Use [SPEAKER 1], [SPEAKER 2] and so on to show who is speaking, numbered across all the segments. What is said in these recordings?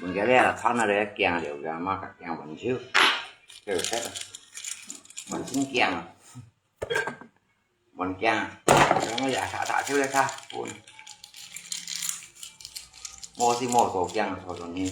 [SPEAKER 1] mình cái này là thân ở đây kèn đều gà mà các kèn vẫn chưa đều hết rồi vẫn chín kèn vẫn kèn nó giả thả trước đây ta mua thì mua tổ kèn thôi còn như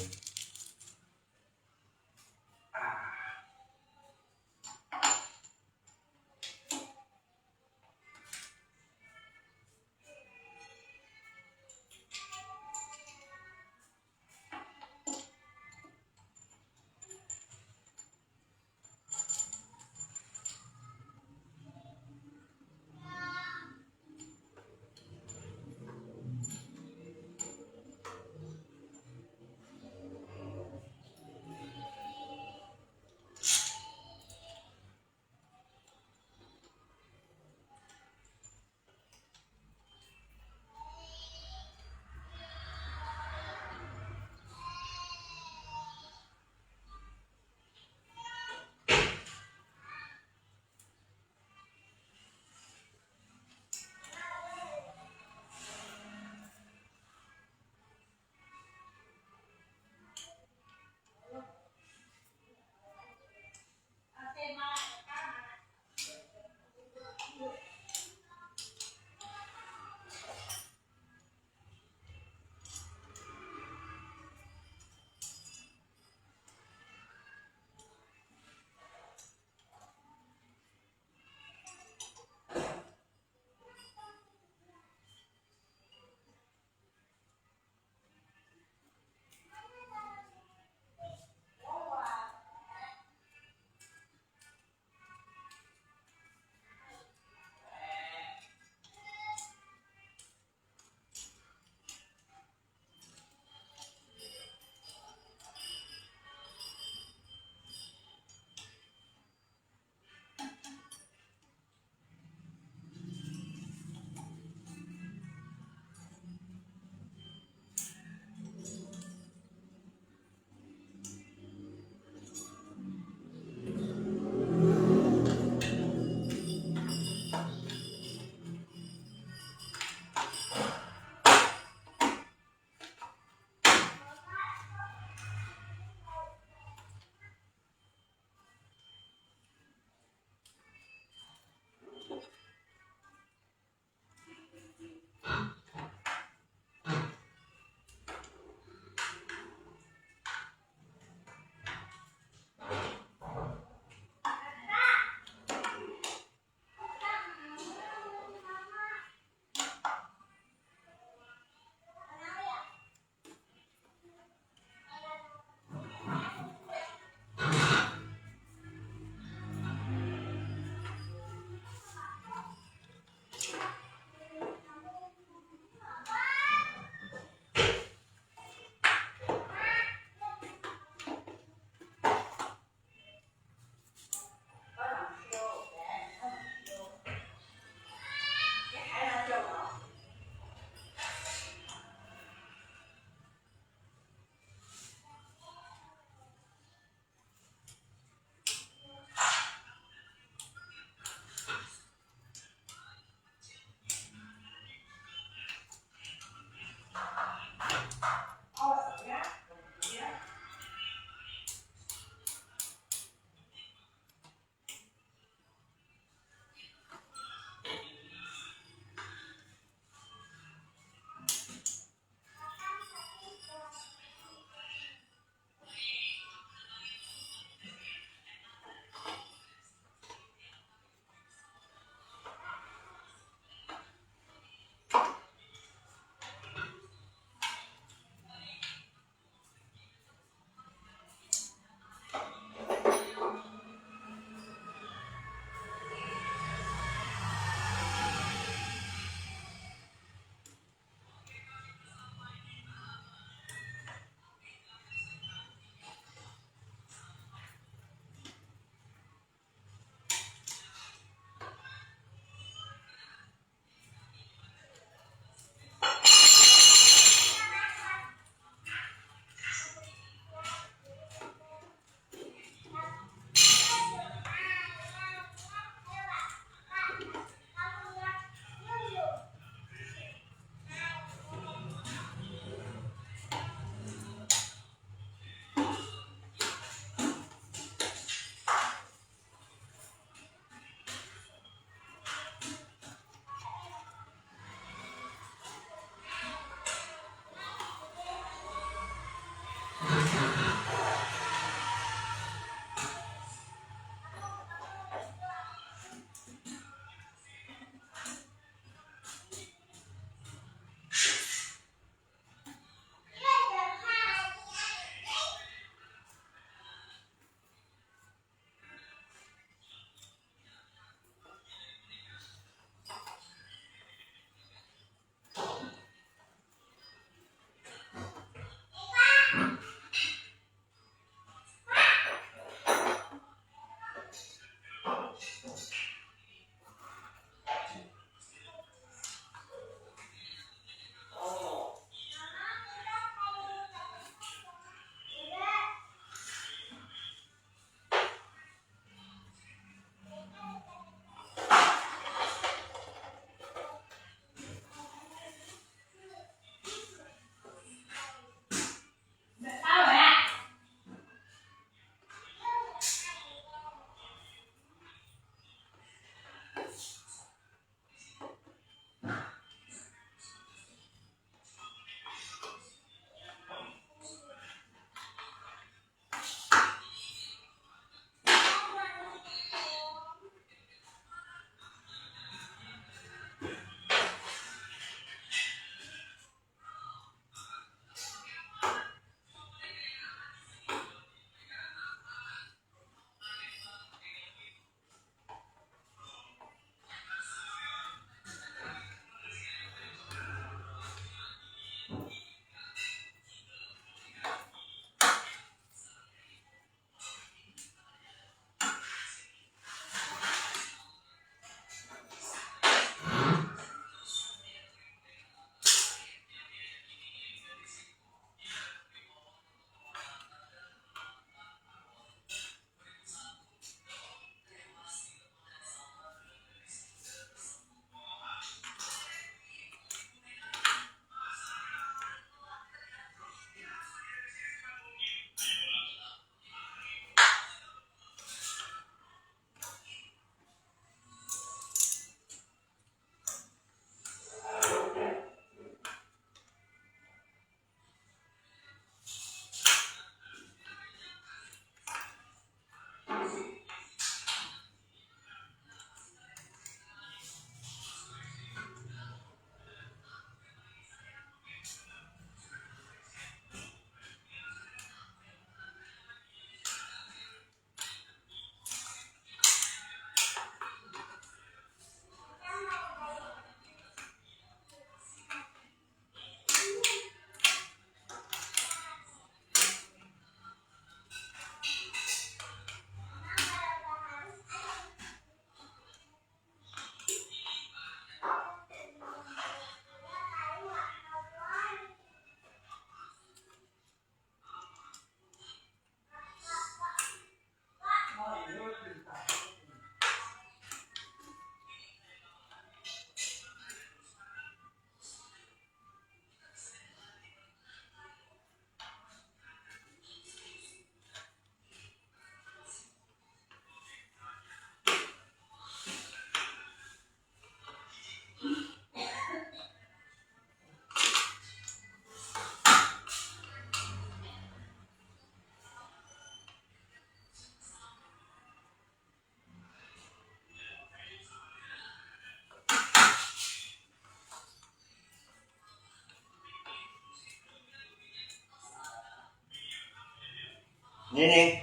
[SPEAKER 1] Nè,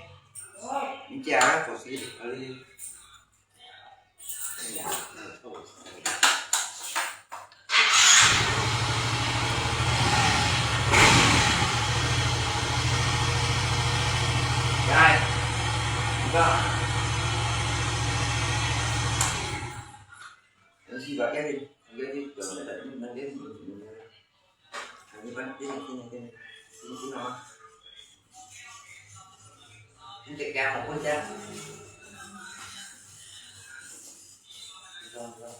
[SPEAKER 1] đi chào phổ sĩ ở đi. Rồi, vâng. Xin vào cái đi, cái đi, rồi nó đẩy mình đến như vậy, cái này, nó chúng ta cao một con chân. Rồi, rồi.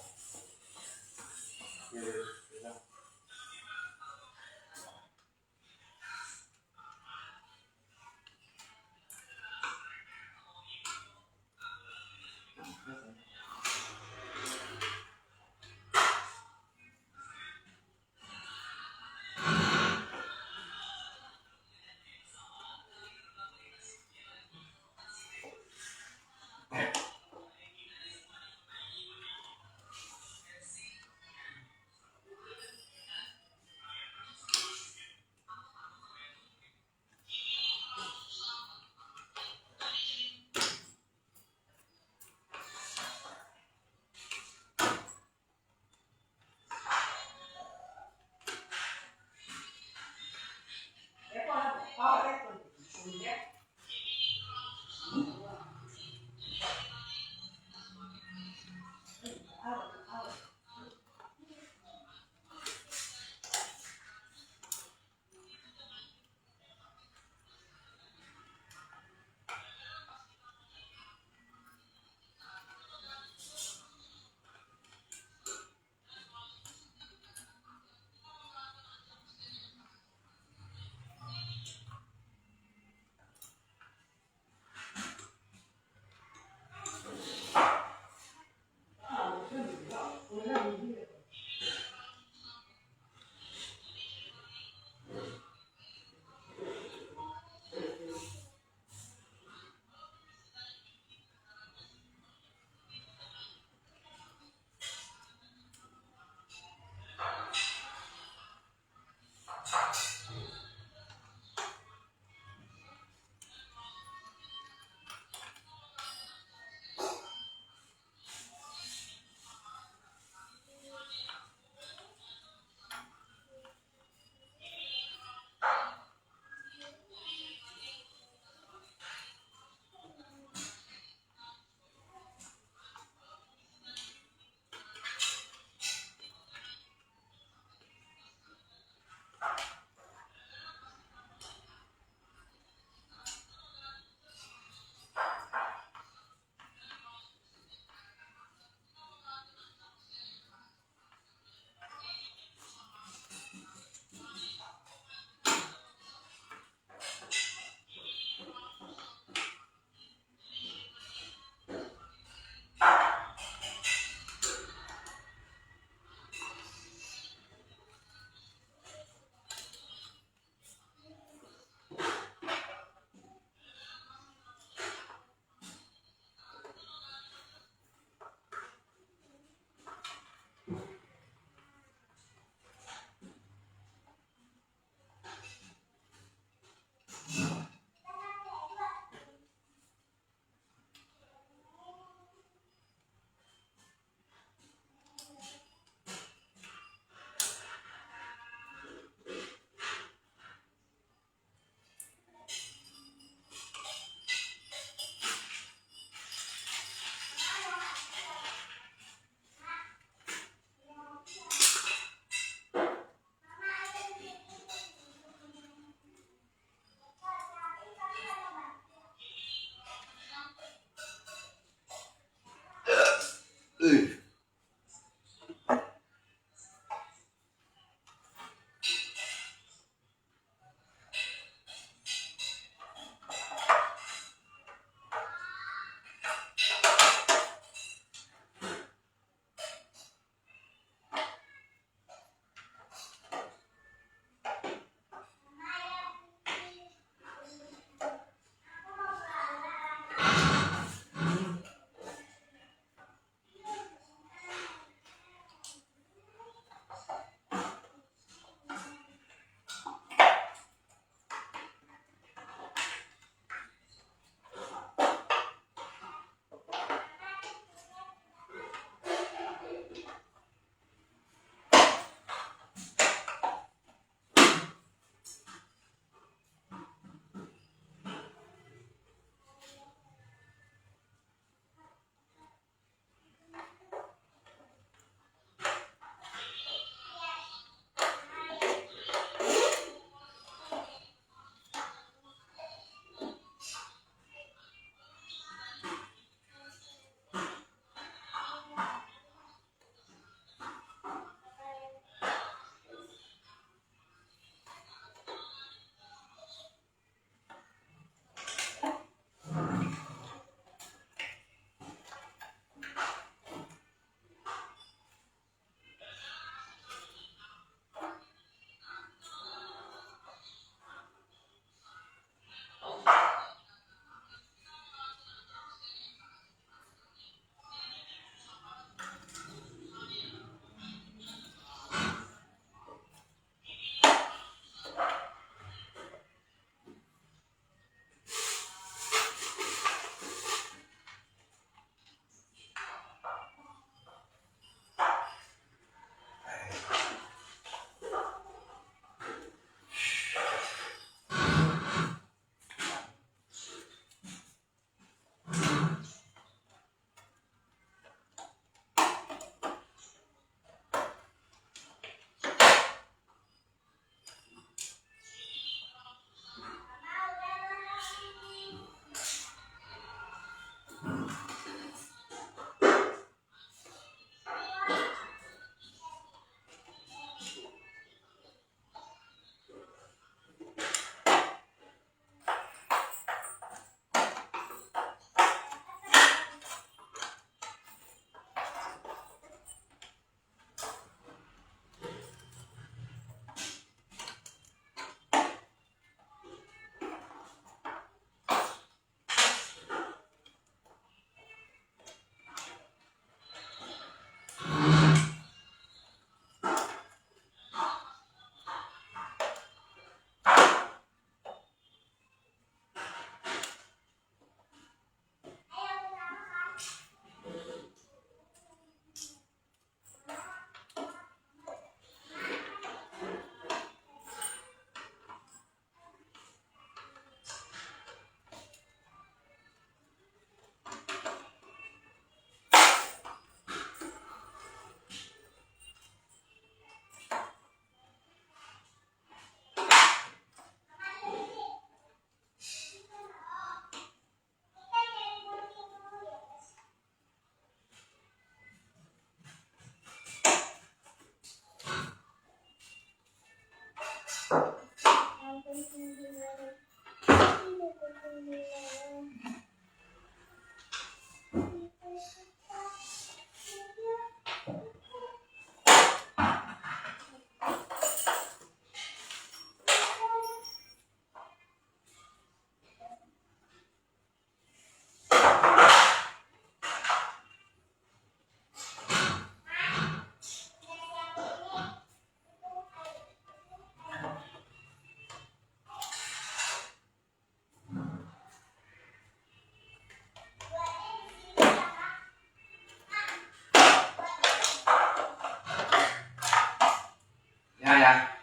[SPEAKER 1] Dạ dạ.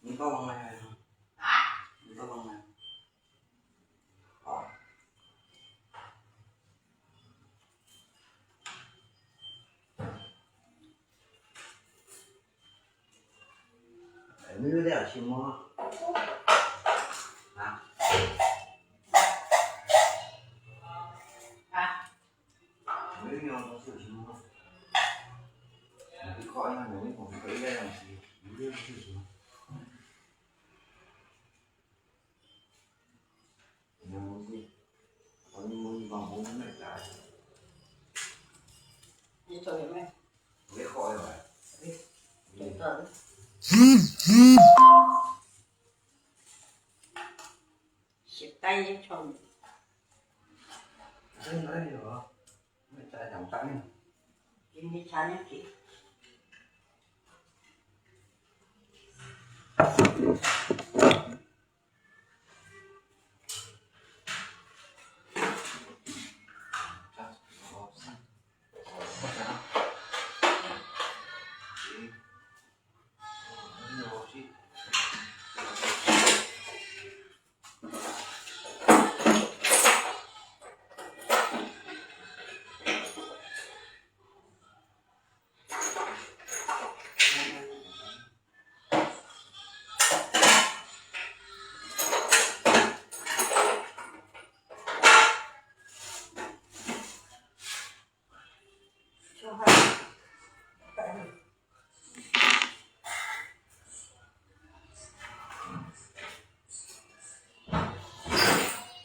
[SPEAKER 1] Mình có bằng này không? Mình có bằng này. Nếu đây là chim mơ. Hả? Nếu như nó sự chim mơ. Cái coi nó nếu còn cái đây là gì? Nếu như sự chim mơ. Nhưng mà gì? Có những môn vòng bốn này trái.
[SPEAKER 2] Đi thôi em ơi.
[SPEAKER 1] Cái coi rồi.
[SPEAKER 2] Đi thôi. Xịt tay cho mình.
[SPEAKER 1] Cái đấy rồi. Cái trái thẳng trắng.
[SPEAKER 2] Đi đi chán nhé chị.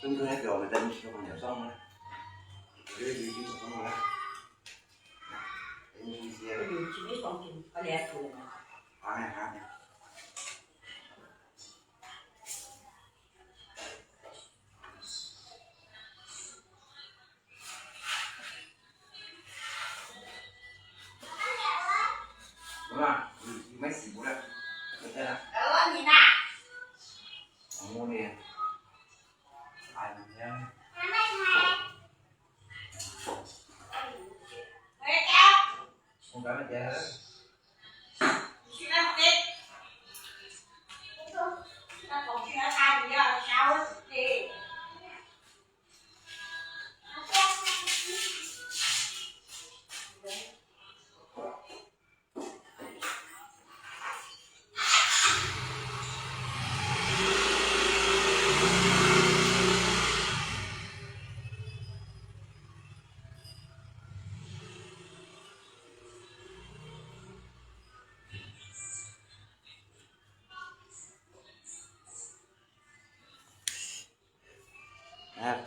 [SPEAKER 1] Chúng tôi hết rồi mà đem cho con nhỏ xong rồi. Cái gì chứ xong rồi. Cái gì xe
[SPEAKER 2] Cái gì chỉ biết con kìm có lẽ thôi mà.
[SPEAKER 1] hả này. Đúng không? Mấy xì bố đây. Mấy thế nào?
[SPEAKER 2] Nhìn nè.
[SPEAKER 1] Mua nè. Ai mà thế? Không phải mà thế hết.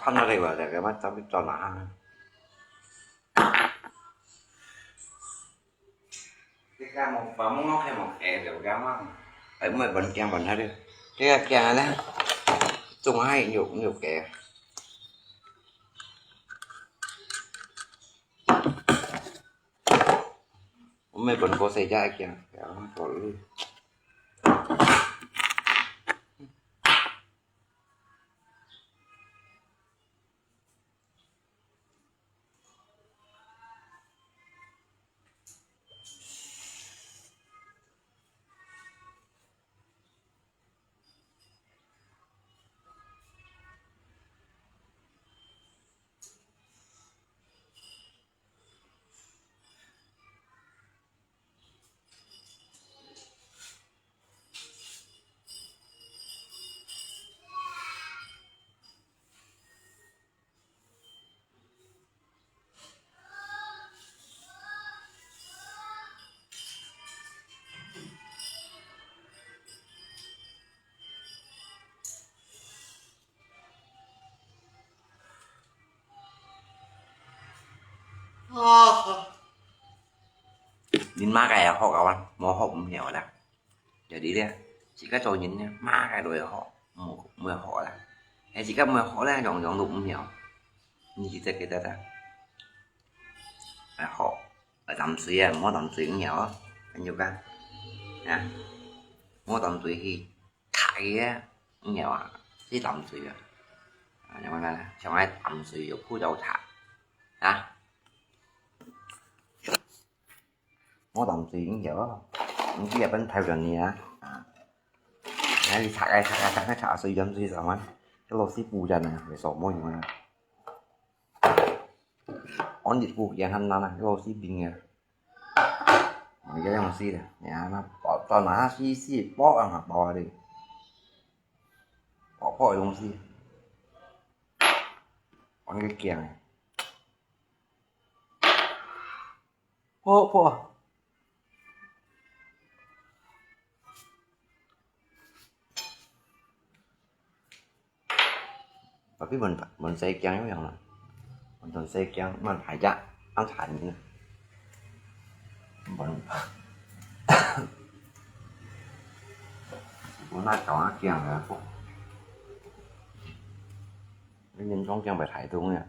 [SPEAKER 1] Phân ra đây gọi là cái mắt tao biết cho nó ăn. Cái ca một phẩm ngóc hay một kẹ đều gam ăn. Ở mấy bệnh kèm bệnh hết đi. Cái kẹ đó chung hai nhiều kẹ. Mấy bệnh có xảy ra kìa, kéo nó đi. nhìn má cái họ các bạn mò họ cũng nhiều lắm giờ đi đây chỉ có cho nhìn nhá má cái đuôi họ mưa họ là hay chỉ có mưa họ là nhọn nhọn đụng nhiều như chỉ cái ta họ ở tầm suy à món tầm suy cũng nhiều anh nhiều cái nè món tầm suy thì thải á nhiều à cái tầm suy à nhưng mà là trong ai tầm suy ở khu đầu thả à món tầm suy cũng nhiều những cái bên theo rồi nè đi thả cái thả suy dâm suy sao anh cái lô xí bù dần nè để sổ môi mà on dịch vụ dạng hành này cái lô xí bình nè cái lô xí này nhà nó bỏ toàn là xí bỏ ăn hạt bò đi bỏ lông xí on cái kia này po và cái mình xây trắng giống nhau này mình thường xây trắng mình phải ra ăn thành như này mình bữa nay chọn ăn kiêng rồi cái nhân trong kiêng phải thải luôn nha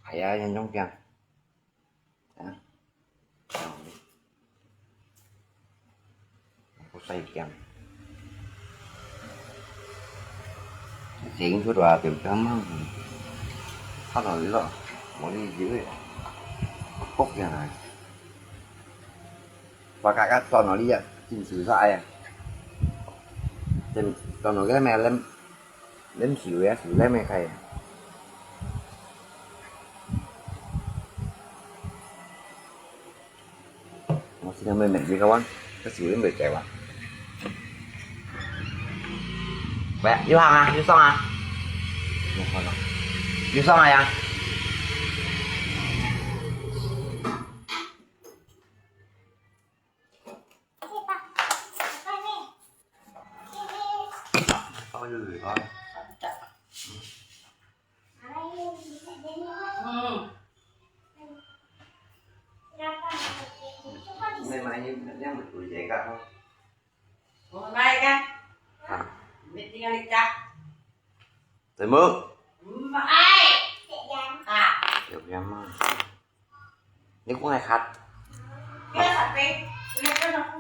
[SPEAKER 1] thải ra nhân trong kiêng có xây kiêng diễn chút là tìm chấm phát rồi rồi mỗi đi dưới khúc như này và cả các con nó đi ạ chỉnh sửa lại à còn nó cái mẹ lên xỉu á xỉu lên mẹ khay nó xin mẹ gì các bạn cái xỉu lên bề trẻ bạn vậy vô hàng à vô xong à vô xong này à thôi rồi thôi nay mai như nhá một tuổi trẻ cả không
[SPEAKER 2] hôm nay cái biết đi ăn chắc
[SPEAKER 1] tới mướn
[SPEAKER 2] ai à
[SPEAKER 1] được em nếu có ai khách
[SPEAKER 2] cái thật đi cái nó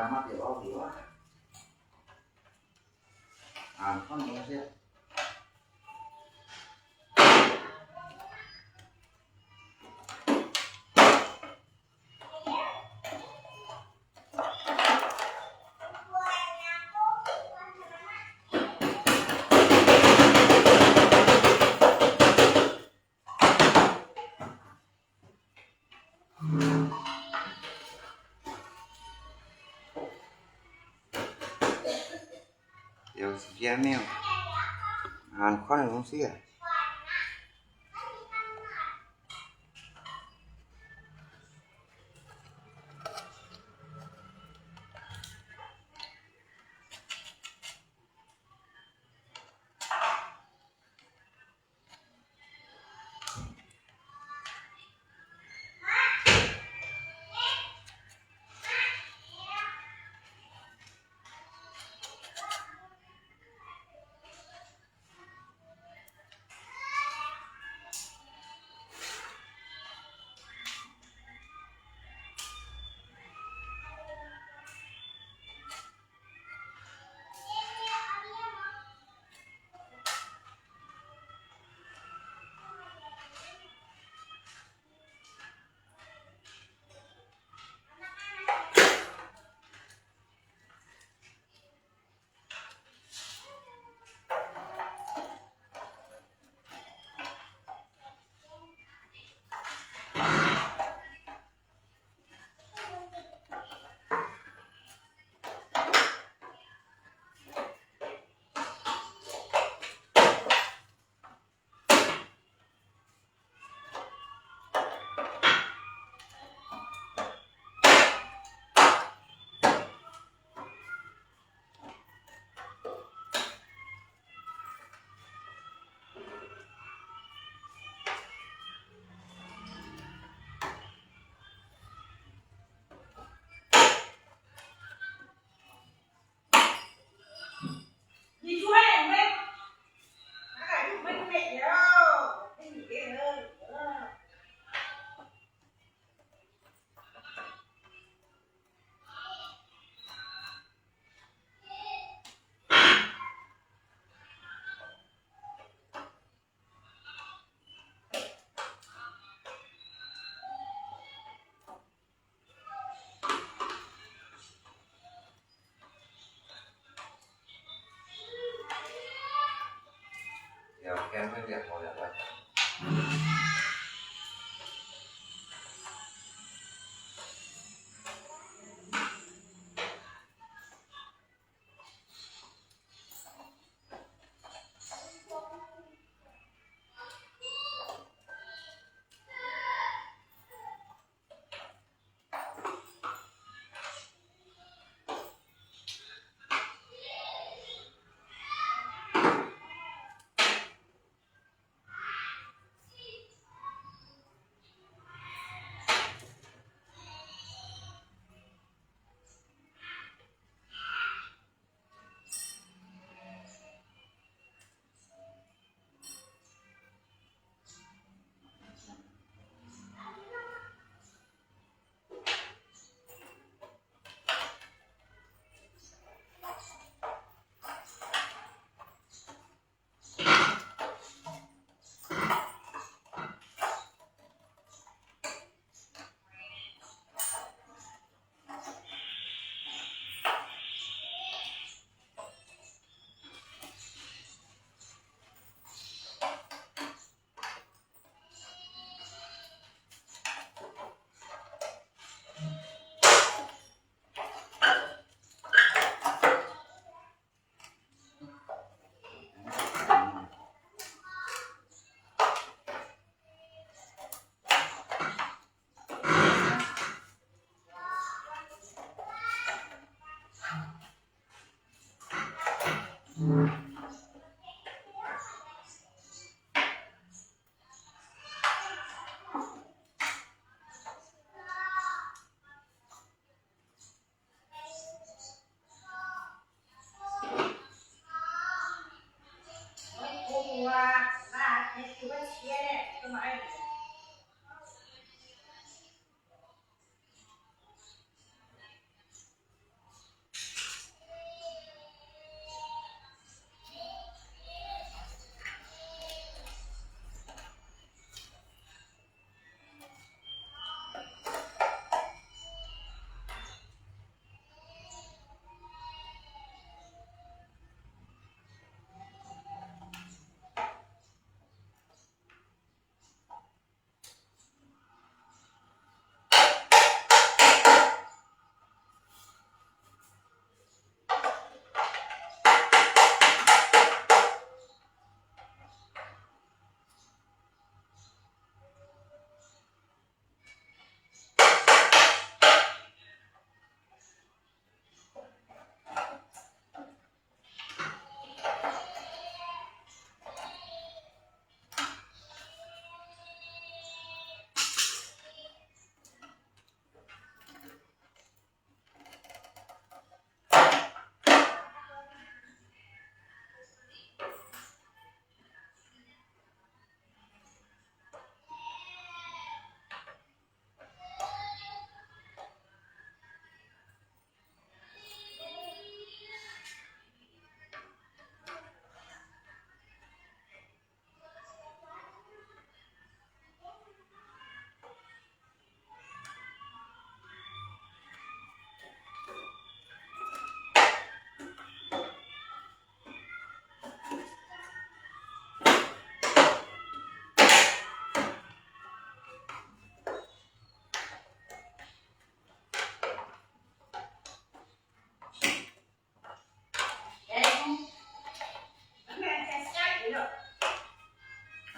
[SPEAKER 1] mắt tiểu bao hiểu con gì xíu điều gì mèo con này không xíu
[SPEAKER 2] đi chuối này mấy nó cả chút mấy mẹ đâu cái gì kia ơi
[SPEAKER 1] điều kém cái việc ngồi ở đây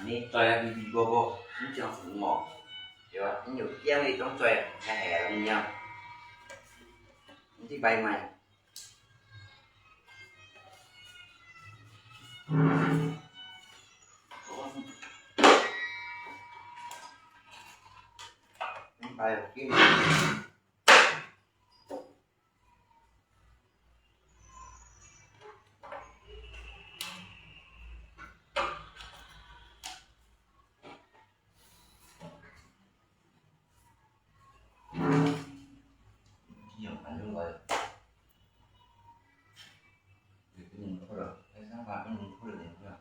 [SPEAKER 1] Ini toilet di Bobo, ini jangan semua. Ya, ini nhiều yang đi trong toilet hay hè là nhau. Ini bay mày. Ini bay kim. Nhiều phải luôn rồi. Cái nhìn không được, cái sáng vào cái nhìn không được gì nữa.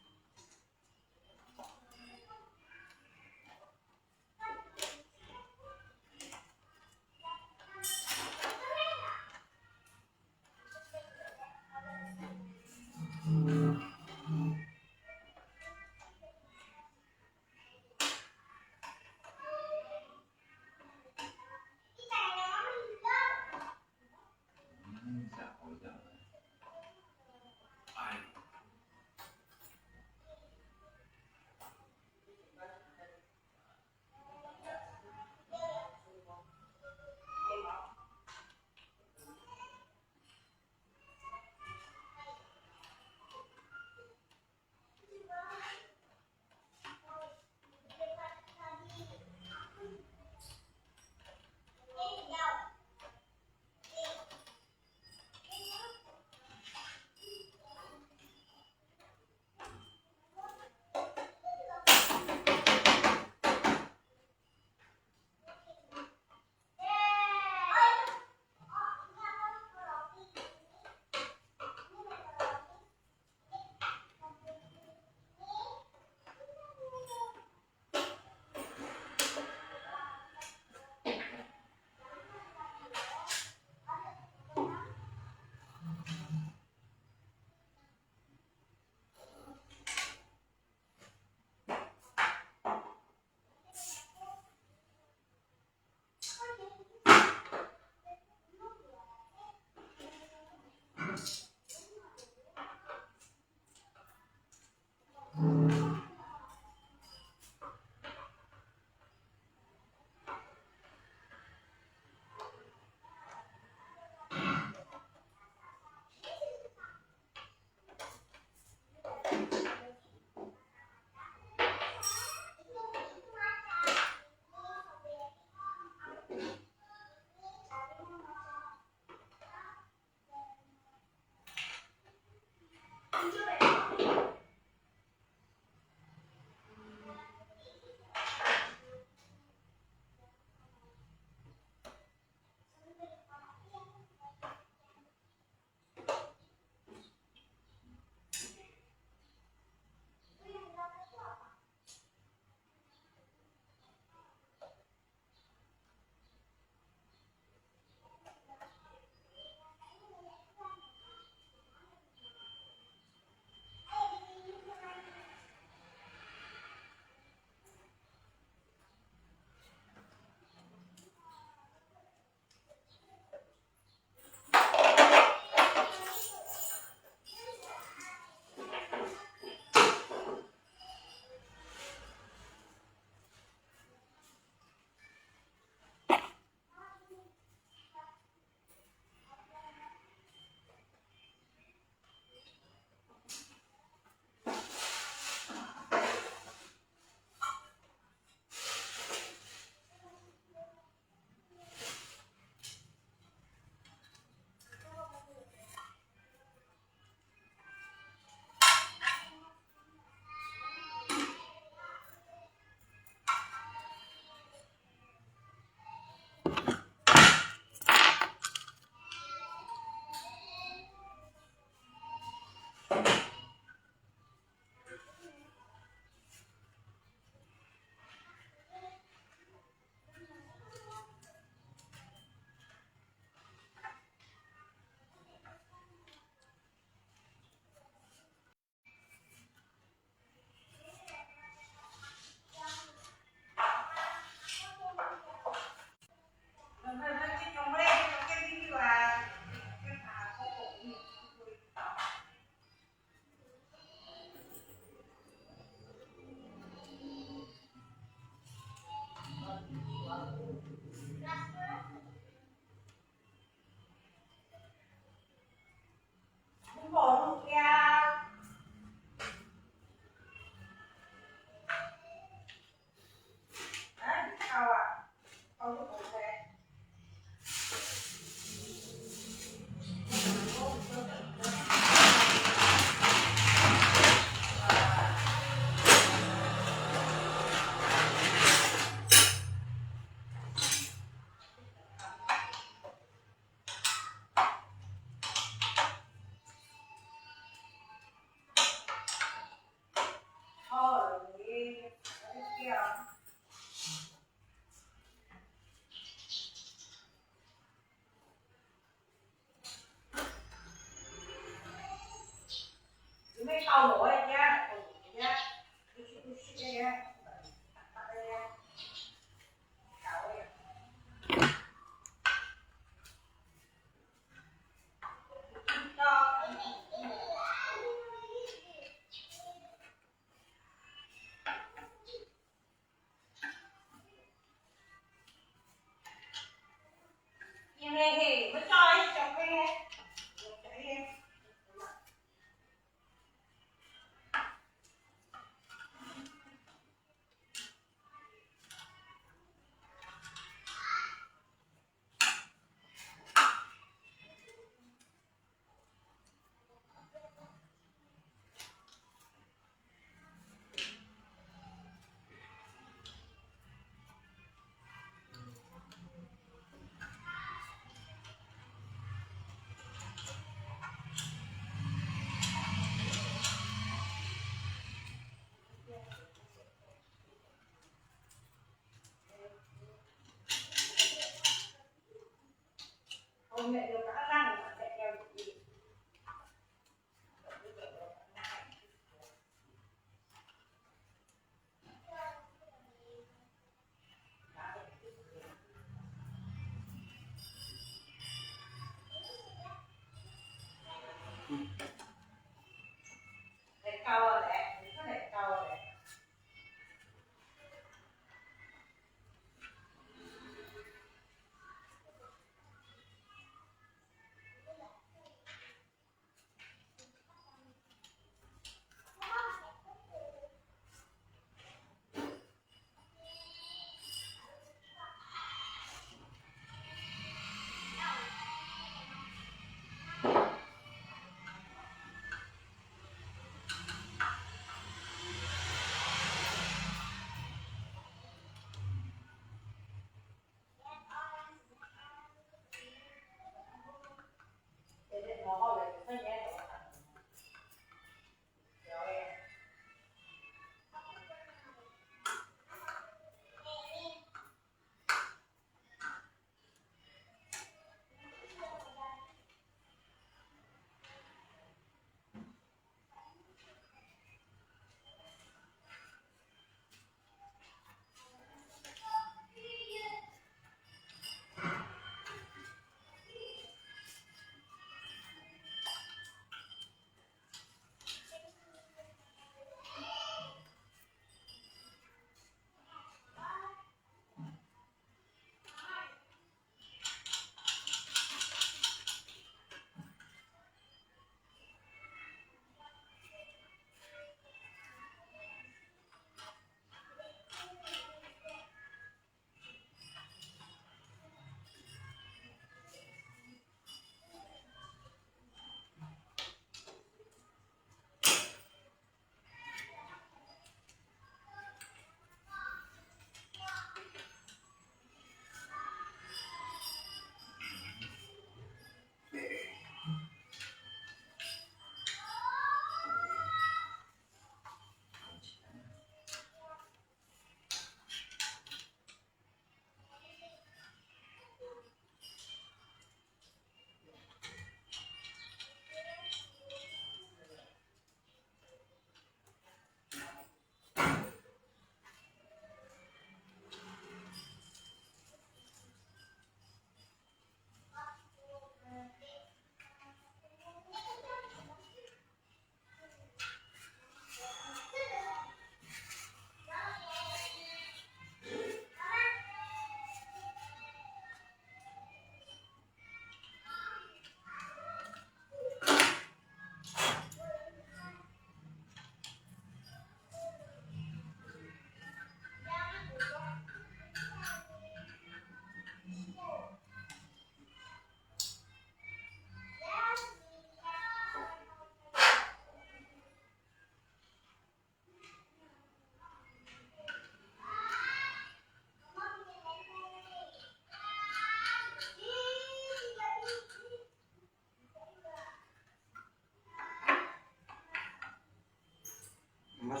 [SPEAKER 1] Mất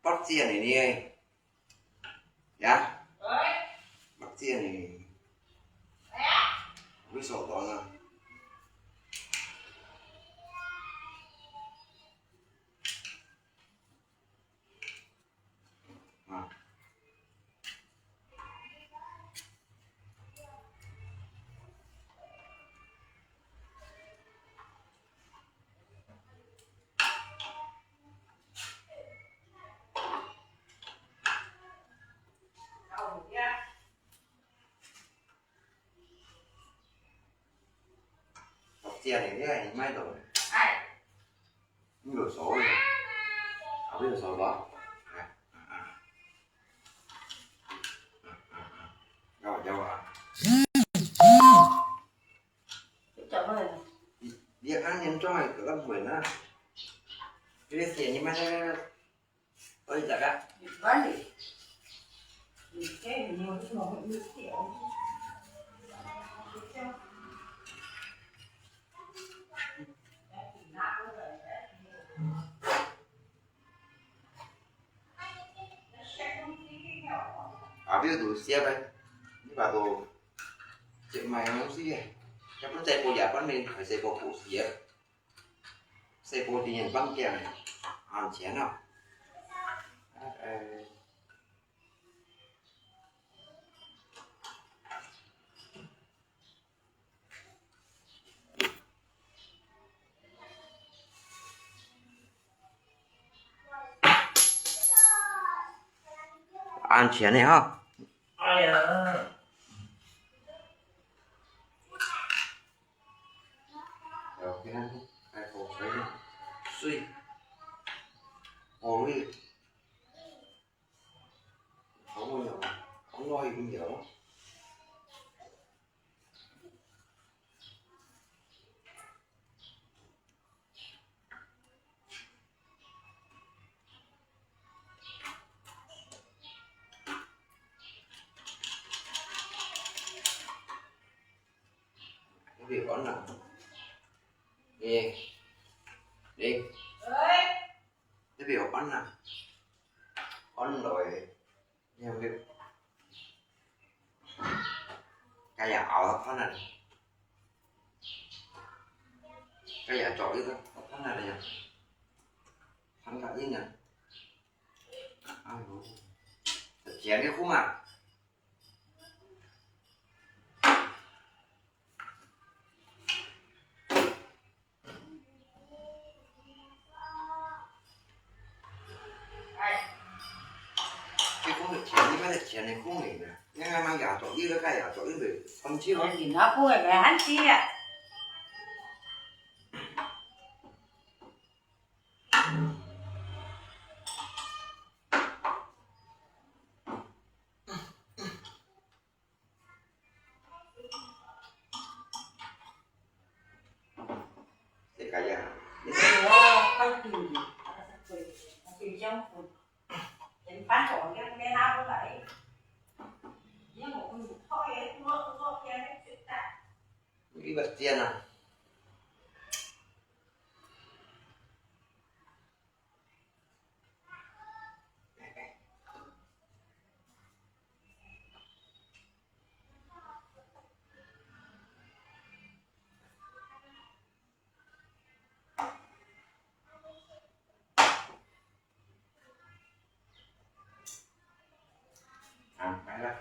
[SPEAKER 1] bắt tiền này đi ấy. Dạ. Bắt tiền này. Với sổ đó là. Tiền này thế này mai rồi. Nhiều số rồi. Không biết số đó. Rồi đâu ạ? Việc ăn nhân cho mày cứ làm quyền á. Cái việc tiền như mai đây. Ôi dạ cả. Ví dụ tụi xe đây. Như bà tụi chuyện mày không xí vậy. Chắc nó xe cô giả bán mình phải xe cô phụ xía. Xe cô thì nhận băng kèm này. Hòn chén nào. Ăn chén này không? Ai à. Rồi cái ăn ai khổ thấy suy ôi không bao giờ không nói cũng dở. Cái việc đó là đi đi cái việc bắn nè bắn rồi nhiều việc cái nhà ảo nó này cái nhà trội đó nó này là hắn cả gì nhỉ chén cái khung à cái khung được chén đi mới được chén này khung này nè nhưng mà mang giả trội đi nó cái giả trội đi về không chiếu
[SPEAKER 2] thì nó cũng phải hắn chi ạ.
[SPEAKER 1] để cả nhà
[SPEAKER 2] Em phát khỏi cái nào cũng vậy. Nhưng mà con thôi ấy, mua cái chuyện ta.
[SPEAKER 1] cái vật tiền à cái này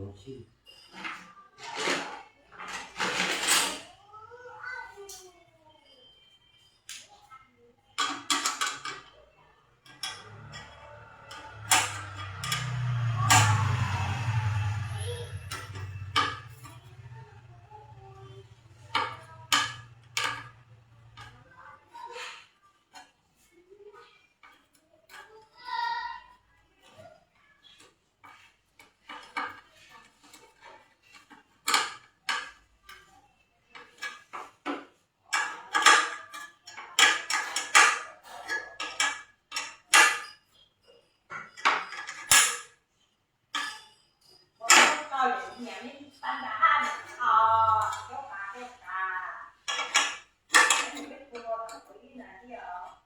[SPEAKER 1] một xíu.
[SPEAKER 2] Nhà đi tan đã được kéo cà em biết cô nó quỷ là gì ở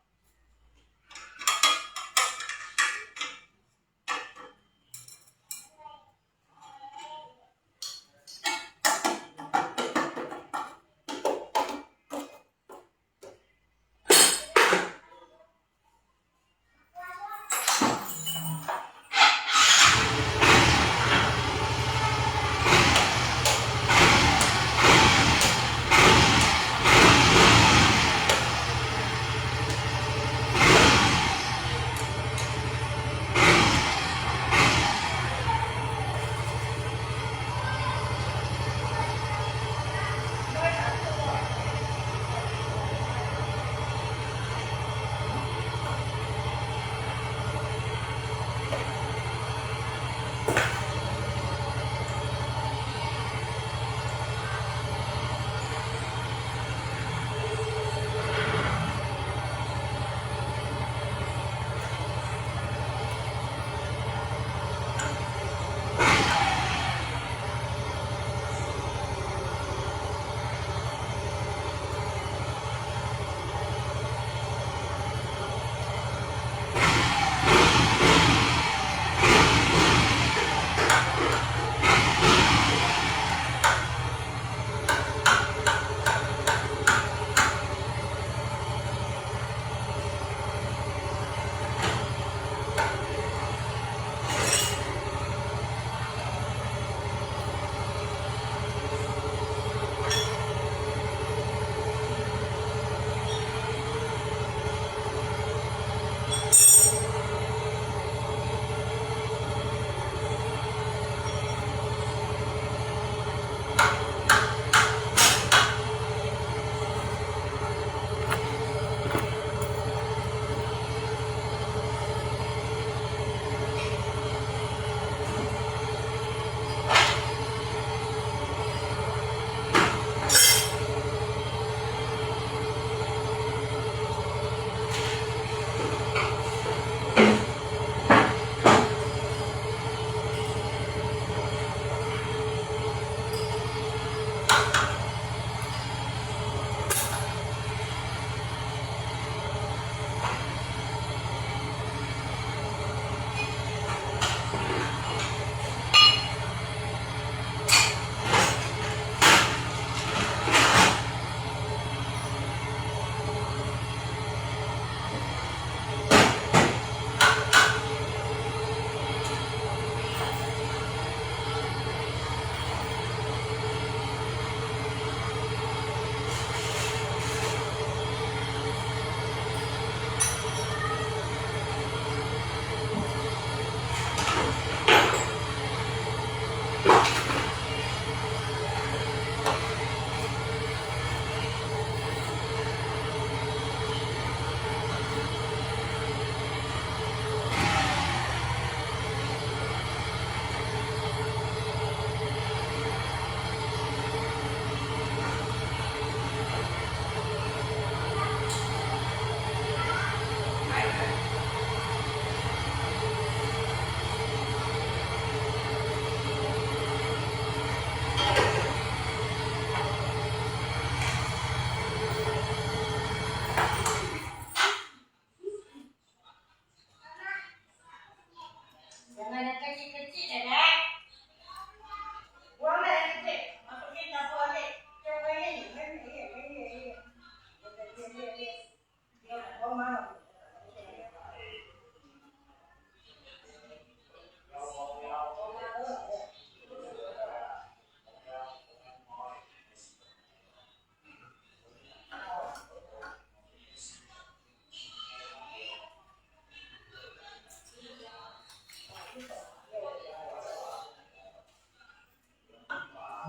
[SPEAKER 1] Đi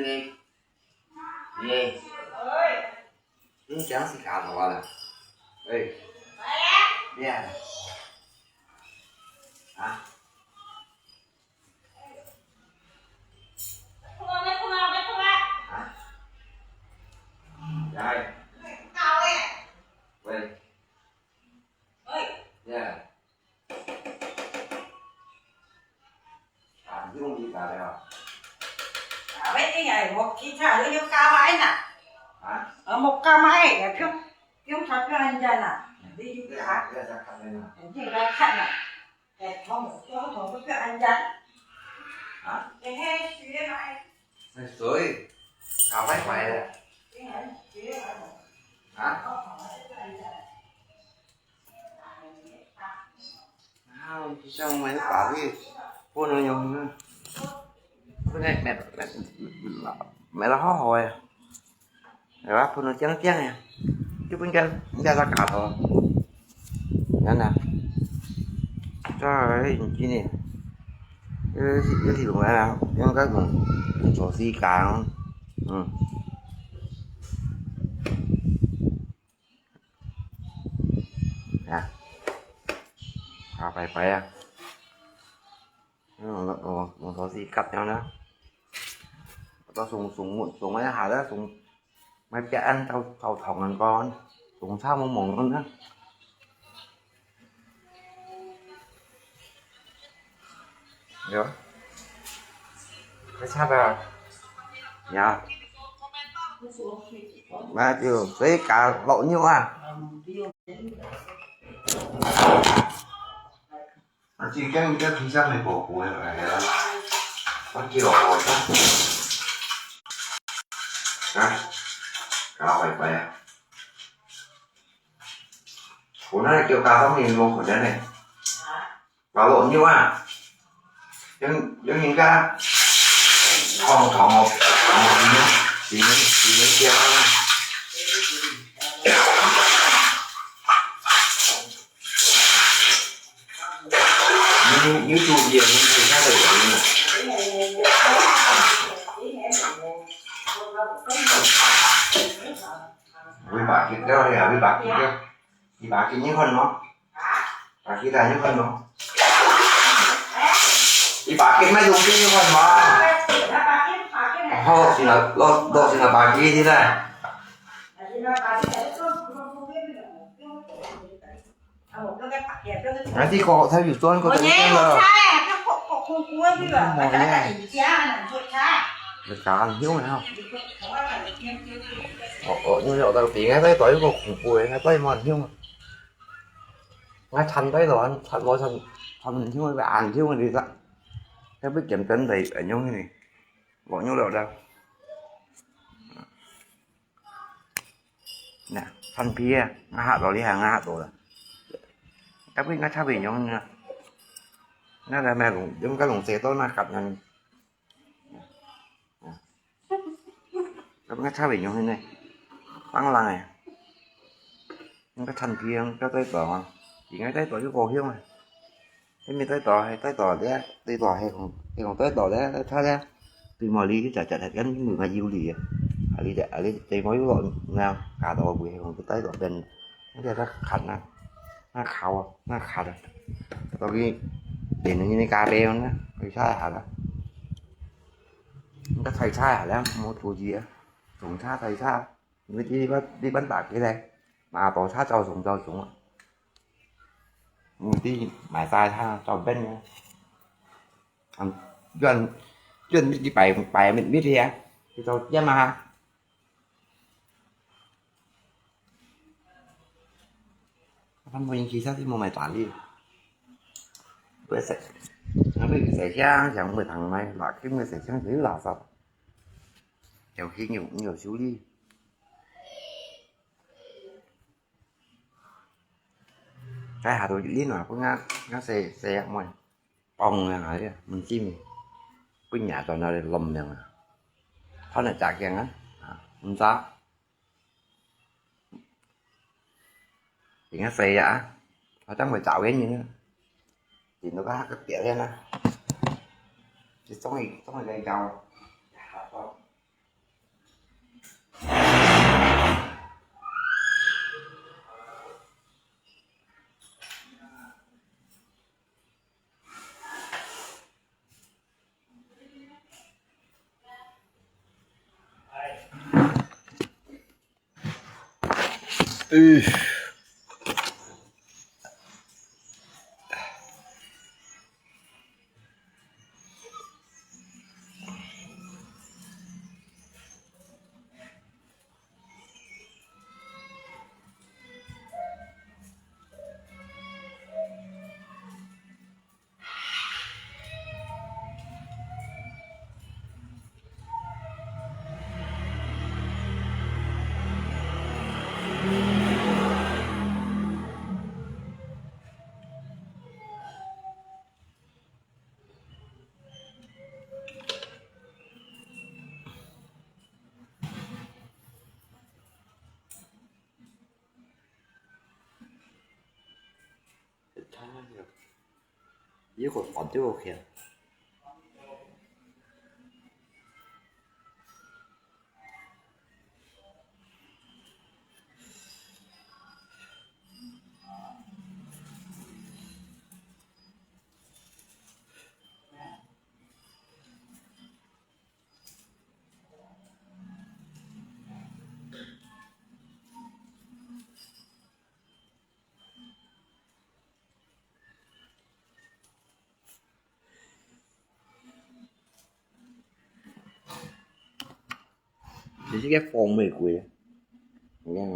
[SPEAKER 1] đi đi nhưng chẳng xì khảo nào là ê yeah hả hả đây quên yeah chứ không gì cả đây à
[SPEAKER 2] mấy cái này một cái thằng nó vô cao máy nè
[SPEAKER 1] hả
[SPEAKER 2] ở một cao máy này kiếm thật cho anh ra nè đi vô cả
[SPEAKER 1] ra ra khăn đây nè
[SPEAKER 2] gì ra khăn nè để không có cái anh ra
[SPEAKER 1] hả
[SPEAKER 2] để hết chuyện này
[SPEAKER 1] này sưởi cào vách vậy đấy hả không sao mày bảo cái cô nó nhung cái này mẹ nó hó hồi à rồi bác nó trắng trắng nè chút bánh canh ra ra cào thôi nhanh nè trời chi nè cái thì cũng là những cái cũng sổ xi càng nè phải à một sổ xi cắt nhau nữa tao sùng mấy hạt đó sùng mấy cha anh tao thòng ăn con sùng sao mong con đó được cái sao ra nhà ba chưa cái cả lộn nhiêu à anh chỉ cái thí sinh này bỏ của này là con kia bỏ đó cả phải à của nó là kiểu cao tốc nhìn luôn của nó này vào lộn nhiêu à giống những cái thòng một chỉ mấy kia như chuột gì nhưng thì ra được với bà kia đó là với bà kia thì bà kia những hơn nó bà kia là những hơn nó thì bà kia mới dùng cái những hơn mà thôi thì là lo thì là bà kia thế này nói thì có theoอยู่ต้นก็จะเป็นเลยđược cả ăn hiếu này không như vậy đầu tiên ngay tới tuổi của khủng bùi ngay tới mòn hiếu ngay thành tới rồi anh thành ngồi thành hiếu về ăn hiếu này đi ra cái biết chậm tính thì ở nhau này bỏ nhau đâu đâu nè thành phía ngã hạ rồi đi hàng ngã hạ rồi các biết ngã sao về nhau nha nó là mẹ cũng giống cái lồng xe tối nó cặp nhau các ngã sao về nhau thế này tăng lại những cái thành kia cái tới tỏ chỉ ngay tới tỏ cái cổ hiếu này thế mình tới tỏ đấy tới tỏ hay còn tới tỏ đấy thay ra từ mọi ly cái chả gắn những người mà yêu lì ở đây chơi mối lộn nào cả đồ buổi còn tới tỏ bên nó ra khẩn á nó khảo tao đi để nó như cà phê nó thầy sai hả đó nó thầy sai hả đó một chỗ gì á súng xa thầy xa đi bắn bạc cái đây mà tổ sát cho súng người đi mãi sai tha cho bên nha chuyên đi bài mình biết đi á thì tao chứ mà thăm mình khi sát thì một mày toàn đi bữa sẽ nó bị xảy ra chẳng 10 thằng này là cái người xảy ra thứ là sao nhiều khi nhiều xíu đi cái hạt tôi lý nào có ngã xe mọi bông hả mình chim bên nhà toàn là lầm nè Thôi là chặt kìa á. Không sao. Thì nó phê ạ. Thôi chắc phải chảo cái như thế. Thì nó có cái kiểu thế nè. Thì sống này gây trâu. 이거 언제 오케이? Chỉ cái phone mày quỳ, nghe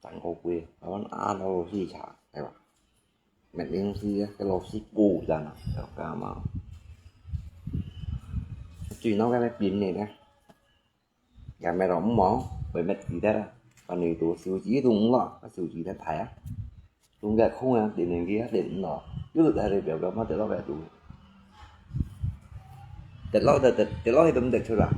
[SPEAKER 1] chẳng có quỳ, nó alo gì chả, cái bảo, mẹ liên khi cái lô xí bù ra nè, cái mà, chỉ nó cái pin này nè, cái mẹ đóng món, bởi mẹ gì đó, còn này tụ siêu chí tụ cũng lo, cái siêu chí đã thải á, tụ cái không à, điện này kia điện nó, cứ được đây biểu cái mà tự lo về tụ, tự lo thì tụi mình thôi rồi.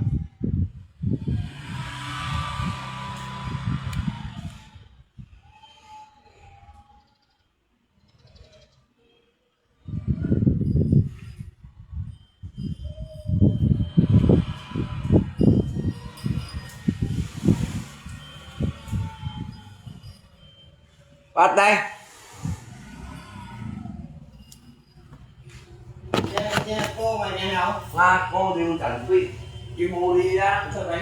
[SPEAKER 1] Bắt đây.
[SPEAKER 3] Cô mày nhà nào?
[SPEAKER 1] Cô thì chẳng quy, đi mua đi đó.
[SPEAKER 3] Sao vậy?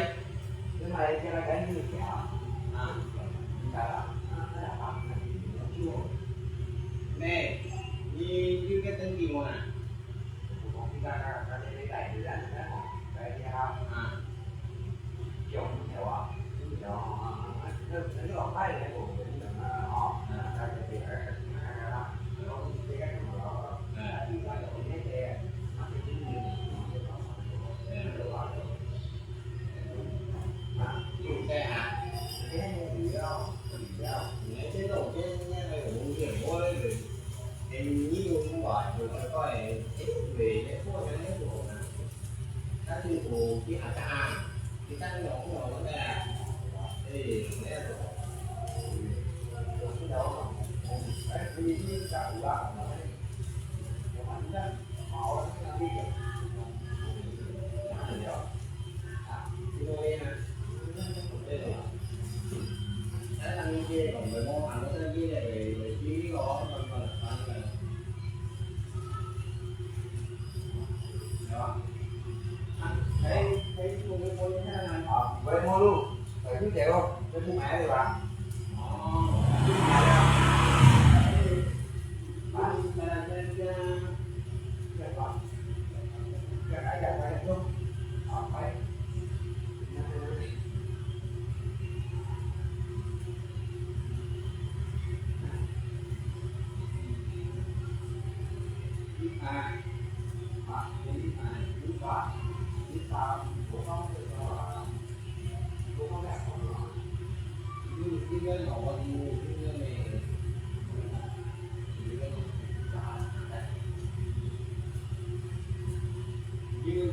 [SPEAKER 1] Cái này cái gì kia?
[SPEAKER 3] Nè, như cái tên gì mà?
[SPEAKER 1] Vậy mua luôn, phải biết chạy không? Cho mua mẹ đi bạn.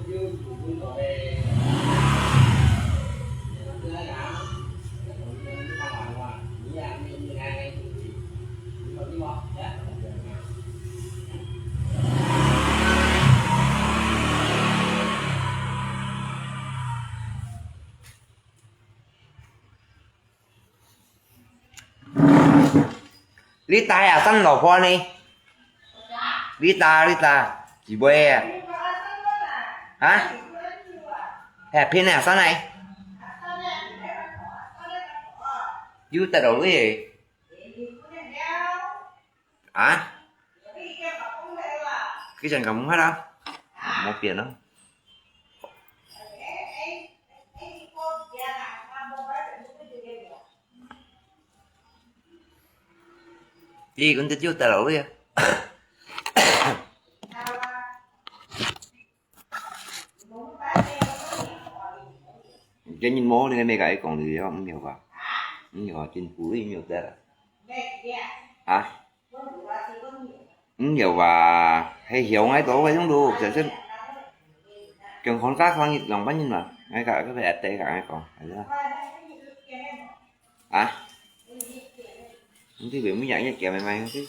[SPEAKER 3] Dương của quân đội
[SPEAKER 1] Lita à xanh lò pho này. Lita. Chị bê à. Hả? Hẹp pin à sao này? Dư ta đồ cái gì? Hả? Cái chân cầm hết đâu? Một tiền đó. Gì cũng thích vô ta đồ vậy? Cho nhìn mô nên mấy cái còn gì đó không nhiều vào. Nhiều vào trên cuối nhiều ta là. Hả? Nhiều và hay hiểu ngay tổ phải giống đủ sẽ xin trường con khác không lòng bánh nhưng mà ngay cả cái vẻ tệ cả ngay còn phải ra hả thì bị mới dạy như kẹo mày mày chứ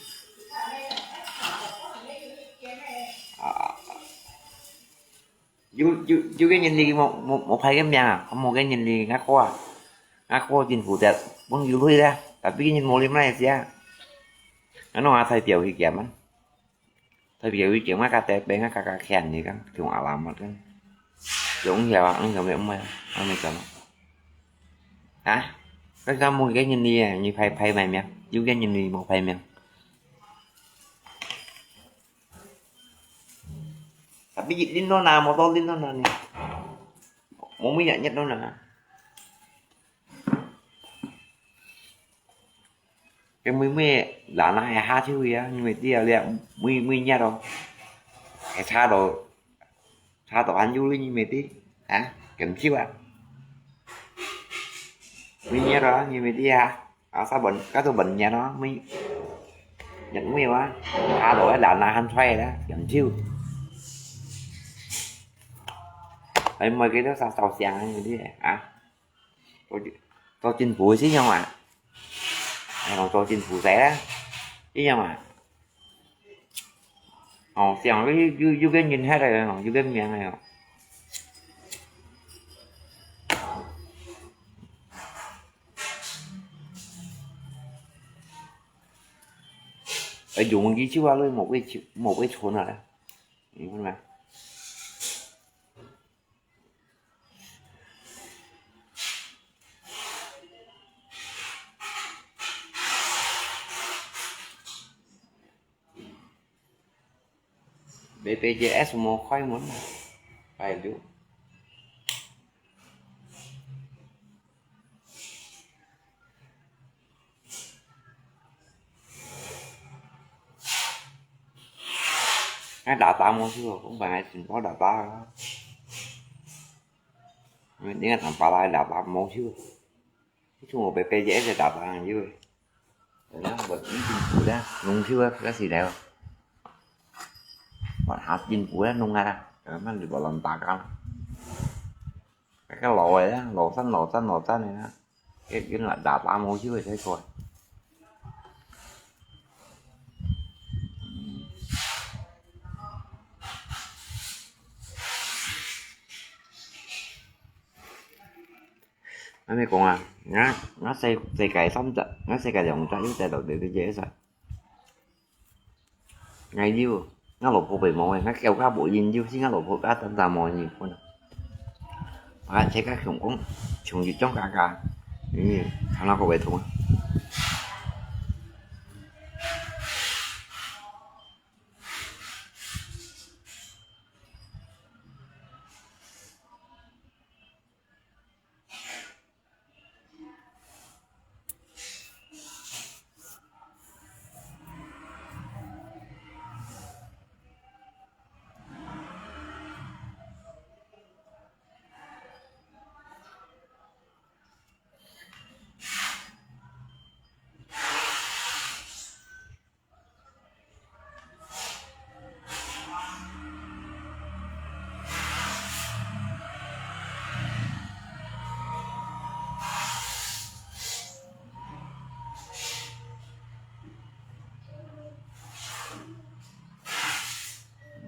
[SPEAKER 1] chú cái nhìn đi một hai cái nhà à không một cái nhìn đi ngắt khoa trên phụ đẹp muốn yêu thôi ra tapi cái nhìn một đêm này sẽ nó thay tiểu thì kẹo anh thay tiểu thì kẹo KTP KK khen gì kan cuma alamat kan giống giờ bạn không hiểu mày không mày cần hả cái kamu cái nhìn đi như phay mày mẹ chú cái nhìn đi một phay mẹ tapi din nó nào một to din nó nào nè muốn mới nhận nhất đó là cái mới là này ha chứ gì á nhưng mà tia liền mới nha đâu cái xa đồ anh du như mày tí hả kiểm chiếu à mới nha đó như mày tí à sao bệnh cái tôi bệnh nhà nó mới nhận nhiều á tha đồ là han xoay đó kiểm chiếu ấy mấy cái đó sao tàu xàng như thế hả tôi chinh phụ xí nhau à còn tôi chinh phụ rẻ đó chứ nhau mà xèo cái du cái nhìn hết rồi du cái miệng này không ở dùng cái chứ qua luôn một cái chỗ nào đó nhìn mà BPJS một khoai muốn phải được cái data mua chưa cũng phải xin có data đó mình tiếng thằng phải lại data mua chưa cái chung một BPJS là data hàng dưới rồi nó bật những chính phủ đó nung chưa cái gì đâu bọn học chính phủ đó nung ra rồi nó được làm tạc không cái lồi đó lồi xanh này đó cái là data mua chưa thấy coi mấy con à nó xây cài sống nó xây cài dòng trái tại đầu để dễ sao ngày nhiêu nó lột vô về mọi nó kêu cá bụi gì nhiêu chứ nó lột vô cá tên tà mò nhiều con sẽ các khủng cũng trùng gì trong cả thằng nào có về thùng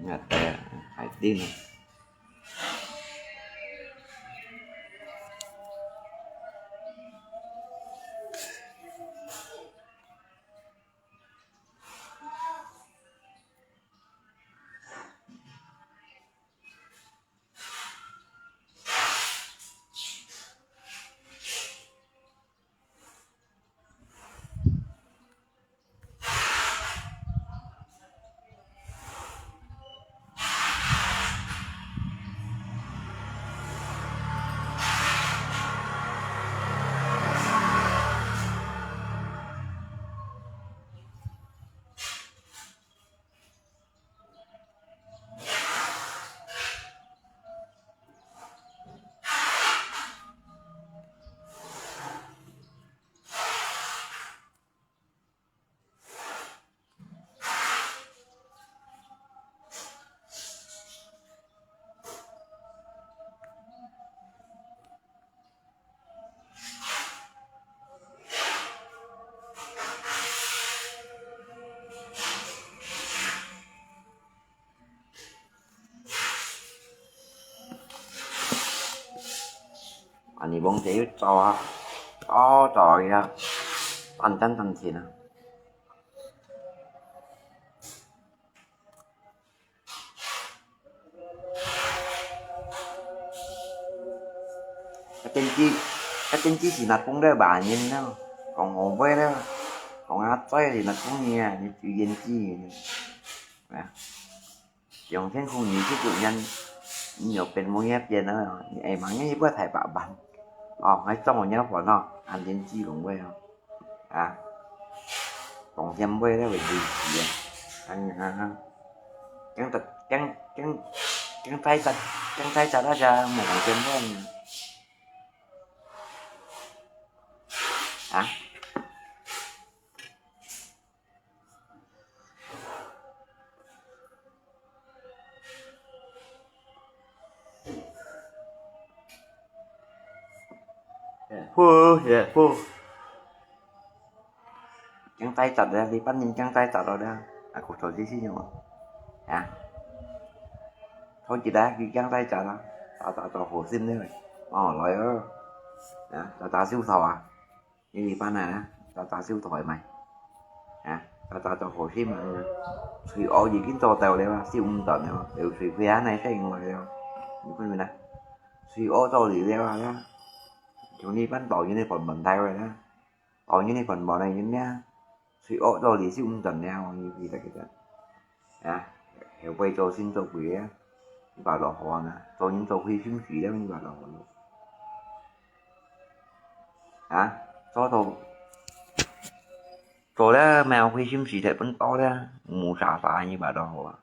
[SPEAKER 1] nhà tè phải tin 아니 뭔 제일 저야 단단단지나 cái tên chi thì nạt cũng đeo bà nhìn đâu còn ngồi với đó còn áp tay thì nạt cũng nghe như chữ yên chi dòng thiên không nhiều cái chủ nhân nhiềuเป็นมวยเย็นนะไอ้มันนี่เพื่อถ่ายปะบันอ๋อให้ต้องอย่างนี้พอเนาะอันเย็นจีของเว้ยอ่ะcòn xem vé đó là gì vậy anh cắn tay cắn tay ta đó ra một con trên đó hả phu căng tay chặt ra đi bắt nhìn căng tay chặt rồi đó à cuộc trò gì xí nhau hả thôi chị đã ghi căng tay chặt đó tạo hồ sim đấy rồi lại đó tạo siêu thò à như gì ban này đó tạo siêu thòi mày hả tạo hồ sim mà suy ô gì kiến to tàu đây siêu tận này đều suy phía này thấy ngoài đâu những con người này suy ô to gì đeo đó chúng đi bắt tội như này còn bẩn tay rồi đó tội như này còn bỏ này như nha suy ố rồi thì siêu tần nhau như gì là cái đó hiểu quay cho xin cho quỷ vào lò họ nè cho những cho khi chứng chỉ đó như vào lò họ luôn hả cho đó mèo khi chứng chỉ thì vẫn to ra mù xả như bà đó họ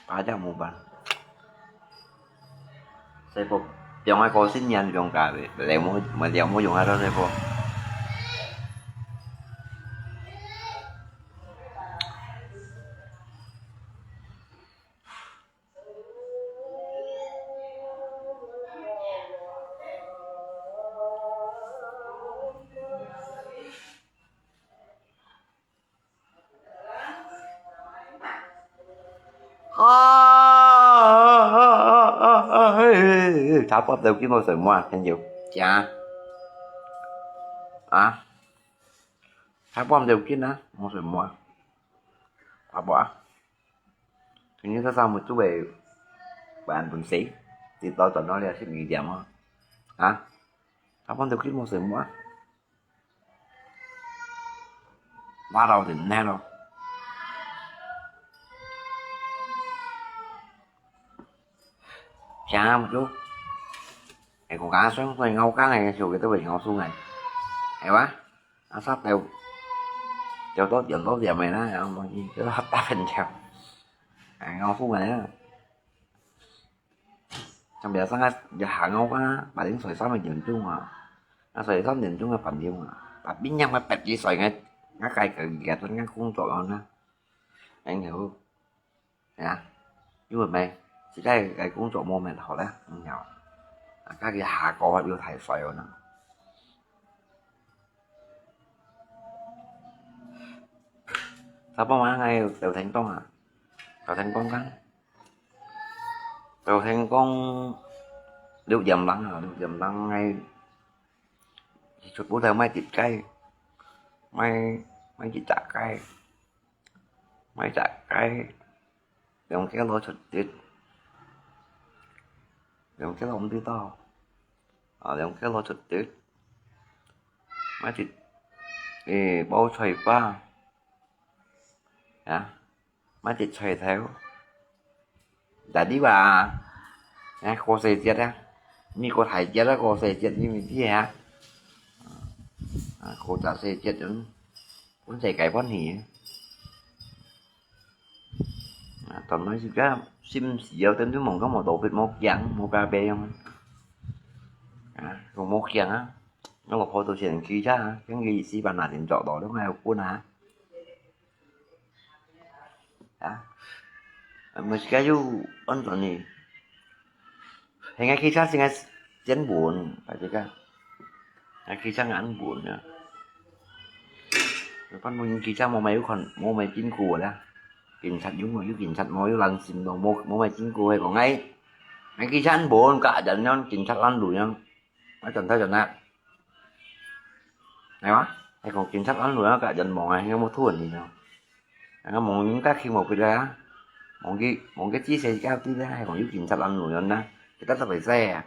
[SPEAKER 1] ada mubah saya po yang ai có xin nhận dùng cả để mua mà đeo mua dùng hai đó đây po tháo bóp đều kiếm một sợi mua thành nhiều chả tháo bóp đều kiếm đó một sợi mua bỏ thì như sao một chú về bạn tuần sĩ thì tôi tự nói là sẽ nghỉ giảm hả tháo bóp đều kiếm một sợi mua ba đầu thì nè đâu chả một chút cái con cá xuống tôi ngâu cá này chiều cái tôi bị ngâu xuống này hay quá nó sắp đều cho tốt dần tốt giờ mày nó không bao nhiêu cái hấp táp hình chèo ngâu xuống này đó trong giờ sáng giờ hạ ngâu cá bà đến sợi sáu mình dừng chung mà nó sợi sáu dừng chung là phần nhiều mà bà biến nhăn mà bẹp chỉ sợi ngay ngắt cây cận gạt lên ngắt khuôn trội hơn đó anh hiểu không dạ nhưng mà mày chỉ cái cuốn trộn môn mình thôi đó nhỏ các cái hạ co yêu thầy xoay rồi nó sao bao má ngay đều thành công à đều thành công cắn đều thành công đều dầm lăng ngay chuột bố theo mấy thịt cây mấy chỉ chả cây mấy chả cây dùng cái lỗ chuột thịt dùng cái lông tí to dùng cái lỗ chuột thịt mấy thịt thì bao xoay qua mấy thịt xoay theo đã đi bà cô xài chết á mi cô thầy chết á cô xài chết như mình thế hả cô trả xài chết cũng xài cái bón hỉ toàn nói gì cả sim dạo tên thứ mong có một độ vịt một dạng một cà bê không còn một dạng á nó là phô tôi xem khi chứ cái gì xí bàn nào điện trọ đó đúng không cô nè mình cái du ấn tượng gì thì ngay khi sát sinh ngay chén buồn phải chứ cả ngay khi sát ăn buồn nữa con mình khi sát mua mấy chín cua đó kinh sát đúng rồi chứ kinh sát mỗi lần xin đồ mua mấy chín cua hay còn ngay khi sát ăn buồn cả trận nhau kinh sát ăn đuổi nhau nó trận theo trận nào này quá hay còn kinh sát ăn đuổi nó cả trận mọi ngày không có thua gì nào nó mọi những các khi một cái ra một cái chia sẻ cao tí ra hay còn giúp kinh sát ăn đuổi nhau đó cái tất là phải xe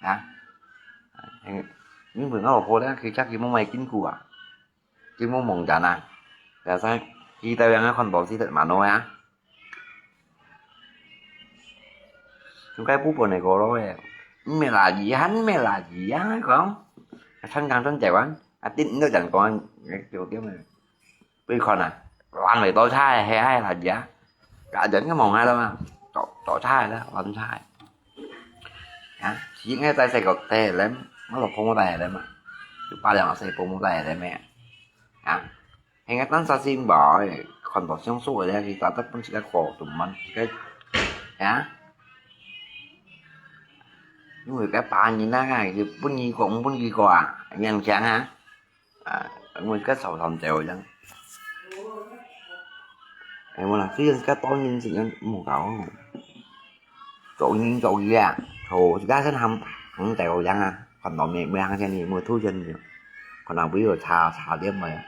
[SPEAKER 1] à những người nó bảo đó khi chắc khi mua mấy chín cua chứ mua mong chả nào là sao khi tao đang con bỏ xí thật mà nói á chúng cái bút này có rồi mày là gì hắn mày là gì á phải không thân càng thân chạy quá tính nó chẳng có cái kiểu tiếp này bây còn à ăn này tôi sai hay là gì á cả dẫn cái mòn hai đâu mà tỏ sai đó làm sai hả chỉ nghe tay xài cột tè lắm nó là không có tè đấy mà chúng ba lần nó xài không có tè đấy mẹ hả hay ngay tán sa sim bỏ còn bỏ xong số ở đây thì ta tất cũng sẽ khổ tụi mình cái hả những người cái pa như thế này thì bốn nhi quà nhân chẳng hả ở ngoài cái sầu thầm chèo chẳng em muốn là phía cái to nhìn thì một cậu chỗ gì à hồ cái sẽ hầm không chèo chẳng à còn nó mẹ ăn cho nên mua thu chân nhiều còn nào bây giờ thà đêm mà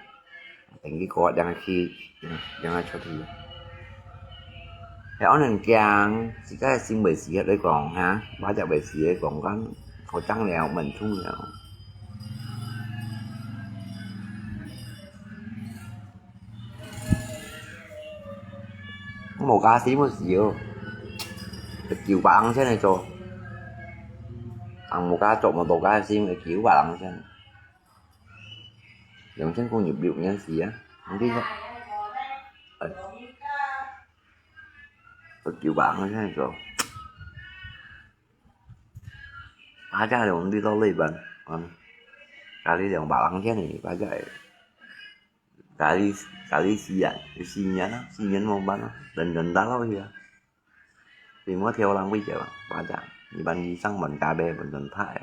[SPEAKER 1] thành cái cỏ đang khi đang cho thì đó nên chàng chỉ cái xin bể xì ở đây còn ha ba chợ bể xì ấy còn có trắng lèo mình thu lèo có một ca sĩ một xíu chiều bạn thế này cho ăn một ca trộn một tổ ca sĩ để chiều bạn thế này giống chân con nhịp điệu nhân xí á không biết chiều bạn thế này rồi ba cha đều đi đâu lấy bạn còn cả đi đường bạn thế này ba chạy cả đi xì nhẫn một bạn đần đá lâu chưa thì mới theo làm bây giờ ba chạm thì bạn đi sang mình cà bè mình đần thái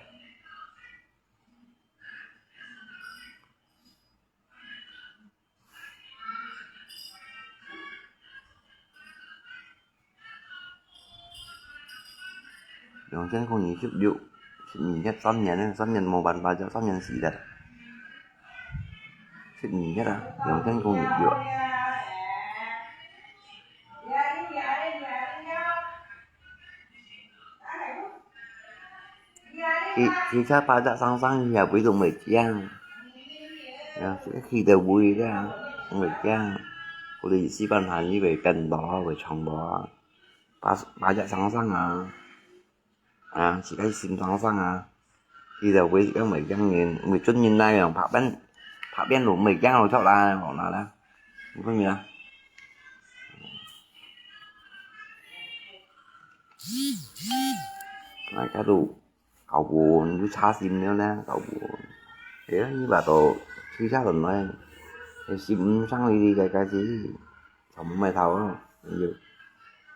[SPEAKER 1] đường chân không nhìn chụp dụ nhìn nhất xăm nhẫn một bàn ba cho xăm nhẫn xì đẹp thích nhìn nhất à đường chân không nhìn dụ khi cha ba đã sang nhà với dùng mệt giang khi đều vui ra mệt giang cô đi xí bàn hành như về cần bó về chồng bó ba đã sang chỉ cái xin sang khi đều với các mệt giang nhìn mệt chút nhìn đây là phạm bên đủ mệt giang rồi cho là bọn nào đó không nhỉ này cái đủ cậu buồn cứ xa sim nữa nè cậu buồn thế như bà tổ khi xa lần nói thì sim sang đi cái gì không mày thầu đâu nhiều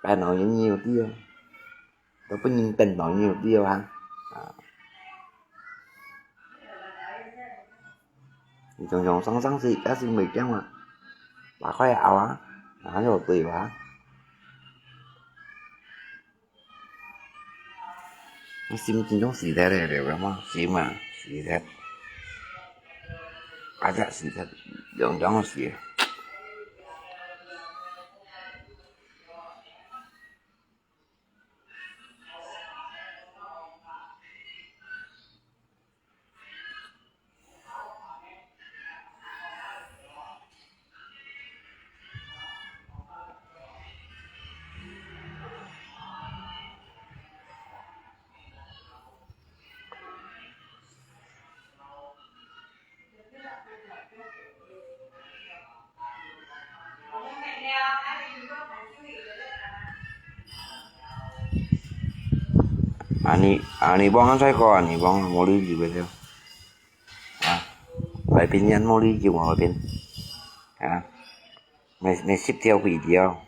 [SPEAKER 1] cái nói nhiều tiêu tôi có nhìn tình nói nhiều tiêu ha thì chồng sáng gì cá sim mệt chứ mà bà khoe ảo á nó rồi tùy quá sim chính trong xì thế này đều lắm á sim mà xì thế ada xì thế trong xì Ani bong saya kok ani bong mau đi gì vậy theo phải pin nhắn mau đi chịu ngồi pin mày ship theo quỷ theo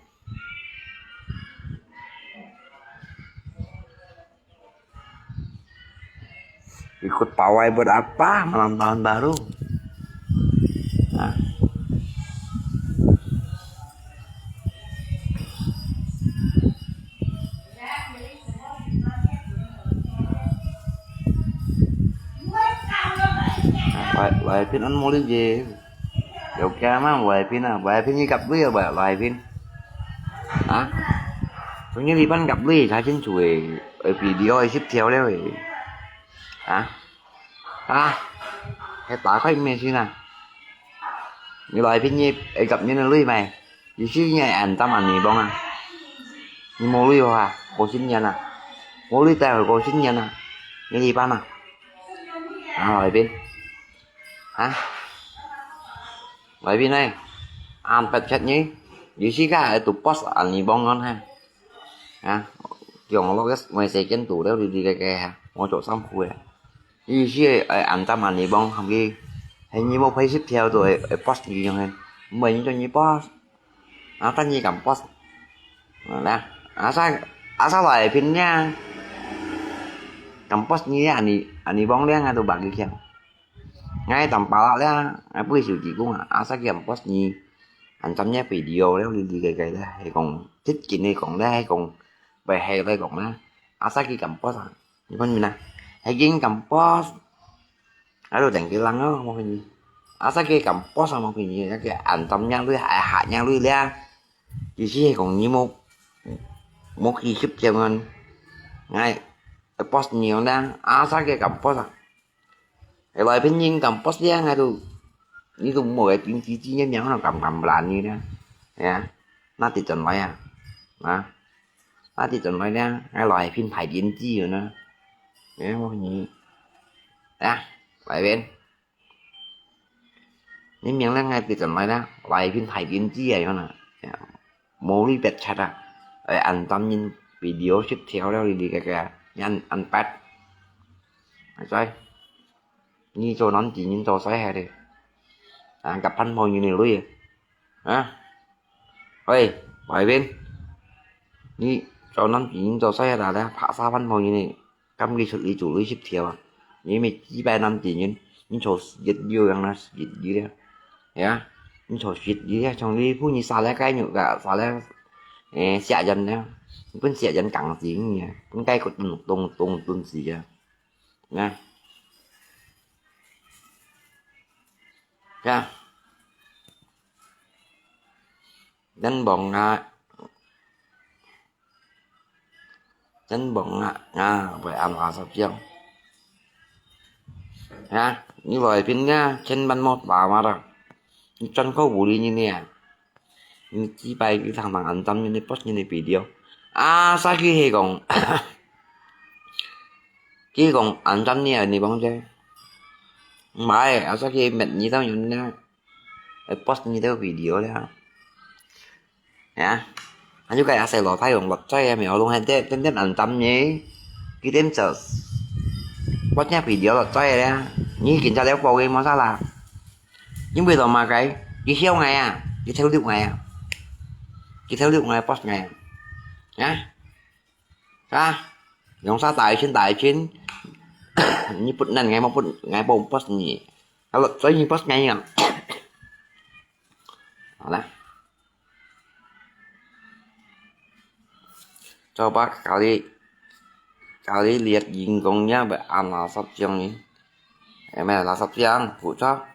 [SPEAKER 1] ikut pawai buat apa malam tahun baru. Nah. Loài phim anh mua đi về dầu ca má loài phim như gặp với bà loài phim hả tôi nhớ đi bắn gặp với thái chính chủ ở video ấy tiếp theo đấy vậy hả hay tả khách mẹ xin à như loài phim như gặp như là lưới mày chỉ chứ như anh tâm anh gì bông à như mua lưới à cô xin nhận à mua lưới tao rồi cô xin nhận à như đi bắn loài phim hả bởi vì này ăn bật chất nhí dưới xí gà ở tủ post ăn gì bông ngon ha hả kiểu nó cái ngoài xe chân tủ đó đi cái ha ngồi chỗ xong khuya dưới xí ăn tâm ăn gì bông không ghi hình như một Facebook theo rồi ở post gì nhau hơn mình cho như post ta như cầm post nè sao lại phim nha cầm post như anh đi bông đen ngay tủ bạc đi kêu ngay tầm bảo là bữa sự chỉ cũng sẽ game post gì anh chấm nhé video đó đi cái đó hay còn thích chuyện này còn đây hay còn về hay đây còn đó sẽ khi cầm post như con mình nè hay kiến cầm post ở đâu đèn cái lăng đó một cái gì sẽ khi cầm post một cái gì cái anh chấm nhé lưới hạ nhang lưới ra chỉ chỉ còn như một khi ship cho mình ngay post nhiều đang sẽ khi cầm post cái loài thiên nhiên cầm post ra ngay tu như tu một cái chuyện chỉ nhớ nhớ nó cầm lại như đó nha nó thì chọn lại nó thì chọn lại ra cái loài phim phải điện chi rồi nữa nghe không nhỉ lại bên những miếng là ngay thì chọn lại ra loài phim phải điện chi vậy nè mô đi bẹt chặt rồi anh tâm nhìn video tiếp theo đó đi cái anh bắt rồi như cho nó chỉ nhìn cho xoáy hè đi gặp anh mồi như này luôn hả ơi vài bên như cho nó chỉ nhìn cho xoáy hè là phá xa anh mồi như này cắm cái xử lý chủ lý ship theo như mày chỉ 3 năm chỉ nhìn cho dịch vô rằng là dịch gì đó hả nhìn cho dịch gì đó trong đi phú như xa lá cái nhựa cả xa lá xạ dần đó vẫn xạ dần cẳng gì nhỉ cũng cây của tuần gì vậy nha nha đánh bọn về ăn là sắp chưa ha như vậy phim nha trên ban một bảo mà rồi chân có vụ đi như nè như chỉ bay cái thằng anh tâm như này post như này video sao khi còn khi còn anh tâm như này bóng chơi mãi sao khi mình như tao như nè post như thế video đấy hả anh chú cái sẽ lọt thay bằng vật cho em hiểu luôn hay tên anh tâm nhé cái tên sợ post nhá video lọt cho em đấy như kiểm tra đéo vào game nó sao là nhưng bây giờ mà cái theo ngày cái theo liệu ngày cái theo liệu ngày post ngày nhá dòng xa tại trên như bút này ngày một post nhỉ nó lọt cho như post ngay nhỉ đó cho bác kali lihat jingkongnya beranal sapiang ini emang là sapiang phụ cho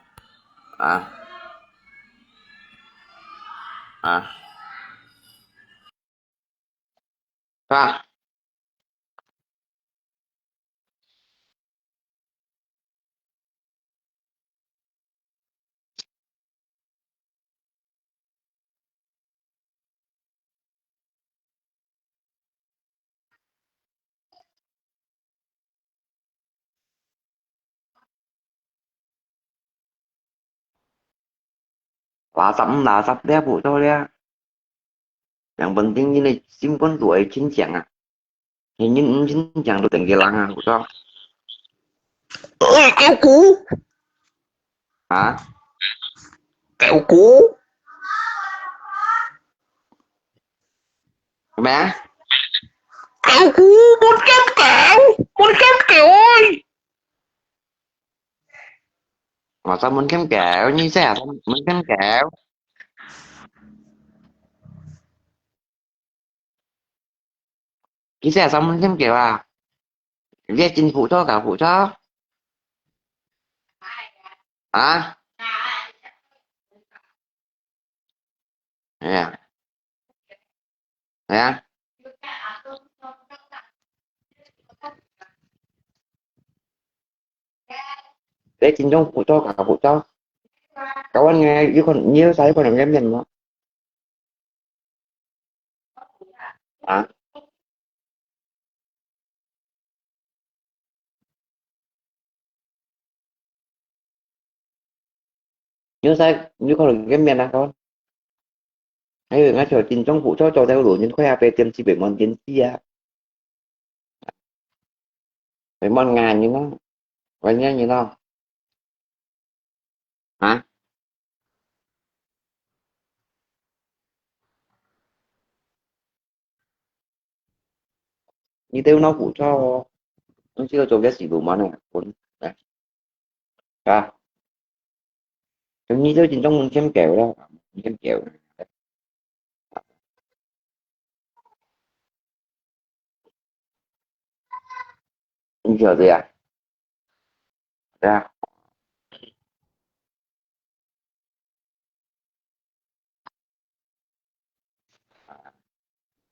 [SPEAKER 1] là sắp đeo phụ cho đấy yang penting ini simpan tuổi chín chàng hình như chín chàng được tỉnh cái lăng phụ cho ơi kéo cú hả kéo cú mẹ kéo cú con kéo ơi mà sao mình kém kẹo như thế à, sao mình kém kẹo cái xe sao mình kém kẹo à, ghé chính phủ cho cả phụ cho à nè nè ghé chính trong phụ cho cả phụ cho cậu anh nghe với con nhớ thấy con làm em nhìn nó à nhớ thấy như con làm em nhìn à con hay là ngay chỗ chính trong phụ cho theo đuổi những khoe về tiền chi bảy món tiền chi à bảy món ngàn như nó vậy nhá như nó hả như tiêu nó phụ cho nó chưa cho cái gì đủ món này con đấy à giống như tiêu chính trong mình xem kẹo đó xem kẹo giờ gì à ra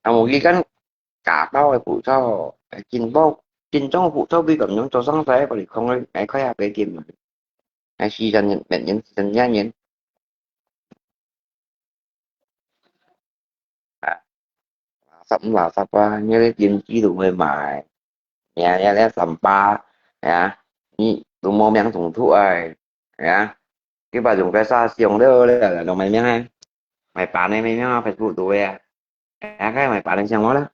[SPEAKER 1] à một cái cánh cả bao này phụ cho chín bao chín trong phụ cho bị cầm nhóm cho sáng thế còn không ấy cái khoe về tiền mà ai khi dần nhận bệnh nhân dần nha nhận à sắm là sắp qua như cái tiền chi đủ mềm mại nhà nhà lẽ sắm ba à như đủ mô men thùng thuốc ai à cái bà dùng cái xa xiong đó là đồ mày miếng ăn mày bán này mày miếng phải phụ tụi à cái mày bán lên xong đó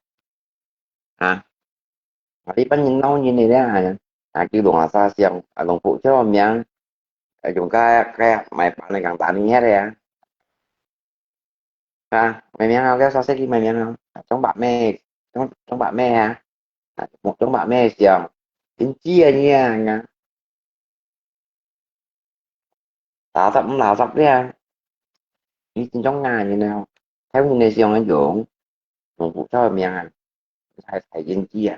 [SPEAKER 1] à mà đi bán nhìn nâu như này đấy à kêu đồ xa xiong à đồng phụ cho miếng à dùng cái mày bán này càng bán nhé đây à mày miếng không cái sao sẽ đi mày miếng không trong bạn mẹ trong bạn mẹ à một trong bạn mẹ xiong tính chia nha lão sập đấy à đi trong ngày như nào theo như này xiong anh dưỡng một phụ cho miếng à phải phải tính chia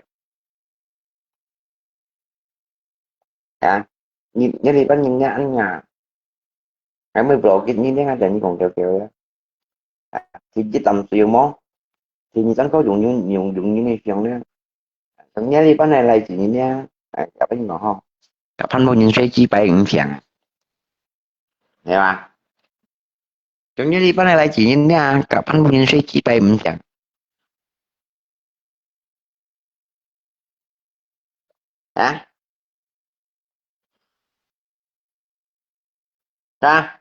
[SPEAKER 1] à như đi bán những nhà ăn nhà cái mới pro cái như thế ngay trên còn kiểu đó à, thì chỉ tầm siêu món thì như tấn có dùng như này xiong đấy tấn nhớ đi bán này là chỉ như nha à, gặp bánh ngọt không gặp anh bao nhiêu sẽ chi bảy cũng chẳng hiểu à tấn nhớ đi bán này là chỉ như nha gặp anh bao nhiêu sẽ chi bảy cũng chẳng hả ra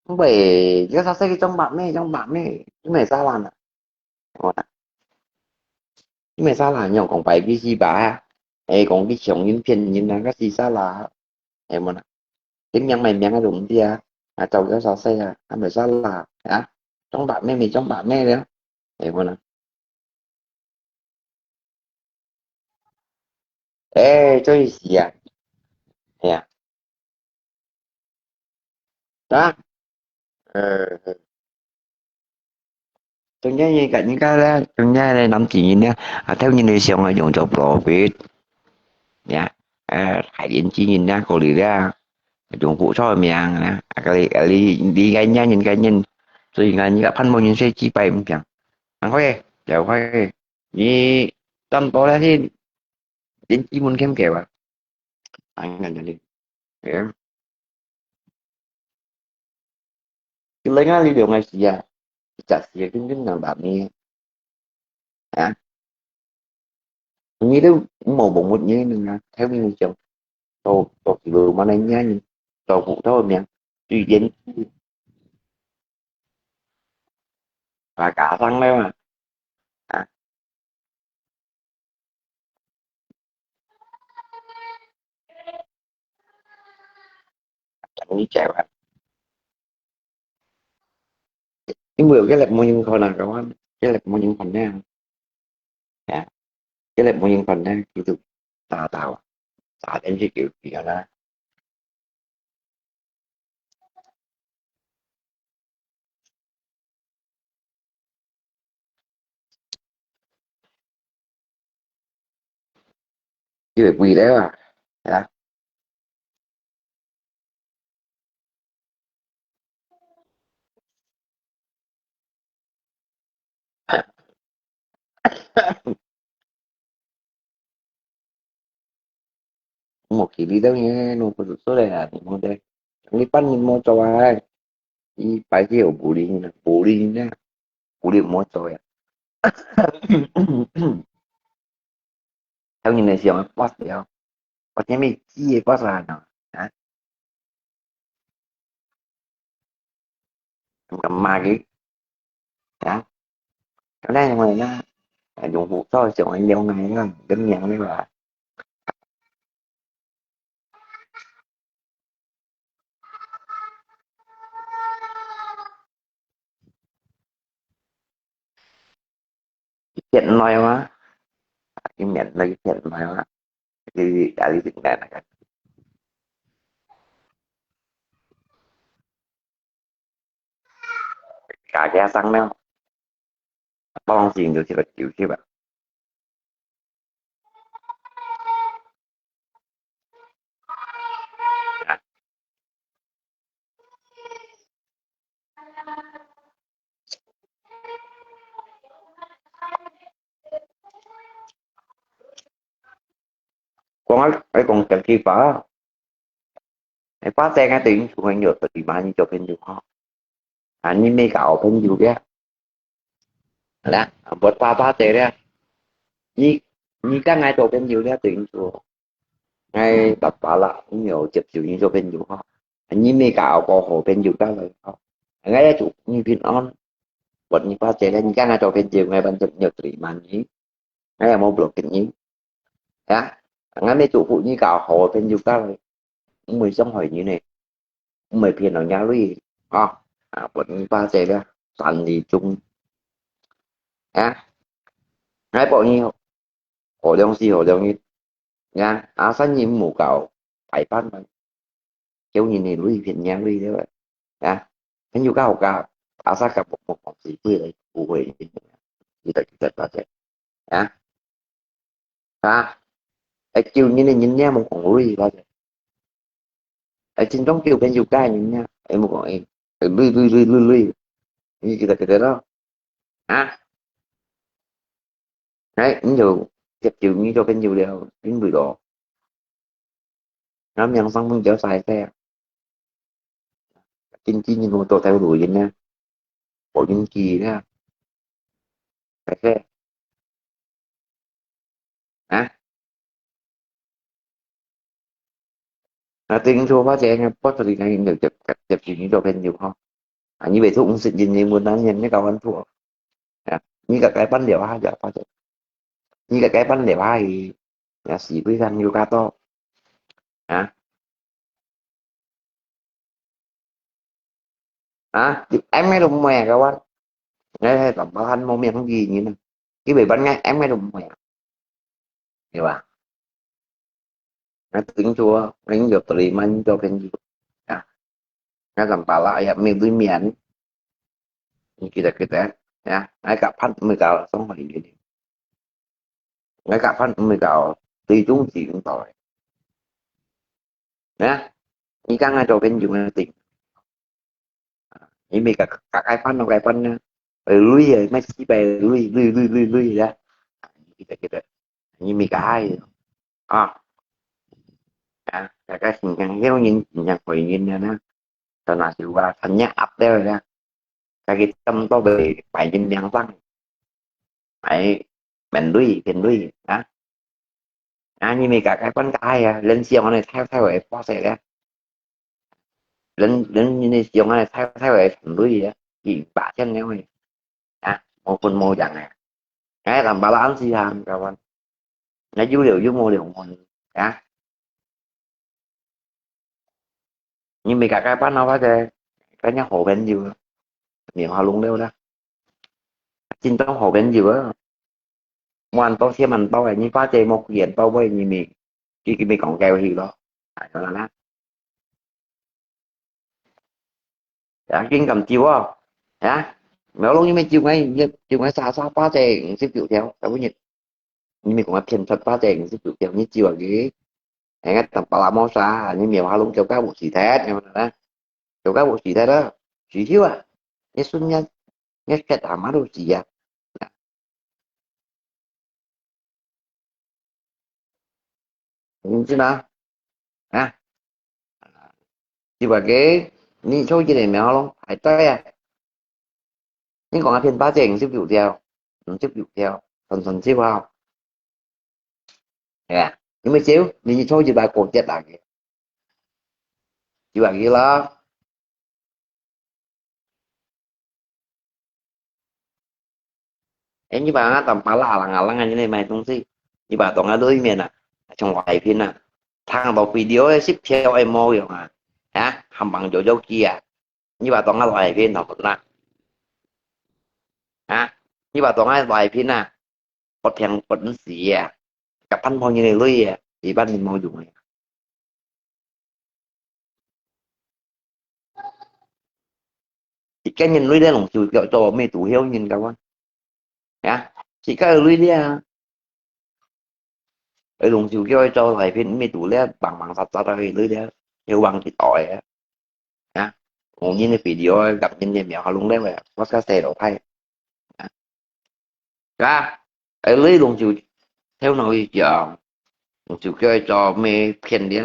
[SPEAKER 1] không phải cái sao sẽ trong bạn ấy cái này sao làm à cái này sao là nhau còn phải cái gì bà ê còn cái chồng những phiền những là cái gì sao là em mà tiếng nhắn mày nhắn đúng đi à à cháu cái sao xe à anh phải sao là hả trong bạn mẹ mình trong bạn mẹ đấy em mà ê chơi gì à nè đó ờ tôi nhớ như cả những cái đó tôi nhớ đây năm chị nha à, theo như này xong là dùng cho pro biết nha à, hải điện chi nhìn ra cô lý ra dùng phụ cho mình nè à, cái đi gây nha nhìn cái nhìn rồi ngay như gặp anh bao nhiêu xe chi bay không chẳng anh khoe chào khoe đi tâm tối thì đến chi muốn kém kẹo à anh ngần đi em cái lấy cái điều này gì à chả gì cái ngàn bạc này hả như đó màu bụng một như nên là theo như chồng tôi chỉ vừa mà anh nha tôi phụ thôi nha tùy đến và cả thằng đấy mà à, chẳng đi chèo à cái mười cái lệch môi nhưng thôi là các bạn cái lệch môi nhưng phần nha à, cái lại một nhân phần đó kiểu tụ tạo đến cái kiểu kiểu đó chứ việc quy đấy à. Một chỉ đi đâu nhé nó có số đây là một đây ini pan mau coba i pagi budi na budi mau coba theo nhìn này siêu post đấy không có thể mình chia post ra nó hả cầm ma cái hả cái này ngoài nó dùng vụ thôi chọn anh nhau này nó đơn giản đấy là chuyện nói quá cái miệng là cái chuyện nói quá thì đã đi tỉnh này là cả cái xăng đó bao nhiêu tiền được thì là chịu chứ bạn à, con ấy còn cần khi phá cái phá xe ngay tiền của anh được thì mà như cho bên được họ anh mấy cậu bên juga đó buat apa teh dia ni ni kan ngay chỗ bên juga tiền của ngay tập bảo là nhiều chụp chịu như cho bên juga họ anh mấy cậu có hồ bên juga rồi họ ngay đó chủ như pin on buat ni pas teh ni kan ngay chỗ bên juga ngay bên chụp nhiều tỷ mà ni ngay mau blok ni ya ngay mấy chủ phụ như cậu hồ bên juga rồi mười sống hỏi như này mười phiền ở nhà lui buat ni pas teh dia thành thì chung ngay bộ như hồ đông si hồ đông như nha sáng nhiệm mù cậu phải phát mà kiểu như này lui phiền nhà lui thế vậy nha cái nhu cầu cao sáng gặp một gì vui đấy vui thì thật là thế nha ở chiều như này nhìn nha một con lui bao giờ ở trên trong chiều bên dù ca nhìn nha em một con em lui như cái đó đấy ví dụ chụp chiều như cho bên dù đều đến 10 độ nó nhận xong mình trở xài xe chính chỉ như một tổ theo đuổi vậy nha bộ nhân kỳ đó phải xe hả tiếng thua quá trẻ nha có thời gian được chụp chuyện như cho bên dù không như vậy cũng sự nhìn như muốn nói nhân cái cầu ăn thua như cả cái bánh đều hai giờ có thể như cả cái bánh đều hai thì sĩ với gan yoga to hả em mấy đồng mè các bạn nghe tổng bảo anh mong miệng không gì như này cái bị bánh ngay em mấy đồng mè hiểu à tiếng chua đánh được tùy mình cho bên dù nó làm bảo lại mình với miệng kita agak pan mình xong rồi gì agak pan mình tùy chúng chỉ cũng tội nhá như các ngay cho bên dùng là tiền như mình cả cái pan lui rồi mấy chỉ về lui ra kita như mình cả hai cáiสิ่งyang nhìn nhận hội nhìn nó tao nói chịu qua thành nhát ập đây rồi ra cái tâm to về phải nhìn nhận tăng phải mình đuôi như mình cả cái con cái lên xiong này theo ấy có sẽ ra lên lên như xiong này theo ấy thành đuôi gì á chỉ bả chân nhau này một phần mô dạng này cái làm balance gì hàng các bạn nó dữ liệu với mô liệu mình nhưng mình cả cái bắt nó phải cái nhá hồ bên dừa miệng họ luôn đâu đó trên trong hồ bên dừa ngoan bao xem mình bao này như phá chê một diện bao bây như mì cái mì còn kèo thì đó tại đó là nát đã chuyên cầm chiêu không hả méo luôn như mấy chiêu ngay xa xa phá chê xếp chịu theo đâu có nhật như mì còn áp chân thật phá chê xếp chịu theo như chiêu ở cái hãy tầm bà mò xa như mèo luôn cho các bộ xì thét nhưng mà đó cho các bộ xì thét đó xì thiếu à nhé xuân nhân nhé cái thảm má đâu xì à chứ nào hả chứ bà cái ni số gì này mèo luôn phải tới à nhưng còn phiên phá chèn xếp dụ theo xếp dụ theo thần xếp không à nhưng mà xíu ni số gì bà cột chết lại chứ bà kia đó em như bà tầm bà là ngay như này mày không gì như bà toàn ở đôi miền à trong ngoài phiên à thằng đọc video ấy ship theo em mô rồi mà hả không bằng chỗ dấu kia như bà toàn ở ngoài phiên học là hả như bà toàn ở ngoài phiên à có thèm có đến gì à gặp anh bao nhiêu này lui à thì ban mình mô dùng này thì cái nhìn lui đây lòng chùi gọi cho mê tủ hiếu nhìn đâu hả chỉ cái lui đi à ở lòng chùi cái cho lại phiên mê tủ lẽ bằng bằng sạch ra rồi lui đi yêu bằng thì tội á hả còn như cái video gặp nhân viên mèo họ luôn đấy mà có cái xe đổ thay ra ở lấy luôn chịu theo nội giờ chịu chơi cho mê phiền đi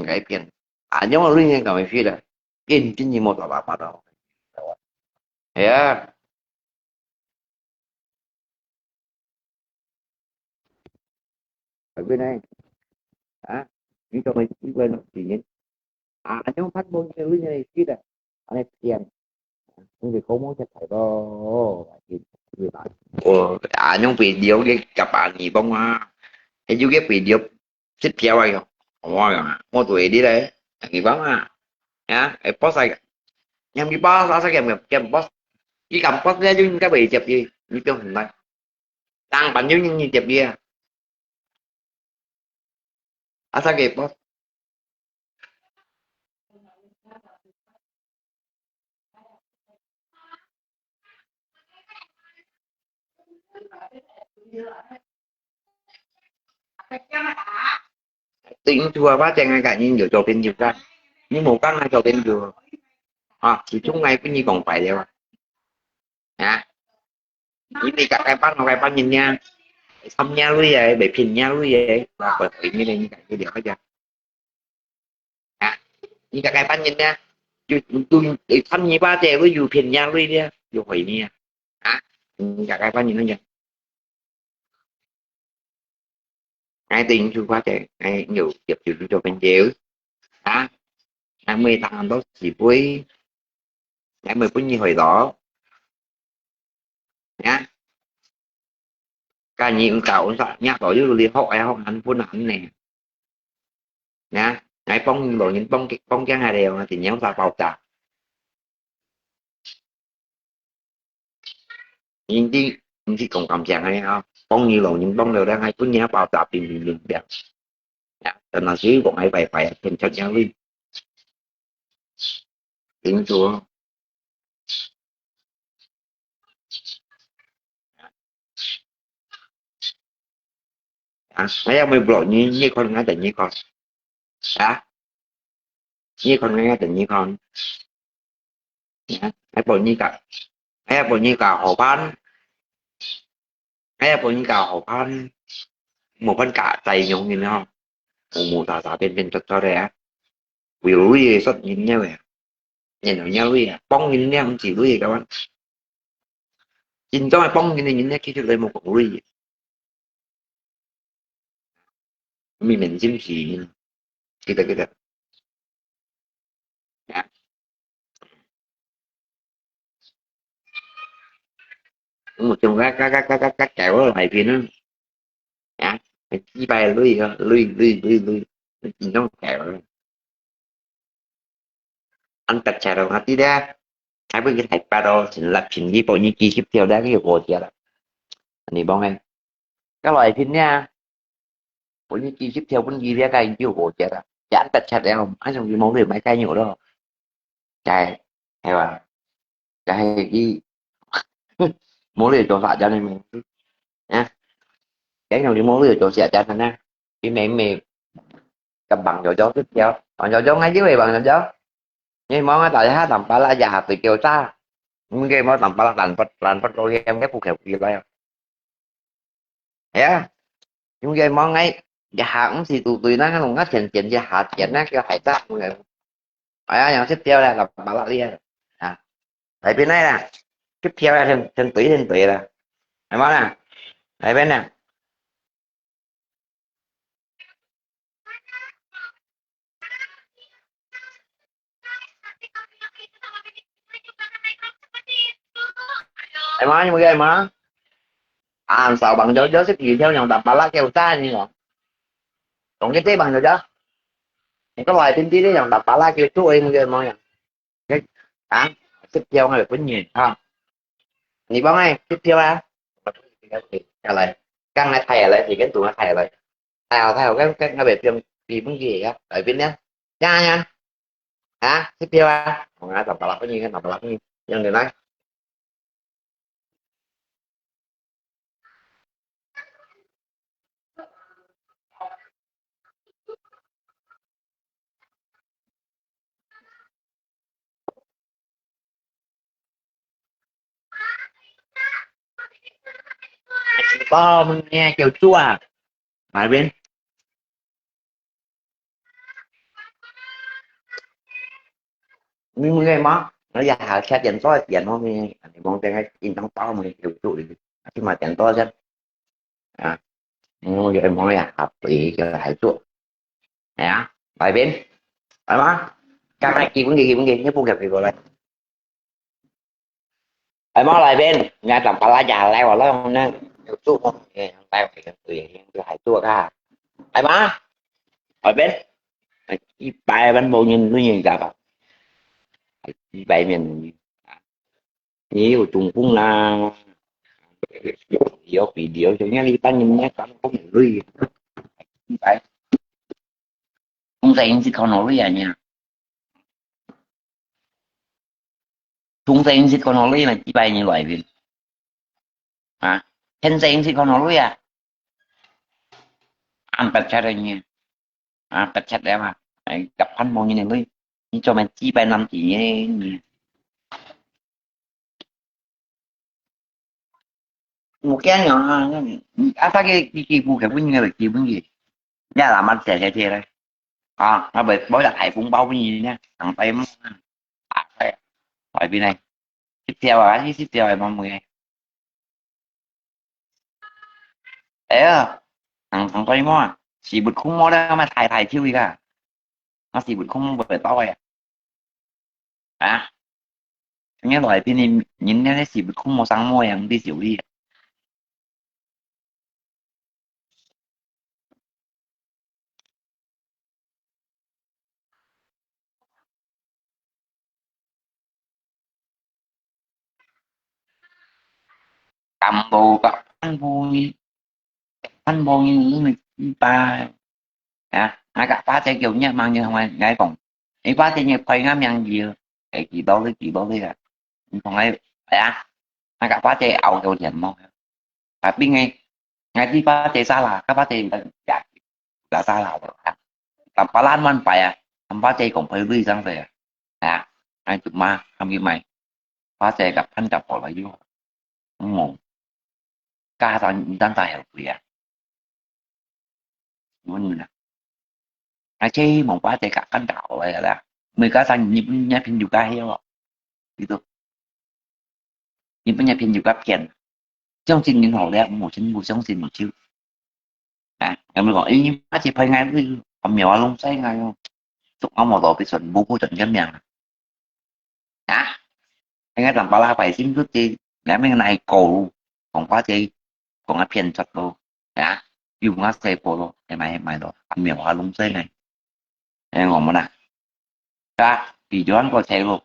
[SPEAKER 1] cái phiền à giống như liên cả mấy phi là cái gì một là bà bắt đầu thế à ở bên đây à những cho mấy cái bên gì nhỉ à giống phát ngôn như liên này kia là anh em phiền nhưng vì không muốn cho thầy đó người bạn à giống video cái các bạn gì bông à hay chú cái video xích theo ai không ôi à mua tuổi đi đây người bóng à nhá cái post này nhằm cái boss đó sẽ kèm boss chỉ cầm boss ra chứ cái bị chụp gì như trong hình này tăng bạn như chụp gì à sao kịp boss tính thua quá chẳng ai cả nhưng nhiều trò tiền nhiều ra nhưng một căn hai trò tiền vừa à thì chúng ngay cái như còn phải đều à chỉ đi cả cái bắt nhìn nha xong nha luôn vậy bị phình nha luôn vậy và bởi vì như này như cái điều hết chưa à như cả cái bắt nhìn nha tôi thân như ba trẻ với dù phình nha luôn đi dù hủy nha à cả cái bắt nhìn nó nha ai tiền chưa quá trẻ ai nhiều chụp chụp cho bên chéo à ai mê tăng đó chỉ với ai mê có như hồi đó nhá cả nhiều cậu sợ nhắc rồi với liên hội không anh vốn ảnh nè nha ai bông rồi những bông cái hai đều thì nhau ta vào tạc nhưng chỉ còn cầm chàng hay không bông nhiều rồi những bông đều đang hay cứ nhau vào tạp thì mình đẹp tình là xíu còn ai phải phải tình cho nhau đi tiếng chùa à mấy ông mới lộ như con ngay tình như con à như con ngay tình như con ai bộ như cả ai bộ như cả hồ ban ai bộ như cả hồ ban một con cả tay nhung như nó mù tà bên thật cho rẻ vì lúi gì sắp nhìn nhau vậy nhìn vào nhau đi bông nhìn nhau không chỉ lúi gì các bạn nhìn cho mày bông nhìn nhau kia cho lên một cục lúi gì mình chim chỉ kita ya một trong các kẹo lại kia nó ya chỉ bay lưới nó kẹo anh đặt chả đâu hati dah hai bên cái thạch ba đô thì lập trình với bộ như chi tiếp theo đó cái bộ kia là anh đi bông em cái loại phim nha của như chi tiếp theo vẫn gì ra cái chiêu cổ chết à chán tật chặt em anh trong cái món gì mấy cái nhiều đó chạy hay là chạy đi muốn gì chỗ phải cho nên mình nha cái nào đi muốn gì chỗ sẽ cho thành nha khi mẹ cầm bằng cho chó tiếp theo bằng cho chó ngay dưới này bằng cho chó nhưng món tại hát tầm ba la già từ kiều ta những cái món tầm ba la làm bắt đôi em cái phụ hiệu gì đây yeah những cái món ấy già cũng thì tụi nó không ngắt chuyện chuyện già chuyện nó cái phải ta mọi người phải nhau tiếp theo là ba la đi à tại bên này nè tiếp theo là thêm tùy là phải món nè tại bên nè tại món như cái món à sao bằng cho xếp gì theo nhau tập ba la kêu ta như vậy còn cái tế bằng rồi đó có loài tinh tí đấy dòng tập ba la kêu chú em cái món này cái à tiếp theo hay là quýnh nhiều không nhị bóng này tiếp theo á trả lời căn này thầy lại thì cái tụi nó thầy lại thầy cái nó về phim gì muốn gì á tại vì nhá cha nha hả tiếp theo á còn ai tập là có như cái tập là có như nhân người nói to mình nghe kêu chua phải bên nhưng nghe món nó ra hạt sẽ dành to dành không nghe thì mong cái in trong to mình kêu chua chứ mà dành to chứ à mua cho em món này hợp vị cho lại chua nè bài bên phải má cái này gì cũng gì nhớ buông gặp thì gọi là phải má lại bên nghe tầm bà la già leo vào đó nè chua không nghe tao phải tùy cho hại chua cả phải má ở bên bài bên bộ nhìn nó nhìn gặp bài mình nhiều trùng cũng là video cho nghe đi ta nhìn nhé con không lùi phải không thấy gì còn nói à nha không thấy gì còn nói là chỉ bài như loại việc à hình thấy gì còn nói à anh bật ra đây nha à bật chat em à gặp anh mong như này mới cho mình chỉ bài năm chỉ nhé một cái nhỏ à ta cái vụ cái vấn nghe là gì vấn gì nha làm anh sẽ đây à nó bị bối đặt thầy cũng bao cái gì nha thằng em hỏi vì này tiếp theo là cái tiếp theo là mọi người thế à thằng tôi mò chỉ bật khung mò đó mà thầy thầy chưa gì cả nó chỉ bật khung về tôi à nghe lời thì nhìn thấy chỉ bật khung màu sáng môi hàng đi xỉu đi cầm bồ gặp anh bồ như người ta à ai gặp phá theo kiểu nhá mang như không ai gái còn ấy phá theo như quay ngắm nhăn gì cái chị bao đi à còn ai à ai gặp phá theo ẩu kiểu nhận mong à biết ngay ngay đi phá theo xa là các phá theo là xa là tập phá lan man phải à thằng phá theo còn phải đi sang về à ai chụp ma không như mày phá theo gặp anh gặp họ lại vô không ca tao đang tài học gì à mình ai chế một phá theo gặp anh đạo lại là mình cá tao nhìn nhá phim juga hiểu gitu những phim juga kèn trong trình những hồ đẹp một trình một trong trình một chiêu à em gọi ý như chỉ phải ngay với ông nhỏ luôn say ngay không tụi ông một tổ bị chuẩn bố của trận game nhà hả anh ấy làm ba la phải xin rút đi để mấy cái này cổ còn quá chi còn áp phiền chặt luôn hả dùng nó xe cổ luôn em mày rồi ông nhỏ luôn say này em ngồi mà nè ra thì cho anh coi xe luôn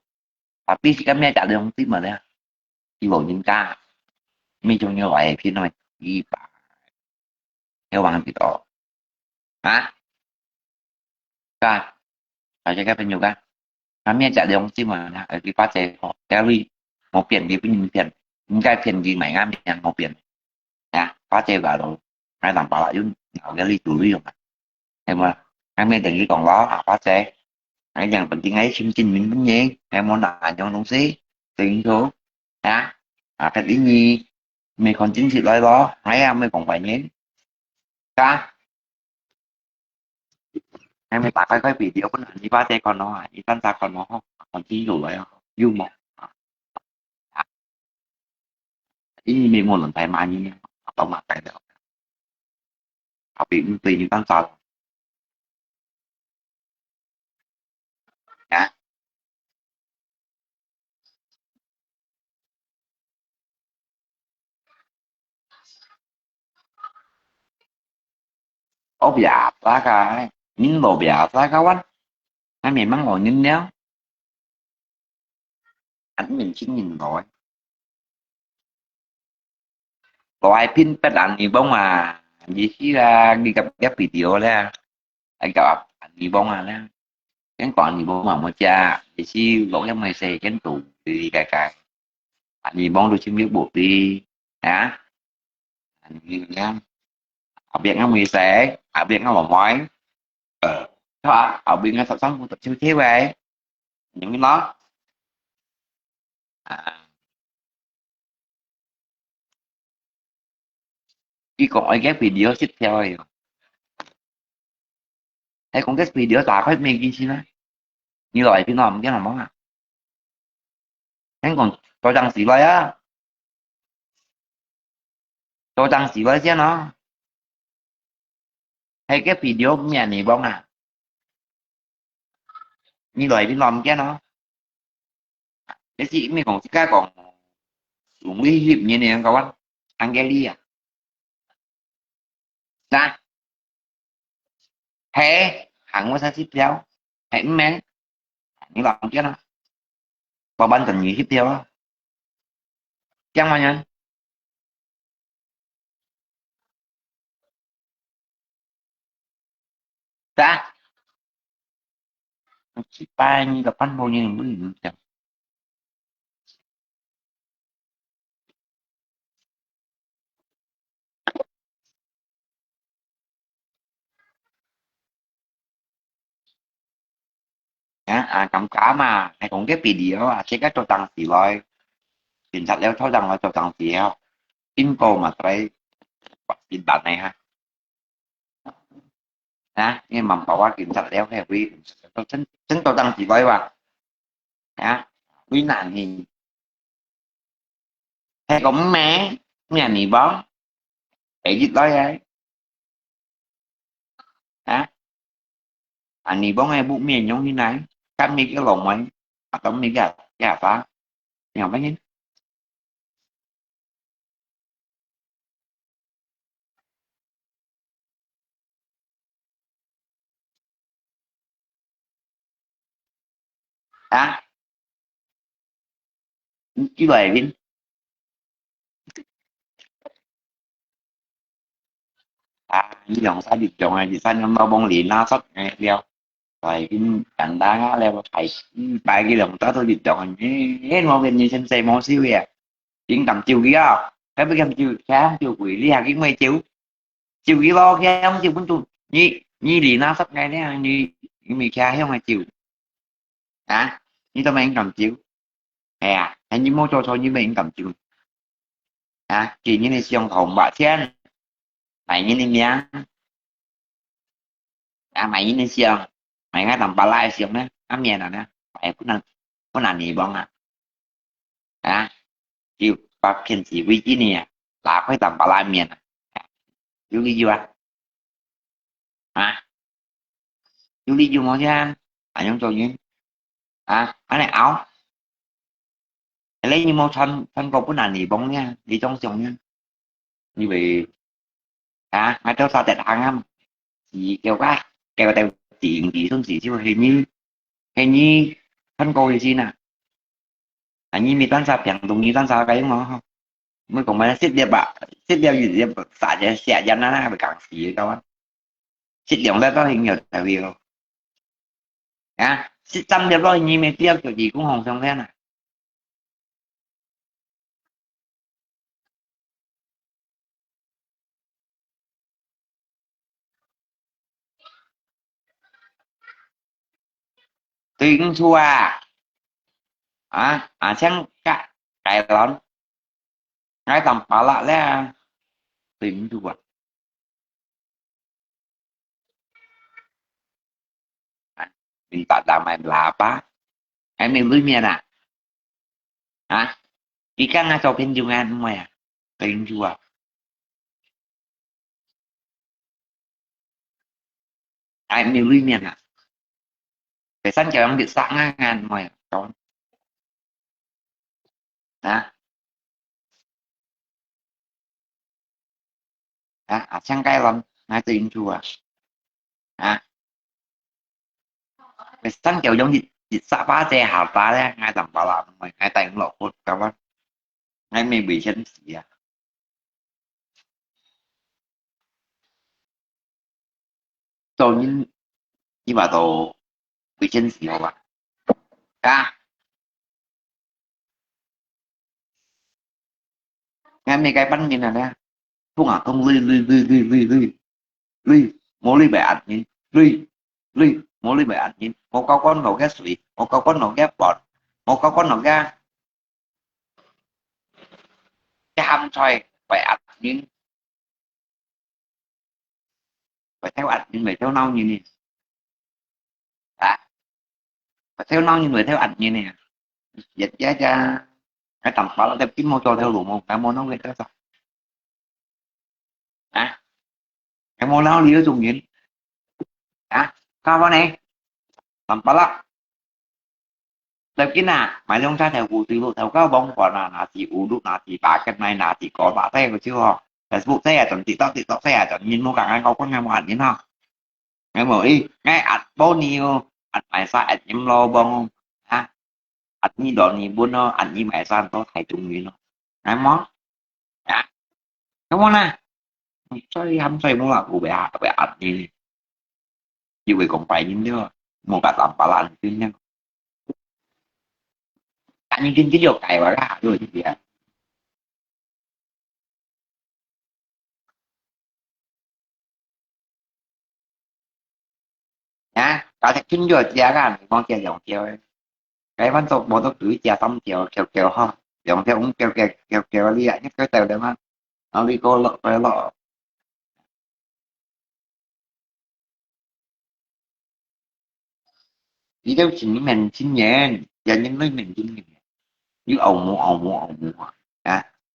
[SPEAKER 1] tapi si kami tak ada yang tim ada di bawah ca mi trong như vậy phía này đi hewan gitu. Hah? Kan? Saya cái nhiều kan? Kami chạy đi ông chim mà ở cái phát chế họ kéo đi một biển đi với những cái biển gì mày ngang biển một biển ya phát chế vào rồi hai làm bảo lại chứ nào cái ly chủ đi rồi em mà kami từng cái còn đó à phát chế hãy dần bệnh tiếng ấy xin chinh mình bánh nhé em muốn là trong đông xí tiền số hả cái tí nhi mình còn chính sự lời đó hãy em mới còn phải nhé ca em mới tặng cái video của anh đi phát chế còn nó đi tan ta còn nó không còn chỉ rồi vậy không du một ini mau lantai mana atau makai dah tapi mesti ni kan salah ya oh biasa cái những đồ biasa kawan anh memang ngồi nhìn nhau anh mình chỉ nhìn rồi có ai pin pedal anh đi bông à gì khi ra đi gặp cái video đó anh gặp anh đi bông à đó cái còn đi bông mà một cha thì khi lỗi trong mày xe cái tủ đi cài anh đi bông đôi chân biết buộc đi hả anh đi nha ở biển nó mì xe ở biển nó bỏ mói ở biển nó sống của tập siêu thế về những cái đó à, chỉ còn cái video tiếp theo rồi thấy cũng cái video tao phải mình đi xin á như loại phim nòm cái nào món à thế còn tôi đăng xí lấy á tôi đăng xí lấy chứ nó hay cái video của nhà này bông à như loại phim nòm cái nó cái chị mình còn cái còn nguy hiểm như này các bạn Angeli à ra thế hẳn có sẽ tiếp theo hãy men những bạn chứ nó và ban cần gì tiếp theo đó chẳng mà nhân ra si pa như gặp anh bao nhiêu người chẳng cảm cá mà hay còn cái video à sẽ cái cho tăng xì rồi hiện thật leo thói rằng là cho tăng xì heo info mà tại tin bạn này ha nhưng mà bảo qua kiểm tra leo theo quy tính tính tôi tăng xì rồi mà quy nạn thì hay cũng mé nhà nì bó để giúp đó ấy nì bó ngay bụng miền giống như này cắt mi cái lồng ấy tống mi cái phá nhỏ bánh nhé á chứ về đi như dòng sao được chọn này thì sao nó bông lì nó sắp ngay leo rồi cái cạnh đá leo thầy ba cái đồng đó tôi được chọn hết một bên như xem xe mô xíu kìa chuyện tầm chiều kia cái với em chiều khá chiều quỷ đi cái mấy chiều kia lo kia không chiều bốn chục như lì nó sắp ngay đấy như mì khá không mà chiều như tao mang cầm chiều hay như mô cho thôi như mình cầm chiều kỳ như này xong thòng bạ thiên mày như này nhá mày như này xong mày ngay tầm ba lai xong đấy nghe nào nè mày có làm gì bọn chiều ba phiên chỉ vị trí này là phải tầm ba lai miền chú đi chưa chú đi chưa mọi nha nhóm tôi nhé cái này áo lấy như mô thân thân công của nàng thì bóng nha đi trong chồng nha như vậy ngay cho sao tại thằng em thì kêu quá kêu tao chuyện gì xuân gì chứ hình như thân cô thì chi nè như mi tan sao chẳng đúng như tan sao cái mà không mới còn mà xích đeo gì đeo xả cho xẻ cho nó bị cạn xỉ các bạn xích đeo ra có hình nhiều tại vì xích xăm đeo đó như mấy tiêu kiểu gì cũng hồng xong thế này tiếng chua xem cái lón ngay tầm phá lạ lẽ tiếng chua minta damai berapa em beli mian ikan atau kunjungan semua ya tiếng chua em beli mian để sẵn chờ ông điện sẵn ngàn mày con sang cái lắm ngay tiếng chùa à để sẵn kiểu giống dịch xã phá xe hào ta đấy ngay tầm bảo làm mày ngay tay cũng lộ hốt các bác ngay mình bị chân xỉ tôi như bà tổ bị chân xỉ không ạ ngay mấy cái bánh như này nè không không ly mỗi ly bẻ ảnh nhìn ly mỗi ly bẻ ảnh nhìn một câu con nổ gas sweet một câu con nổ gas bọt một câu con nổ gas cái hâm xoay bẻ ảnh nhìn phải theo ảnh nhìn phải theo nâu như này phải theo nâu như người theo ảnh như này dịch giá cho cái tầm bảo là đem kiếm mô tô theo luôn một cái mô nó gây tới sao cái mô nó lý ở dùng nhìn cao vào này tầm bảo là đẹp cái nào mày không theo cụ từ lúc theo cao bông còn là chỉ u đúc là chỉ ba cái này là chỉ có ba tay của chưa họ Facebook xe chẳng chỉ tao xe chẳng nhìn một cả anh có nghe một ảnh nhìn không nghe mở đi nghe ảnh bao nhiêu ảnh mày sao ảnh em lo bông ảnh như đoạn gì buôn nó ảnh như mẹ sao tôi thấy trung gì nó cái món cái món này xoay hâm xoay muốn là của bé ảnh gì như vậy còn phải nhìn nữa một cả tầm bà là tin nha anh nhìn cái vô cày vào ra rồi chứ gì cả thằng kinh vô giá ra con kia dòng kêu cái bánh tô bộ tô tuổi cha tâm kêu ho dòng theo cũng kêu đi lại nhất cái tàu đấy mà nó đi cô lọ phải lọ đi đâu chỉ mình xin nhẹ giờ những nơi mình xin nhẹ như ồn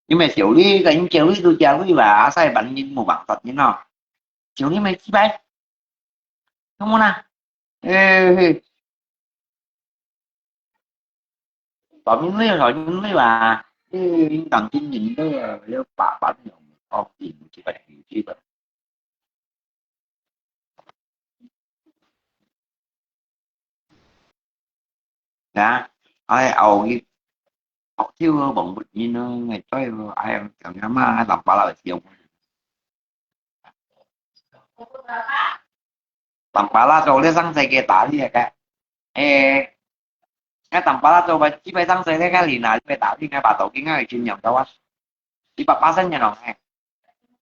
[SPEAKER 1] nhưng mà chịu đi cái chịu đi tôi chào quý bà sai bệnh như một bạn tật như nó chịu đi mày chi bay không muốn ê bảo những lấy rồi những lấy bà tầng kinh nhìn đó là bà bệnh con gì chỉ phải chi vậy ai ầu như học thiếu bận bịt như nó ngày tới ai em chẳng nhắm làm bà là dùng làm bà là rồi lấy răng dây kia tả đi cái ê cái tầm bà là rồi bà chỉ phải răng dây cái lì nào phải tả đi ngay bà tổ kiến ngay chuyên nhầm đâu á chỉ bà ba sinh nhà nó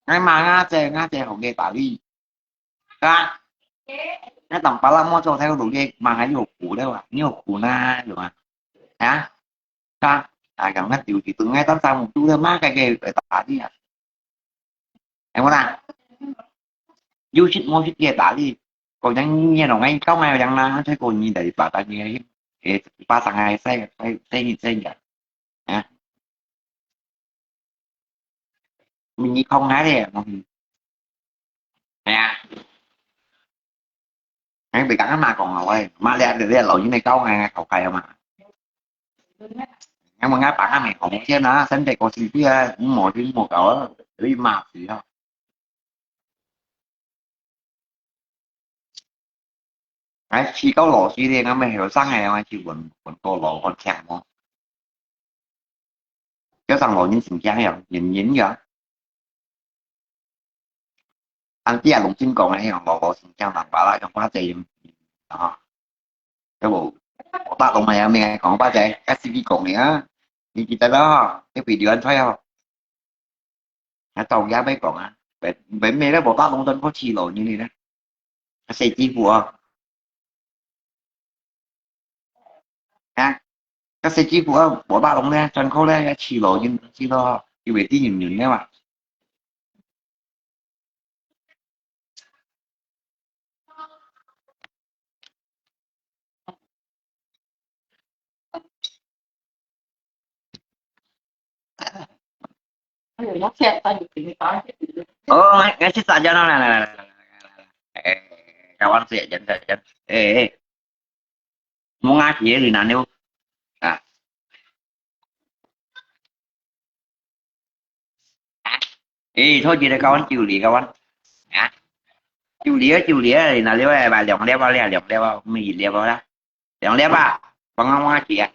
[SPEAKER 1] ngay mà ngã chơi học nghề tả đi ra cái tầm bà là mua cho theo đủ đi mà ngay nhiều củ đâu nhiều củ na được hả cảm giác điều chỉ từ ngay tắm xong một chút thôi má cái ghê phải tả đi em có du shit mua shit kia tả đi còn đang nghe nó ngay có ngay đang là thấy cô nhìn thấy bà ta nghe ba thằng này xe vậy mình như không hái đi nè anh bị cắn mà còn ngồi ơi mà ra lộ như này câu ngay cầu cày mà nhưng mà ngay bạn này còn chứ nó sánh đây còn xin kia một cỡ đi mà gì không cái khi câu lộ chỉ đi nó mới hiểu sáng ngày mai chỉ quần quần cô lộ con chàng không cái thằng lộ những tình trạng rồi nhìn nhìn rồi anh chỉ là lụng xin còn này còn lộ tình trạng làm bả lại trong quá trình đó cái bộ tác động này mình còn ba trẻ cái CV còn nữa như chị ta đó cái video anh thấy không hãy tàu giá mấy còn á vậy mấy cái bộ tác động tên có chi lộ như này đó cái xe chi của ha cái xe chi của bộ tác động này chân khâu này chi lộ như chi lo như vậy tí nhìn nhìn đấy mà cái xích xa cho nó này kawan sih jangan mau ngaji ya Rina nih à thôi chị đây kawan chịu lìa kawan à chịu lìa thì là nếu bà lỏng đeo bao lẻ lỏng đeo bao mì đeo bao đó lỏng đeo ba bằng không ngaji à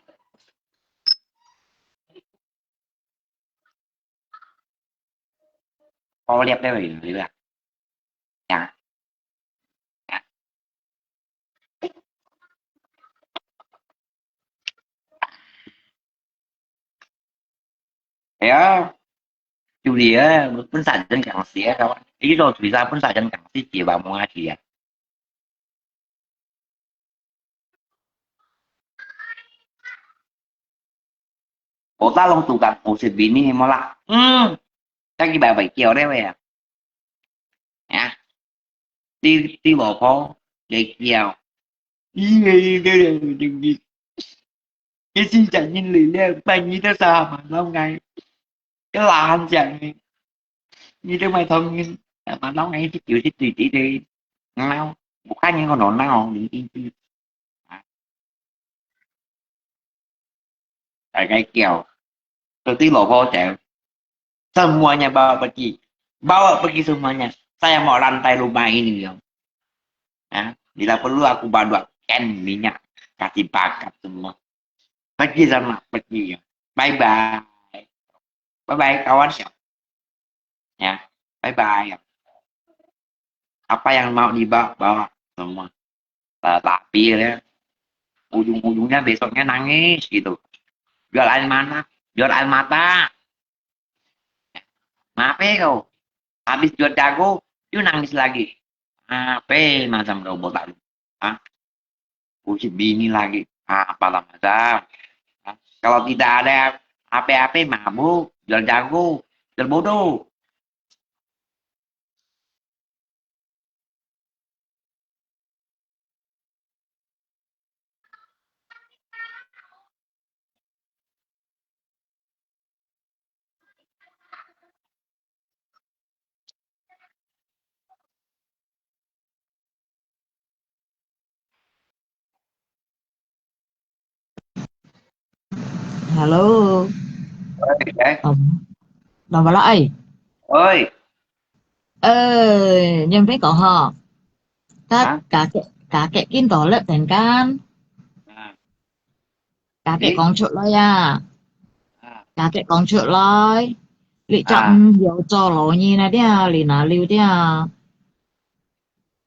[SPEAKER 1] có đẹp đấy rồi là dạ thế Julia pun saja chẳng xía kawan ý rồi thì ra pun saja chẳng xí chỉ vào mua chỉ à bộ ta long tụ cả bộ sự biến đi mà là các cái bà bảy chiều đấy vậy à đi đi bộ phố để chiều cái gì chẳng nhìn lì lên bay như thế sao mà lâu ngày cái là anh chẳng như thế mày thân nhưng mà lâu ngày thì chịu thì nào một cái những con nón nào đi tại cái kèo tôi tí lộ vô chạy semuanya bawa pergi semuanya saya mau lantai rumah ini dong nah, bila perlu aku bantu ken minyak kasih pakat semua pergi sana pergi bye bye bye bye kawan ya bye bye apa yang mau dibawa bawa semua tapi ya ujung-ujungnya besoknya nangis gitu jual air mana jual air mata apa kau habis jual jago you nangis lagi apa macam robot lalu ah usip bini lagi apalah macam kalau tidak ada apa-apa mabuk jual jago jual bodoh
[SPEAKER 4] Hello,
[SPEAKER 1] okay.
[SPEAKER 4] đồng bà lại.
[SPEAKER 1] Ơi
[SPEAKER 4] Ờ, nhưng phải có họ.
[SPEAKER 1] hả
[SPEAKER 4] Cả cái kinh tỏ lệ thành can.
[SPEAKER 1] à,
[SPEAKER 4] Cả cái
[SPEAKER 1] biết
[SPEAKER 4] con chuột lôi à.
[SPEAKER 1] à,
[SPEAKER 4] Cả cái con chuột lôi. Lị
[SPEAKER 1] à,
[SPEAKER 4] chọn hiểu cho lỗ như này đi à. Lị nà lưu đi à.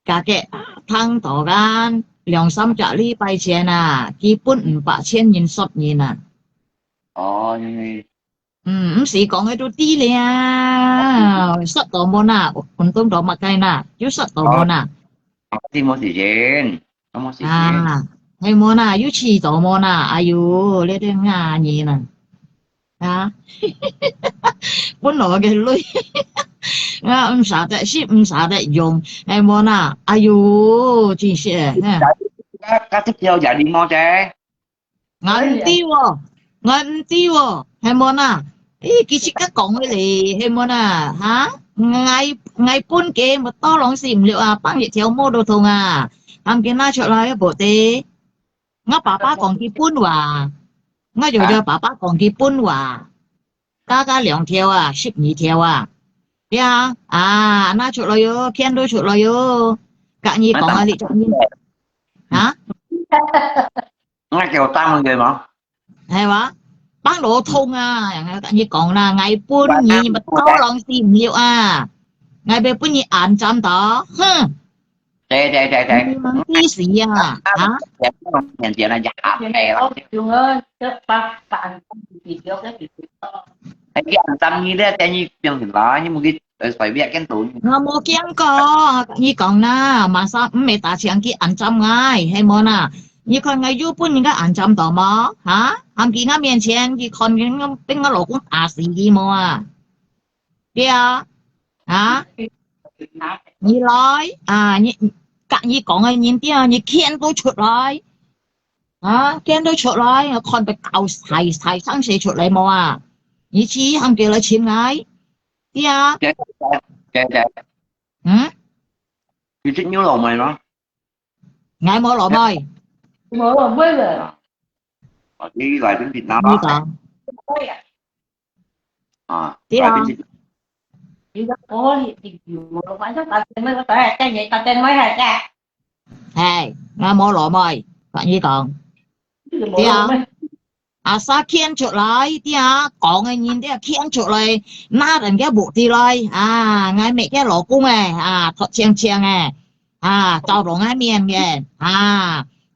[SPEAKER 4] Cả cái thằng tỏ gan. Lượng xăm trả lý bài chén à. Kì bún bạc chén nhìn sọt nhìn à. Không sĩ có cái đồ tí lì à. Sọt tỏ môn à. Untung đó mà cái nà. Chứ sọt tỏ môn à.
[SPEAKER 1] thì một thời gian có một thời gian
[SPEAKER 4] À, hay môn à, yêu chỉ tổ môn à, ayu, lấy đến nhà nhìn nè, à, muốn nói cái lối, à, sao để ship, sao để dùng, hay môn à, ayu, chính xác, ha,
[SPEAKER 1] các tiếp theo giả đi mo trẻ
[SPEAKER 4] ngân tiêu, hay môn à, ý cái gì các cổng cái gì, hay môn à, hả, ngày ngày buôn kế mà to lòng xỉm liệu à, bằng việc theo mô đồ thùng à, làm cái nào trở lại bộ tế, ngã bà còn cái buôn à.我就叫爸爸讲佢本話，加2條啊，12條啊，呀啊，那出來喲，片都出來喲，隔你講啊，你做咩？啊，nó
[SPEAKER 1] kêu 30 người mà
[SPEAKER 4] 係話 bán đồ thùng à như còn là ngày buôn nhì mà to lòng xìm nhiều ngày về buôn nhì ăn chăm đó hả
[SPEAKER 1] Chạy.
[SPEAKER 4] mang tí gì hả
[SPEAKER 1] Nhận tiền là giả này lắm.
[SPEAKER 2] Chung ơi, bạn chỉ thiếu cái chỉ
[SPEAKER 1] Cái ăn tâm như thế, như tiền thì đó, nhưng mà cái phải biết cái tủ.
[SPEAKER 4] ngà mua kiêng có như còn na mà sao mẹ ta chẳng kia ăn chăm ngay hay mà na như con ngày du buôn những cái ăn chăm đó mà hả ham kia ngà miền trên như con cái bên ngà lỗ cũng xì gì mà đi hả như nói cả như còn ai nhìn tia như khen tôi chuột lại khen tôi chuột lại con bị cào xài sáng sẽ chuột lại mà như chỉ ham kia là chuyện ngay tia
[SPEAKER 1] Chạy. Thì thích nhớ lòng mày nó.
[SPEAKER 4] ngày mở lọ mời
[SPEAKER 2] mới mà mới về
[SPEAKER 1] Đi lại đến Việt Nam
[SPEAKER 4] như
[SPEAKER 1] đó.
[SPEAKER 4] còn
[SPEAKER 1] Lại đến Việt Nam.
[SPEAKER 2] chỉ có có thì một phải rất là mới có thể cái vậy ta tên mới hay cha
[SPEAKER 4] hey ngày mở lọ mời bạn như còn sao khen chuột lại tia còn ai nhìn tia khen chuột lại na đằng cái bộ ti lại ngày mẹ cái lọ cung này thật chiang này cháu đồ ngay miền kìa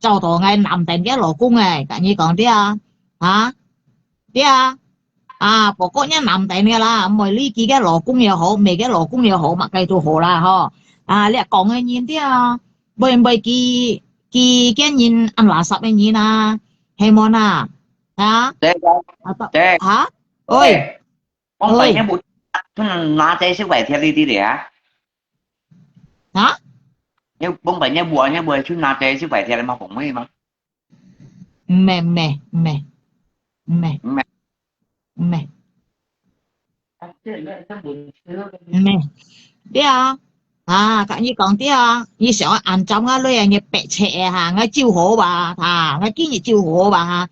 [SPEAKER 4] cháu đồ ngay nằm tại cái lỗ cung này cả như còn tia tia bộ có nhá nằm tại này là mỗi ly kia cái lỗ cung nhiều hộ mấy cái lỗ cung nhiều hộ mà cây tu hộ là ho lẽ còn ai nhìn tia bởi kỳ cái nhìn ăn lá sập nhìn hay món hả ôi
[SPEAKER 1] Không phải nhá bụi. Nó sẽ sức khỏe theo đi để
[SPEAKER 4] hả
[SPEAKER 1] nhưng không phải nhá bùa chứ nó sẽ sức khỏe theo mà cũng mới mà
[SPEAKER 4] mẹ tia cả như còn tia như sợ ăn trong lưỡi như bẹ chè ngay chiêu hộ bà ngay kia như chiêu hộ bà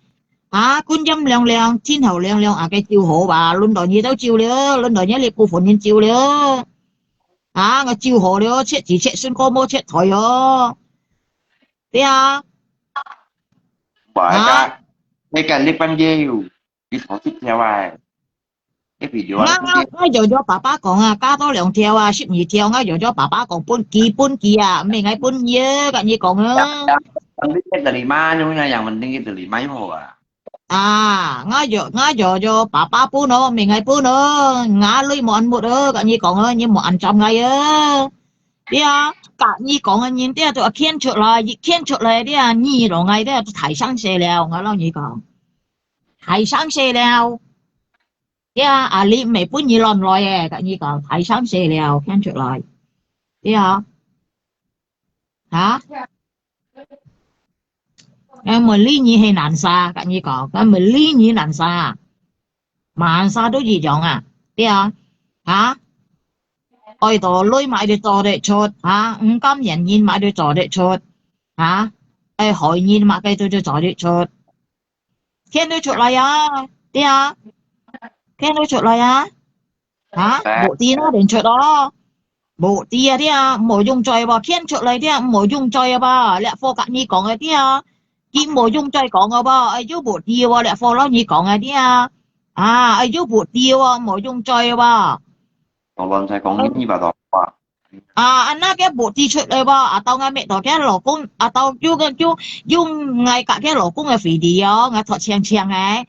[SPEAKER 4] cún dâm leo leo chín hầu leo leo cái chiêu hộ bà luôn đòi như đâu chiêu nữa luôn đòi nhớ liệt cô phụ nhân chiêu nữa ngay chiêu hộ nữa chết chỉ chết xuyên cô mô chết thôi tia
[SPEAKER 1] bởi cái clip ăn dêu cái thổ tiếp theo cái video
[SPEAKER 4] ngay giờ cho bà còn cá to lượng theo ship gì theo ngay giờ cho bà còn buôn kỳ mình ngay buôn nhớ cả như còn
[SPEAKER 1] mình biết cái từ lì ma nhưng mà mình đi cái từ lì máy hồ
[SPEAKER 4] ngay giờ cho bà buôn nó mình ngay buôn nó ngã lưới mòn một cả như còn như một ăn trong ngay đi cả như còn nhìn đi tôi khen chuột lại đi nhì rồi ngay đi thải sáng xe leo ngay lo như còn thải sáng xe leo li mẹ bún như lon rồi cả như còn thải sáng xe leo khen chuột lại đi hả em mà lý như hay nạn xa cả như còn em mà lý như nạn xa mà ăn xa đối gì chọn đi hả ôi tổ lôi mãi để trò để chốt cảm nhận nhìn mãi để trò để chốt hỏi nhìn mà cái tôi cho trò để chốt khen tôi chốt lại đi khen tôi chốt lại bộ tí nó đến chốt đó bộ tí đi mỗi dùng chơi bà khen chốt lại đi mỗi dùng chơi bà lẽ phô cả như còn cái đi chỉ mỗi dùng chơi còn bà ai chú bộ tí lẽ phô nó như còn cái đi ai chú bộ tí mỗi dùng chơi bà
[SPEAKER 1] còn lần sai còn như bà đó
[SPEAKER 4] anh nói cái bộ t-shirt đây ba tao nghe mẹ tao cái lỗ cung tao dùng ngay cả cái lỗ cung là phỉ đi ngay thọ chiang ấy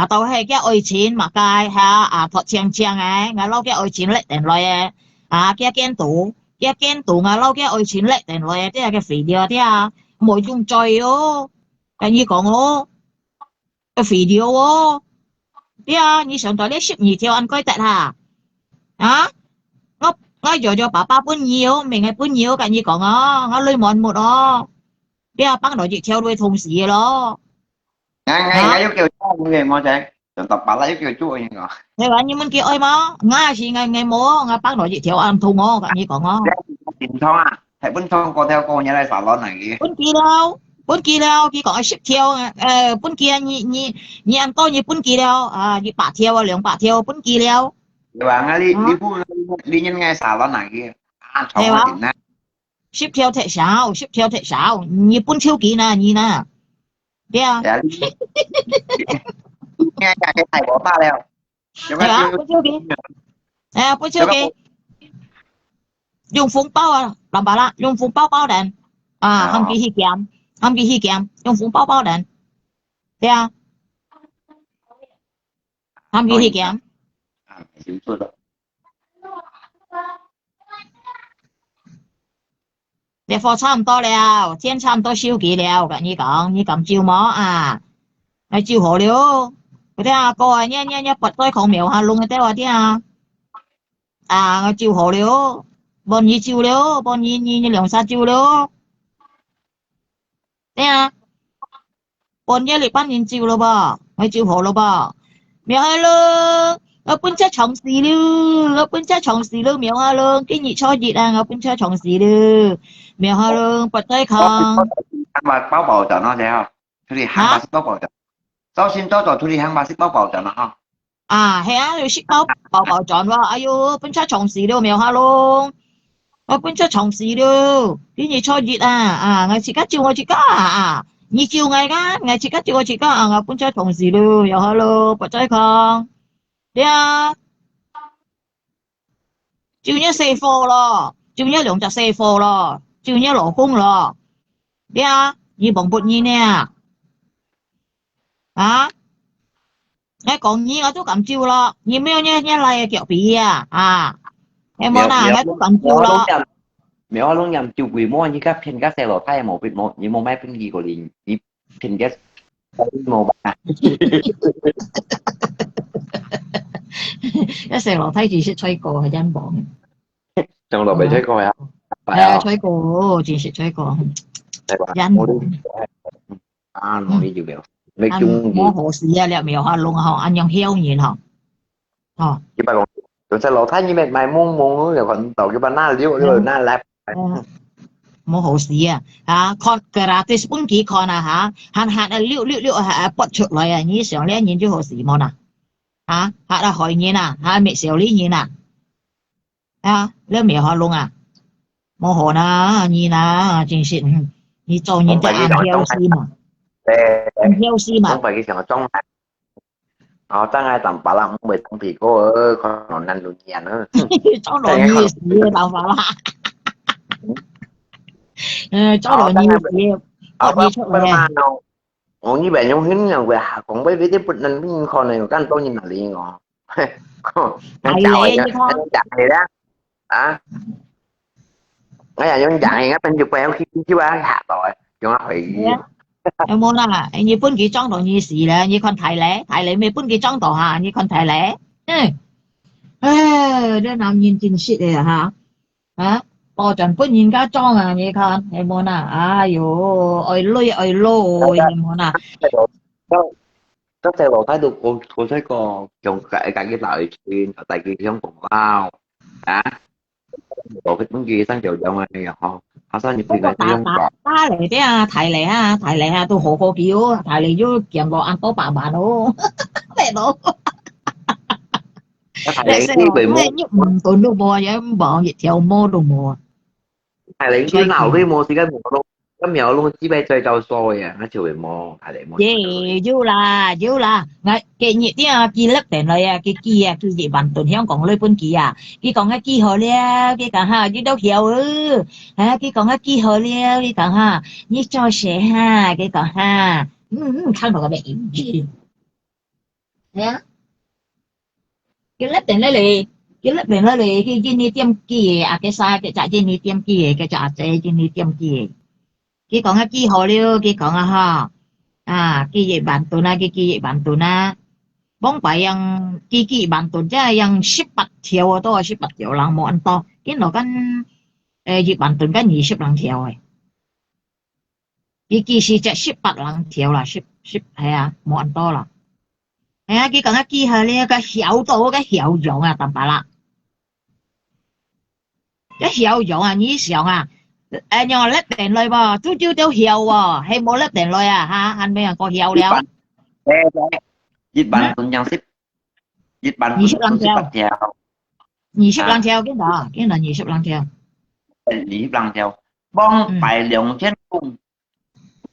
[SPEAKER 4] tao hay cái ơi chín mà cái thọ chiang ấy ngay lâu cái ơi chín lại tiền rồi cái kén tủ ngay lâu cái ơi chín lại tiền rồi thế là cái phỉ đi thế mỗi dùng chơi cái như còn cái phỉ đi thế như sáng tối lấy ship gì theo anh coi tại ngay giờ cho bà bún nhiều mình ngay bún nhiều cả như còn nó lôi mòn một đi băng đội chị theo đuôi thùng xì đó
[SPEAKER 1] ngay giống kiểu người ngon chạy tập bà lấy kiểu chú ơi
[SPEAKER 4] thế là như mình kia ơi mà ngay chỉ ngày múa ngay băng đội chị theo ăn thùng cả như còn
[SPEAKER 1] tìm thông thầy bún thông còn theo cô nhà đây phải lo này kia
[SPEAKER 4] bún kia đâu khi còn ship theo bún kia như ăn to như bún kia đâu như bà theo lượng bà theo bún kia đâu
[SPEAKER 1] bạn đi nhân ngay xả lo này kia
[SPEAKER 4] ship theo thể sao như bún siêu kỳ nè như nè
[SPEAKER 1] nghe nhà cái thầy bỏ ba leo chúng
[SPEAKER 4] Nè,
[SPEAKER 1] ta
[SPEAKER 4] bữa trước kì. Nè, bữa trước kì. Dùng phun bao à, làm bà la, dùng phun bao đèn. À, hâm kỳ hi kèm, dùng phun bao đèn. Thế à? Hâm kỳ hi kèm.你貨差唔多了，天差唔多燒幾了，跟你講，你咁照麼啊？你照好了，嗰啲啊哥啊，一拔堆狂苗下弄嘅啲話啲啊，啊我照好了，幫你照了，幫你兩殺照了，啲啊，幫一嚟班人照咯噃，我照好咯噃，苗下咯。我搬出床事了，我搬出床事了，苗下咯，今日初熱啊，我搬出床事了，苗下咯，拔堆狂。
[SPEAKER 1] mà báo bầu cho nó thấy không? Thôi thì hàng ba xích báo bầu cho. Sau xin cho thôi thì hàng ba xích báo bầu cho nó không?
[SPEAKER 4] À,係啊，要識包裝喎。哎呦，搬出床事了，苗下咯，我搬出床事了，今日初熱啊，啊，我自家照我自家啊，你照我噶，我自家照我自家啊，我搬出床事了，苗下咯，拔堆狂。對啊，照一四貨咯，照一兩隻四貨咯，照一羅公咯。對啊，你忙不你呢？啊？我講嘢我都咁照咯，要咩一嚟腳鼻啊？啊，em muốn à,我都咁照咯。
[SPEAKER 1] Mẹ ơi luôn nhầm chịu quỷ mua như các phiên các xe lò thay một vịt một như một mấy phiên gì của liền như phiên các một bà
[SPEAKER 4] cái xe lò thấy chỉ識吹過係真磅。
[SPEAKER 1] trong lò bị吹coi hả?
[SPEAKER 4] 係啊，吹過，只識吹過，真磅。
[SPEAKER 1] À, nó đi chịu biểu. Nói chung
[SPEAKER 4] mua hồ sĩ à, liệu mèo hoa luôn hả? Anh nhông heo nhìn hả?
[SPEAKER 1] Cái bà còn xe lò thay như mẹ mày muốn rồi còn tàu cái bà na liêu rồi na lẹp.
[SPEAKER 4] Mua hồ sĩ à, con gratis pun kỹ con à hả? Hắn liệu bắt chuột lại à, như sáng lẽ nhìn chứ hồ sĩ món à? Hả? Hắn là hỏi nhìn à? Hắn mẹ xéo lý nhìn à? À, liệu mèo hoa luôn à? Mua hồ na, nhìn à, chính xịn. Như cho nhìn cho ăn heo xì mà. Heo xì mà.
[SPEAKER 1] Không phải cái thằng trong họ tăng ai tầm 35 10 tăng thì cô ơi còn năn luôn nhà nữa
[SPEAKER 4] cháu đồ như gì đâu phải là cháu đồ như gì
[SPEAKER 1] ở còn như vậy nhau hiến nhau về còn với tiếp nên với con này các anh tôi nhìn là liền ngọ nó chạy đó à ngay là những chạy á bên chụp quẹo khi chứ ba hạ rồi cho nó phải
[SPEAKER 4] em muốn là như bốn cái trang đồ như gì là như con thầy lẽ mấy bốn cái trang đồ hả như con thầy lẽ đứa nào nhìn chính sự này hả hả bao trần bốn nhìn cả trang à như con em muốn à ai yo ơi lôi em muốn à
[SPEAKER 1] các xe lò thái được cô thấy có chồng cả cái lợi chuyện tại kia trong cùng bao à bộ cái muốn gì sang chiều dòng này họ sao những người không có
[SPEAKER 4] ta lại thế à thầy lẽ à tôi hộ kiểu thầy lẽ vô kiếm đồ ăn tốt bà đâu mẹ đâu
[SPEAKER 1] thầy lẽ về mua
[SPEAKER 4] tôi đâu mua vậy bọn gì theo mua đồ mua
[SPEAKER 1] thầy lẽ cái nào cái mua thì cái mua luôn cái mèo luôn chỉ bay chơi trâu xôi à nó chiều về mua thầy lẽ mua
[SPEAKER 4] gì dù là ngay cái gì thế kia lắc tiền rồi cái kia cái gì bản tuần香港 lấy bên kia cái còn cái kia hồi le cái cả ha chứ đâu hiểu ha cái còn cái kia hồi le cái cả ha như cho xe ha cái cả ha không được cái bệnh gì nhá cái lắc tiền lấy lì cái gì tiêm kia cái sai cái chạy gì tiêm kia cái chạy gì tiêm kia cái còn cái kia hồi le cái còn ha à cái gì bản tuần na cái gì bản tuần na bóng bài yang cái bản tuần chứ yang 18條都係18條人冇按多，見到跟gì bản tuần cái 20人條嘅，cái是只18人條啦，10係啊冇按多啦，係啊佢講個機係呢個曉到個曉用啊，明白啦？一曉用啊，你想啊？用叻電類喎，朝曉喎，係冇叻電類啊嚇，係咪人個曉了？dịch
[SPEAKER 1] bản tuần nhân ship dịch bản tuần ship theo
[SPEAKER 4] 20人條cái đó 20人條
[SPEAKER 1] 20人條幫擺2000公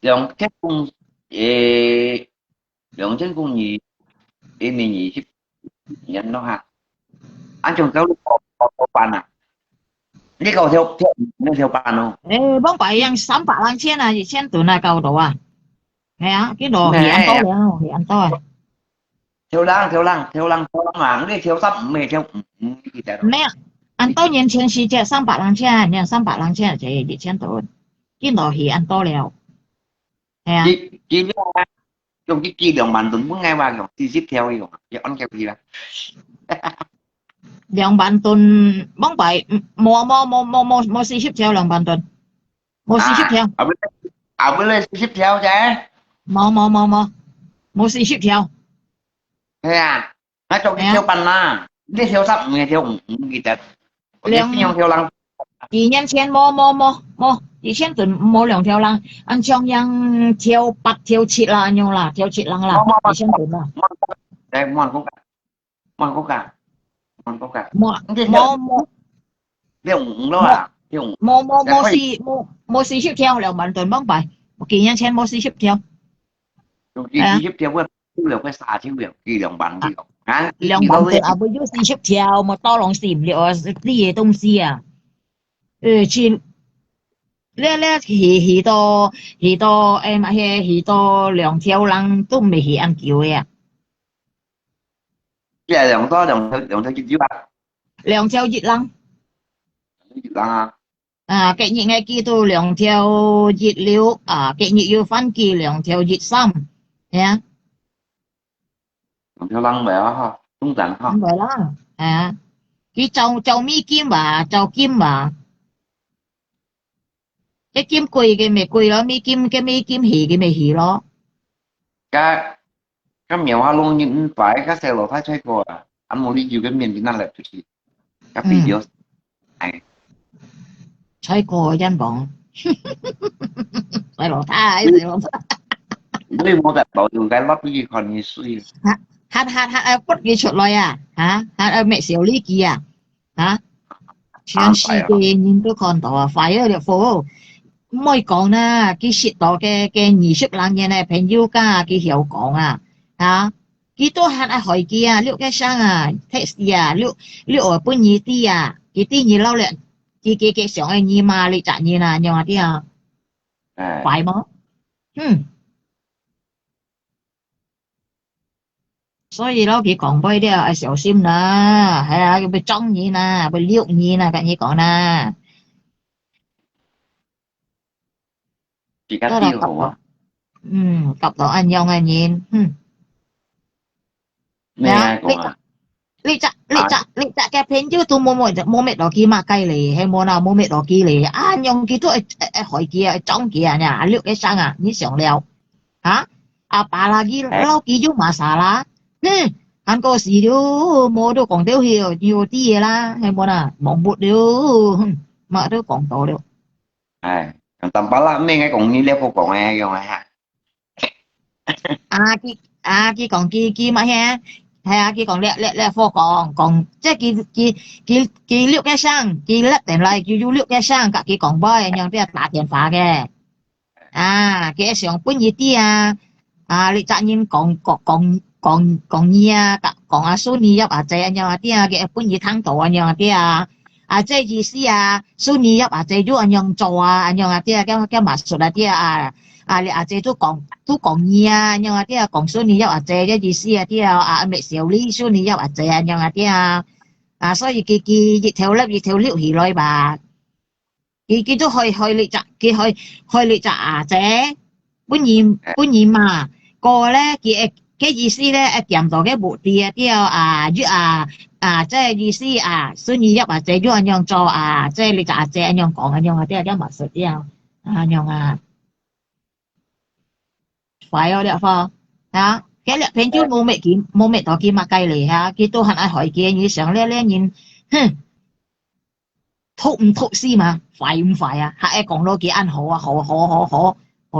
[SPEAKER 1] 2000公2000公 in mình nhỉ nhân nó ha anh chồng kéo theo bàn à đi cầu theo bàn không
[SPEAKER 4] ê bóng bảy yang 300,000啊，1000吨啊夠到啊，係啊，cái đồ thì ăn to
[SPEAKER 1] này
[SPEAKER 4] 了，thì ăn to à，theo
[SPEAKER 1] lăng mảng đi theo sắp mày theo gì thế đó
[SPEAKER 4] 咩啊？按多年前是只300,000，你300,000就1000吨，cái đồ thì ăn to了，係啊，chỉ
[SPEAKER 1] trong cái kỳ đồng bàn tuần muốn ngay ba rồi thì tiếp theo đi rồi giờ ăn kẹp gì là
[SPEAKER 4] 200噸bóng bảy冇40條200噸，冇40條，
[SPEAKER 1] ở bên lên tiếp theo chứ
[SPEAKER 4] 冇40條，
[SPEAKER 1] thế à nó trong cái theo bàn à đi theo sắp mày theo gì thế theo lăng
[SPEAKER 4] 2年前冇2000噸冇2條浪，按像樣條8條7啦，按樣啦，條7浪啦，2000噸啦，
[SPEAKER 1] đây mòn có cả
[SPEAKER 4] 冇。
[SPEAKER 1] theo đâu à theo
[SPEAKER 4] 冇40條200噸幫擺，幾年前冇40條，
[SPEAKER 1] trong kỳ tiếp theo là cái xả thiếu việc kỳ đồng bàn gì không à
[SPEAKER 4] 200噸啊，不要40條，冇多浪事唔了啲嘢東西啊，去咧去到誒嘛去到2條浪都未去按叫嘅啊，
[SPEAKER 1] cái này đồng theo chữ ba
[SPEAKER 4] 2條熱浪。
[SPEAKER 1] chữ lăng
[SPEAKER 4] À, cái những ngày kia tôi lượng theo dịch liệu à cái những yêu phân kỳ lượng theo dịch xăm nha
[SPEAKER 1] đồng theo lăng vậy ha trung tận ha
[SPEAKER 4] không phải đó à cái châu mi kim và châu kim và cái kim quỳ cái mày quỳ đó mi kim cái mi kim hỉ cái mày hỉ đó
[SPEAKER 1] cái mèo hoa luôn những phải các xe lò thái xoay cò anh muốn đi chịu cái miền Việt Nam là gì các video này
[SPEAKER 4] xoay cò dân bọn xoay lỗ thái
[SPEAKER 1] đi mua đặt bảo đường cái lót cái gì còn như suy
[SPEAKER 4] hát quất cái chuột loài à hả hát mẹ xỉu lý kia à hả chuyện gì cái nhìn tôi còn tỏ phải ở địa phố mỗi講啦，佢識到嘅20人嘅呢朋友家佢曉講啊，嚇，佢都係愛學嘅啊，六個生啊，text 啊，六學本語啲啊，佢啲嘢撈咧，佢上嘅語嘛，你賺嘢啦，你話啲啊，快嗎？所以咯，佢講俾啲啊，小心啦，係啊，要被裝嘢啦，被撩嘢啦，咁樣講啦。
[SPEAKER 1] chỉ có tiêu hổ
[SPEAKER 4] cặp đó anh nhau anh nhìn
[SPEAKER 1] nè còn à
[SPEAKER 4] lý chạ cái phên chứ tôi mua mệt đó kia mà cây lì hay mua nào mua mệt đó kia lì anh nhau kia tôi hỏi kia trong kia nha liệu cái sang à như sòng leo hả à bà là kia lâu kia chứ mà xả lá anh có gì đâu mua đâu còn tiêu hiểu nhiều tí là hay mua nào mong bút đâu mà đâu còn tổ đâu
[SPEAKER 1] tầm bá lắm mấy cái còn như leo còn ai rồi hả
[SPEAKER 4] cái còn kia mà ha hay cái còn lẹ phô còn chứ cái liệu cái sang cái lắp tiền lại cái liệu cái sang cả cái còn bơi nhưng cái trả tiền phá cái cái sòng bún gì tia lý trả nhìn còn nhia còn số nhia à chạy nhưng mà tia cái bún gì thắng tổ nhưng mà tia这意思啊，所以入这都按樣做啊，按樣啲嘅馬術啊啲你這都講嘢啊，按樣啲講所以入這嘅意思啊啲未少呢，所以入這按樣啲所以佢熱條溜起來吧，佢都去你摘，佢去你摘這本意嘛，個咧佢cái意思咧，掂到嘅目的啲即係意思所以入這樣按樣做即係你就這樣講按樣啲嘅密實啲按樣快啲貨cái là phim chú mua mẹ tao kia mà cây lì ha, kia tôi hẳn ai hỏi kia như sáng lên nhìn, thục không thục gì mà, phải không phải à, hai còn đôi kia ăn họ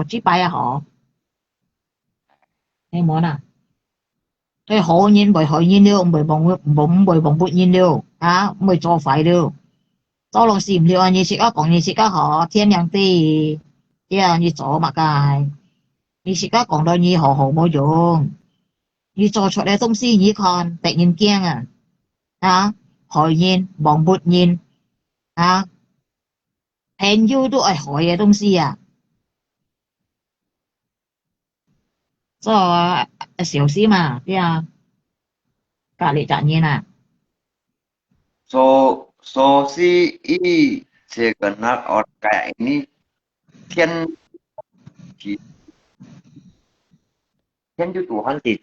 [SPEAKER 4] chỉ bay họ, em muốn à, tôi họ nhìn bởi hỏi nhìn đâu, bởi bụng bụng nhìn đâu, bởi cho phải đâu, tao lòng xìm liệu như chị còn như chị họ thiên nhang tì, kia như chỗ mà cái, như chị còn đôi như họ mua dùng. 你做出嚟東西你看突然驚害人忘不人朋友都係害嘅東西所以小心對隔離責任
[SPEAKER 1] So si segenap orang kayak ini thiên chỉ thiên cho Tuhan chỉ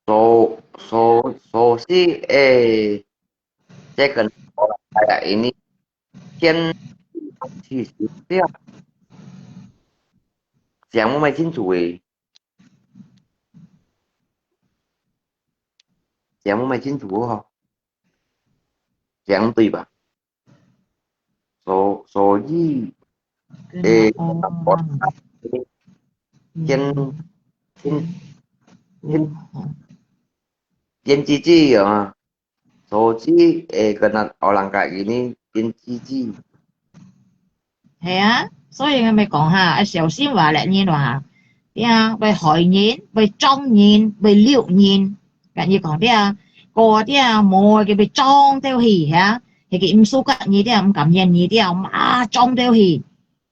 [SPEAKER 1] so si segenap orang kayak ini thiên chỉ dia讲不清楚讲不清楚哈讲对吧所以thiên thiên thiên cici so si kena orang kayak gini thiên cici
[SPEAKER 4] 係所以我咪講小心話叻嘢被害人被裝人被撩人咁要講個冇嘅被裝掉去係佢唔蘇格嘢唔感恩嘢裝掉去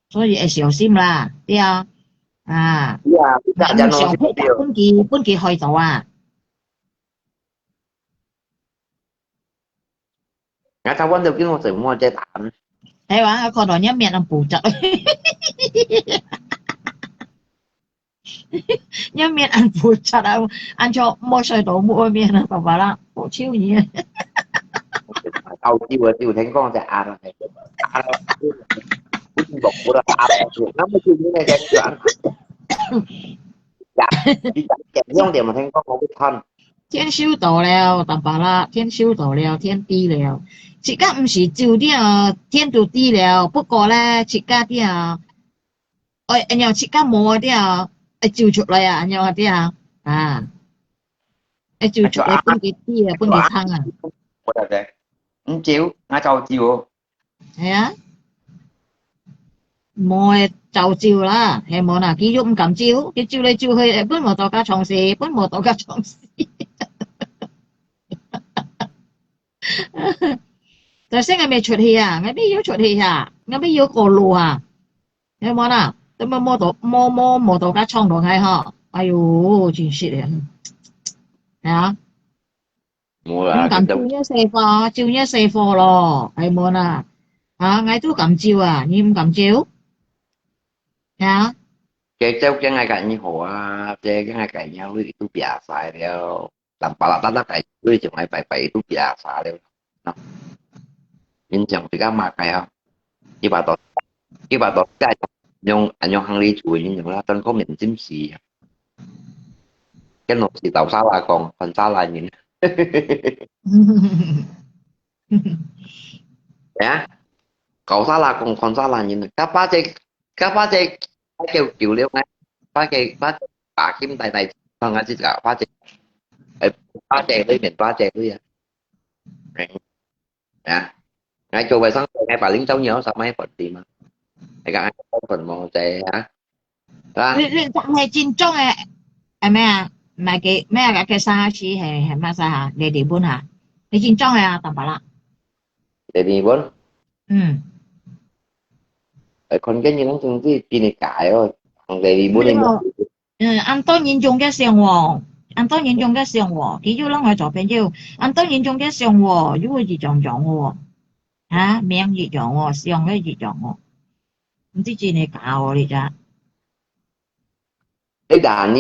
[SPEAKER 4] 所以小心啦
[SPEAKER 1] iya tidak
[SPEAKER 4] 唔想搬佢去做
[SPEAKER 1] ngã cháu vẫn được cái một sự mua chơi tạm
[SPEAKER 4] 係話個度一面補質一面補質按照摸水道摸面爸爸啦好超嘢
[SPEAKER 1] đầu chiều thành con sẽ rồi cũng bột của nó mới chưa như này cái chuyện đi chạm giống điểm mà thành con một cái thân
[SPEAKER 4] 天收到了爸爸啦天收到了天低了而家唔是照天就低了不過咧而家然後而家冇照出嚟然後照出嚟搬幾低搬幾湯
[SPEAKER 1] 我哋嘅唔照我就照
[SPEAKER 4] 係冇就照啦係冇嗱佢喐唔敢照佢照嚟照去搬冇到家床事搬冇到家床事แต่เส้นไงไม่ชุดเฮียไงไม่ยกชุดเฮียไงไม่ยกโกลูไงมอน่ะแต่มาโมตัวก็ช่องตัวไงฮะ哎呦真是的
[SPEAKER 1] 冇
[SPEAKER 4] 唔敢照一四貨咯係冇啦ไง都敢照你唔敢照
[SPEAKER 1] cái treo cái ngày cạnh như hồ chơi cái ngày cạnh nhau với tôi bịa xài đeo làm bà là cái với chồng ai phải tôi bịa xài đeo nhưng chẳng thì các mặt này không khi bà tổ cái anh hàng ly chuối nhưng mà tên có miệng chim xì cái nồi xì tàu xa là còn phần xa là nhìn cậu xa là còn phần xa là nhìn các bác chơi kêu kiểu liêu ngay bác bà kim tay thằng anh chỉ cả bác chơi với miền bác chơi với ngay chỗ về sáng ngay bà lính cháu nhớ sao mấy phần gì mà ngay cả phần mò chơi
[SPEAKER 4] 你係戰中係咩唔係幾咩嘅沙士係咩沙你哋搬你戰中特別啦
[SPEAKER 1] để đi bốn
[SPEAKER 4] 嗯
[SPEAKER 1] còn cái như nó từng cái này cãi rồi thằng để đi bốn đi
[SPEAKER 4] 按當然中嘅上按當然中嘅上佢要攞我做朋友按當然中嘅上如果是撞名熱撞上嘅熱撞唔知你搞你咋
[SPEAKER 1] cái đàn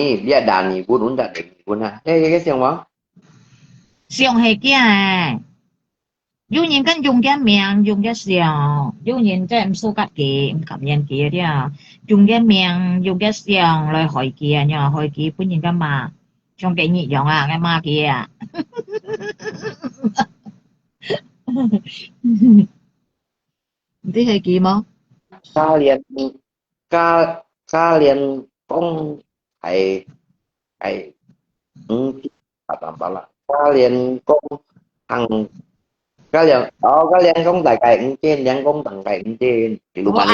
[SPEAKER 1] này bốn uống đàn bốn cái xem quá
[SPEAKER 4] 上係嘅有人跟用嘅名用嘅上有人即係唔蘇格嘅唔感恩嘅用嘅名用嘅上來害嘅害嘅本人嘅嘛仲幾熱用嘅嘛嘅唔知係幾麼
[SPEAKER 1] ca liền công thầy tạm bảo là ca liền công thằng cá liền công tại cạnh trên đang công thằng cạnh trên thì lúc bạn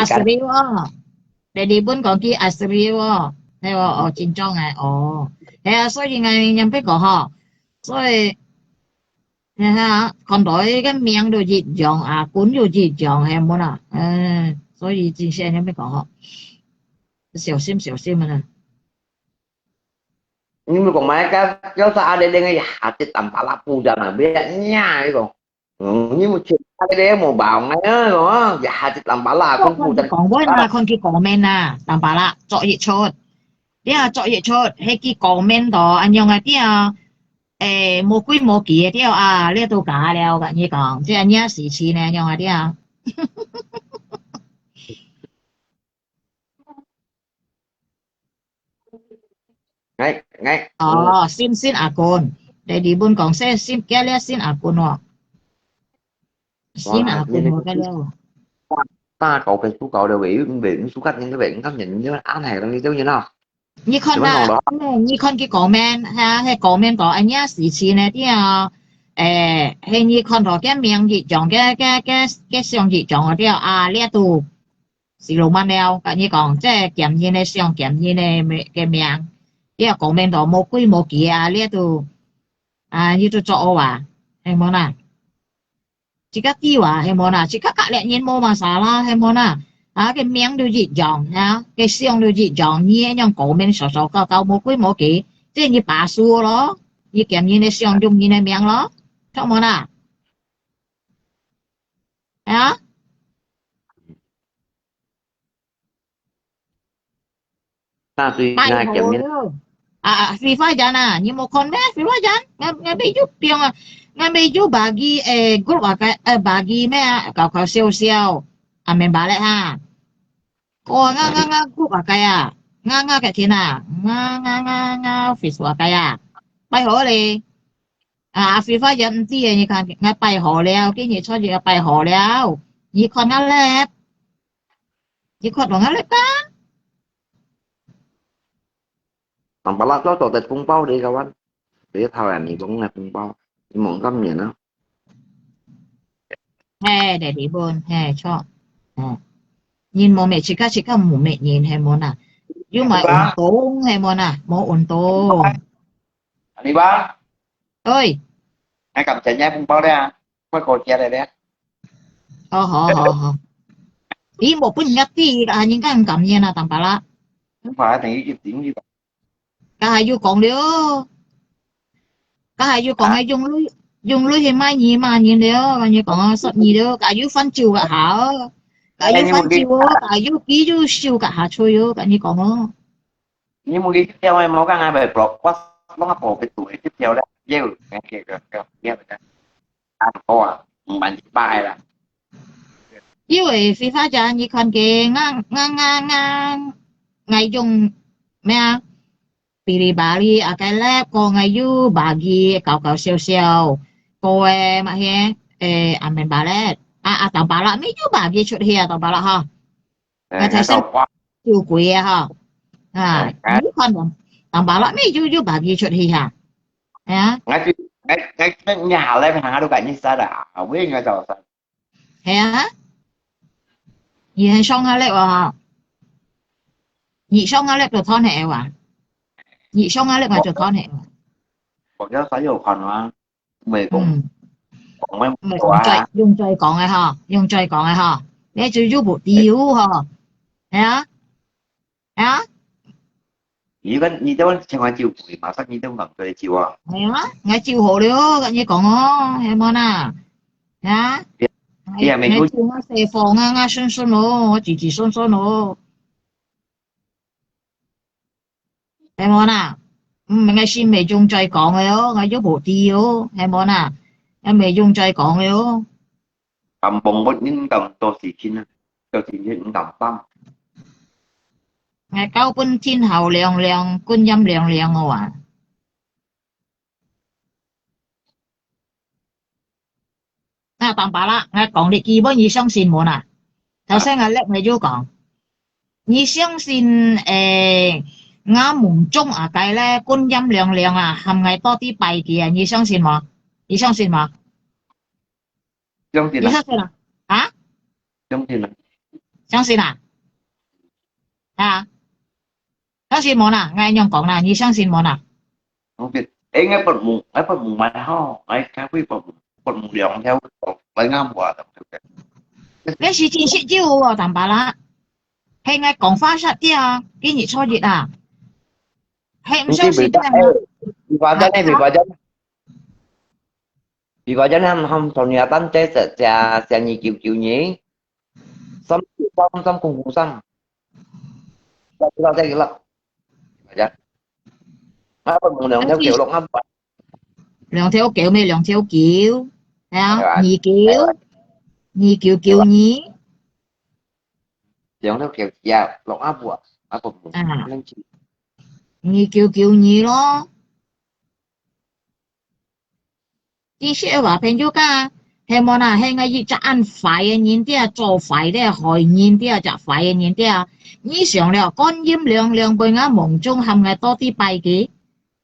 [SPEAKER 4] để đi bên còn kia Assyria hay là ở trên trong này ồ hay là所以ngày nhắm biết có họ 所以你看看到cái miệng都熱脹啊，管都熱脹係冇啦，所以之前有咩講嗬，小心啊，nhưng
[SPEAKER 1] mà còn mấy cái xa đây đây ngay hạt cái tầm tạ lạp phu ra là biết nha cái còn nhưng mà chuyện cái đấy một bảo ngay á nó dạ cái tầm tạ lạp không phu ra
[SPEAKER 4] 講嗰陣คนที่講咩啊，但係啦，作業出，啲啊作業出，係佢講咩度，อันยังไง啲啊，冇規冇矩啲啊，呢度假了咁樣講，即係呢時期呢，ยังไง啲啊。
[SPEAKER 1] ngay ngay
[SPEAKER 4] xin à con để đi buôn còn sẽ xin cái lẽ xin à con nọ xin à con cái lẽ
[SPEAKER 1] ta cậu phải chú cậu đều bị chú cách những cái bệnh cảm nhận như án này đang đi đâu như nào
[SPEAKER 4] như con đã như con cái comment ha hay comment đó anh nhá sự chi này thì hay như con đó cái miệng gì chọn cái xương gì chọn ở à lẽ tu xì lô man đeo cái như còn即係檢驗呢xương檢驗呢cái miệng啲comment đó冇規冇矩啊呢度啊呢度作話係冇啦。chỉ các tiêu à hay món à chỉ các lẹ nhiên mô mà xả la hay món à cái miếng đều dị dòng ha cái xương đều dị dòng như nhong cổ men sọ cao một quý một kỹ thế như bà xua đó như kèm như này xương dùng như này miếng đó không món à hả
[SPEAKER 1] ta tùy ngay kiểm như
[SPEAKER 4] phi phá dàn à như một con bé phi phá dàn ngay bị giúp tiền à ngay bây giờ bagi group cái bagi mấy cậu siêu siêu mình bảo lại ha cô nga group cái à nga cái thế nào nga office cái à bay hồ đi phi phá dân tí như cái ngay bay hồ leo cái gì cho gì bay hồ leo như con ngắt lép như con ngắt lép ta
[SPEAKER 1] còn bà lát cho tịch phun bao đi các anh để thao làm gì cũng là phun bao nhưng mà không gì nữa
[SPEAKER 4] để đi buồn cho nhìn mồm mẹ chỉ có mồm mẹ nhìn hay món à nhưng mà ổn tố hay món à món ổn tố
[SPEAKER 3] đi ba
[SPEAKER 4] ơi
[SPEAKER 3] ai cầm chạy nhai phun bao đây à mấy cô che đây đấy
[SPEAKER 4] hả ý một bún nhát đi là những cái cầm như là tầm bà la
[SPEAKER 3] không phải thì cái tiếng gì
[SPEAKER 4] cả hai vô còn nữa cả hai vô còn hay dùng lưới thì mai nhỉ mà nhìn nữa còn như còn sọt nhỉ nữa cả vô phân chiều cả hả cả vô phân chiều cả vô ký vô siêu cả hả chơi vô cả như còn đó
[SPEAKER 3] nhưng mà cái tiếp theo em máu các ai về blog quá nó ngập một cái tuổi tiếp theo đấy gieo nghe kia kìa nghe vậy cô à bạn chỉ bài là
[SPEAKER 4] 因為非法就你看嘅嗌用咩啊？嗶哩吧哩啊cái lab 個嗌要bagi搞笑笑個乜嘢明白咧當白啦咩要bagi出去啊當白啦嚇，我睇先照貴啊嚇你看當白啦咩要bagi出去嚇係啊
[SPEAKER 3] ngay nhà lên hàng đâu cả như sao đã biết ngay rồi
[SPEAKER 4] 係啊。而係雙壓力喎，而雙壓力就拖起喎，而雙壓力咪就拖起喎。
[SPEAKER 3] còn nhớ phải vô còn mà mày cũng còn mấy
[SPEAKER 4] 用再講嘅嗬，用再講嘅嗬，你最咗部屌嗬，係啊，係啊，
[SPEAKER 3] 而家你都情況照顧嘛，所以你都能對照啊。
[SPEAKER 4] 係啊，我照好了，咁你講哦，係冇啦，係啊。你照我射房啊，順順咯，我自順順咯，係冇啦。我先未用再講嘅咯，我咗部啲咯，係冇啦，我未用再講嘅咯。
[SPEAKER 3] cầm bông bút những tầm tô xì chín tô xì những tầm tâm
[SPEAKER 4] ngày cao quân thiên hậu亮亮quân音亮亮我話當白啦，我講你基本你相信我啦。頭先我叻你都講，你相信我門中計咧觀音亮亮啊，係咪多啲拜嘅啊？你相信嗎？你相信嗎？
[SPEAKER 3] 相信
[SPEAKER 4] 你相信啊？
[SPEAKER 3] 相信
[SPEAKER 4] 相信啊？ À,相信我啦，我用講啦，你相信我啦。
[SPEAKER 3] không biết ấy ngay phần mùng mày ho ngay cái phần mùng đường theo lấy ngang quả
[SPEAKER 4] 你是真識招喎，淡白啦。係我講翻實啲啊，今日初熱啊，係唔相信啲人啊。
[SPEAKER 3] vì quả chân này vì quả chân ham ham thằng nhà tan tê sẽ nhị kiểu nhí xong xong cùng xongเราsẽ kiểu là dạ phần mùng đường theo kiểu lộng hâm
[SPEAKER 4] 兩條橋咪兩條橋，係啊，二橋，二橋二，
[SPEAKER 3] đường theo kiểu dạ lộng áp của phần mùng
[SPEAKER 4] à,
[SPEAKER 3] lên chị
[SPEAKER 4] 二二咯。啲説話朋友㗎，係冇啦，係我要隻按快嘅人啲啊，做快啲害人啲啊，隻快嘅人啲啊，以上了乾陰兩輩我夢中含我多啲拜嘅。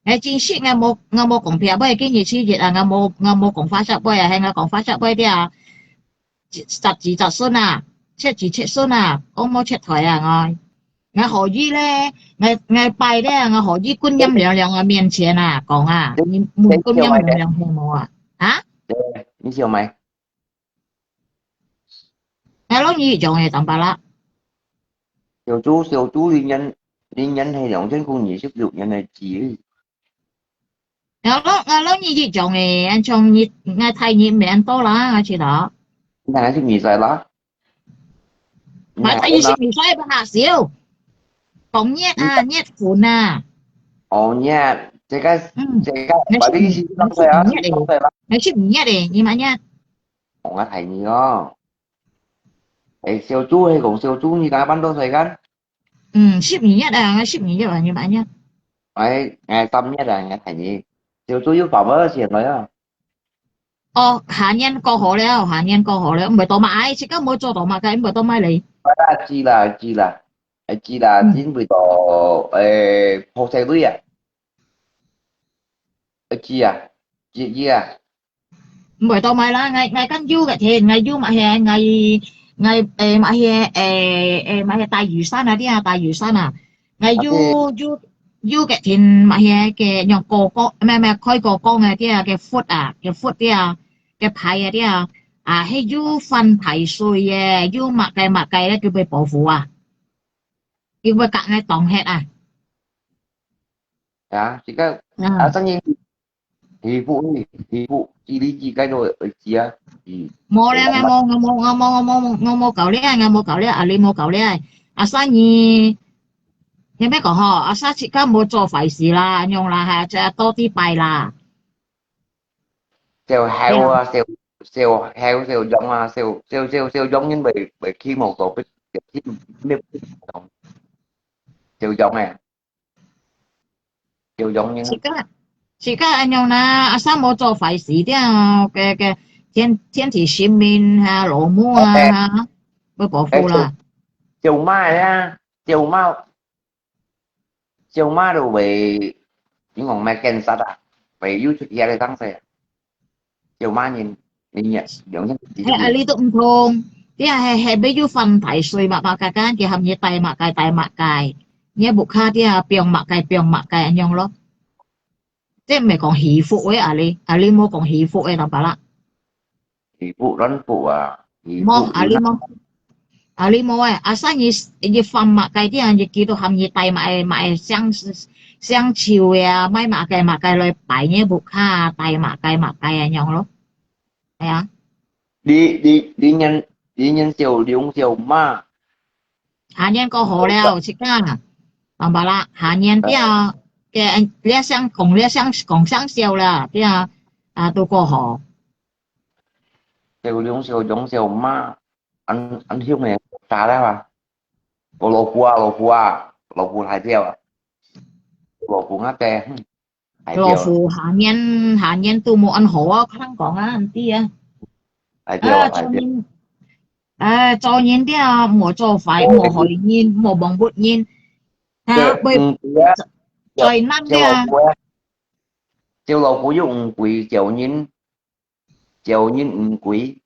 [SPEAKER 4] 誒正式我冇講撇杯，今日初熱啊，我冇講花式杯啊，係我講花式杯啲啊，十字十孫啊，七字七孫啊，我冇出台啊我何以咧，我拜咧，我何以觀音娘娘嘅面前啊講啊，你門觀音娘娘係冇啊？啊？
[SPEAKER 3] 你chiều mày
[SPEAKER 4] 係咯，你做嘅淡白啦。
[SPEAKER 3] siêu chú đi nhân hay động trên khu nhị sức dụng nhân này chỉ
[SPEAKER 4] 我你做嘅，按從你我睇你名多啦，我知道。
[SPEAKER 3] thằng sức nhị sai đó
[SPEAKER 4] 我睇你識唔識不下少，講nhất啊nhất款啊，
[SPEAKER 3] ồ nha cái
[SPEAKER 4] 嗯，
[SPEAKER 3] bà đi xin không phải á không phải là
[SPEAKER 4] 你識唔nhất嚟，你買nhất，
[SPEAKER 3] còn cái thầy gì đó thầy siêu chú hay còn siêu chú như cái bắn đôi thầy gắn
[SPEAKER 4] 識唔nhất啊，我識唔nhất啊，你買nhất。
[SPEAKER 3] ấy ngày tâm nhất là ngày thầy gì siêu chú với phẩm á xiên rồi á
[SPEAKER 4] 哦，下年過河了，下年過河了，唔係多買，即刻冇做多買嘅，唔係多買你。
[SPEAKER 3] chỉ là chín mươi tổ hồ sơ đuôi à chi à chi à
[SPEAKER 4] 唔係多買啦，我跟 U 嘅錢，我 U 買嘢，我買嘢買嘢大嶼山啊啲啊，大嶼山啊，我 U 嘅錢買嘢嘅用過江，唔係開過江嘅啲啊嘅 foot 啊嘅 foot 啲啊嘅牌啊啲啊，啊係 U 分提稅嘅 U 麥計咧叫佢保護啊，叫佢隔嗌當吃啊，
[SPEAKER 3] dạ chỉ có
[SPEAKER 4] 啊
[SPEAKER 3] tất nhiên thì phụ chi lý chi cái đôi ở chia thì
[SPEAKER 4] 冇咧，我冇搞咧，我冇搞咧，啊你冇搞咧，阿生意。有咩講嗬？阿沙切家冇做壞事啦，用啦係就多啲拜啦。
[SPEAKER 3] siêu heo siêu giống siêu giống những bởi khi một tổ biết siêu giống này siêu giống những
[SPEAKER 4] 切家安用啦，阿生冇做壞事啲啊嘅天體神明啊、老母啊，會保護啦。
[SPEAKER 3] chiều mai á chiều mai rồi về những con mai ken sát à về YouTube ra đây tăng xe chiều mai nhìn nhận giống như chỉ
[SPEAKER 4] 係啊，呢都唔同，啲係俾要分提稅物間嘅含嘢大物界，呢部卡啲啊變物界安用咯。即係唔係講喜福嘅阿你冇講喜福嘅諗法啦。
[SPEAKER 3] thì phụ đoán phụ à thì
[SPEAKER 4] 冇
[SPEAKER 3] phụ
[SPEAKER 4] 阿你冇啊，阿生意分物計啲人亦叫到含嘢大買香潮啊，買物計嚟擺呢部卡大物計安用咯。係啊。
[SPEAKER 3] đi nhân chiều đi uống chiều ma
[SPEAKER 4] 下年過河了，切家明白啦。下年啲啊嘅呢箱共相銷啦，啲啊都過河。
[SPEAKER 3] chiều đi uống chiều giống chiều ma ăn hiếu này trà đấy mà lô cua hải tiêu à lô cua ngắt kè hải
[SPEAKER 4] 羅
[SPEAKER 3] tiêu
[SPEAKER 4] 湖下年都冇按河啊，香港啊啲啊，
[SPEAKER 3] hải tiêu
[SPEAKER 4] 做年啲啊冇做快冇害人冇幫活人，啊被最難啲啊。
[SPEAKER 3] chiều lô cua dùng quỷ chiều nhìn quý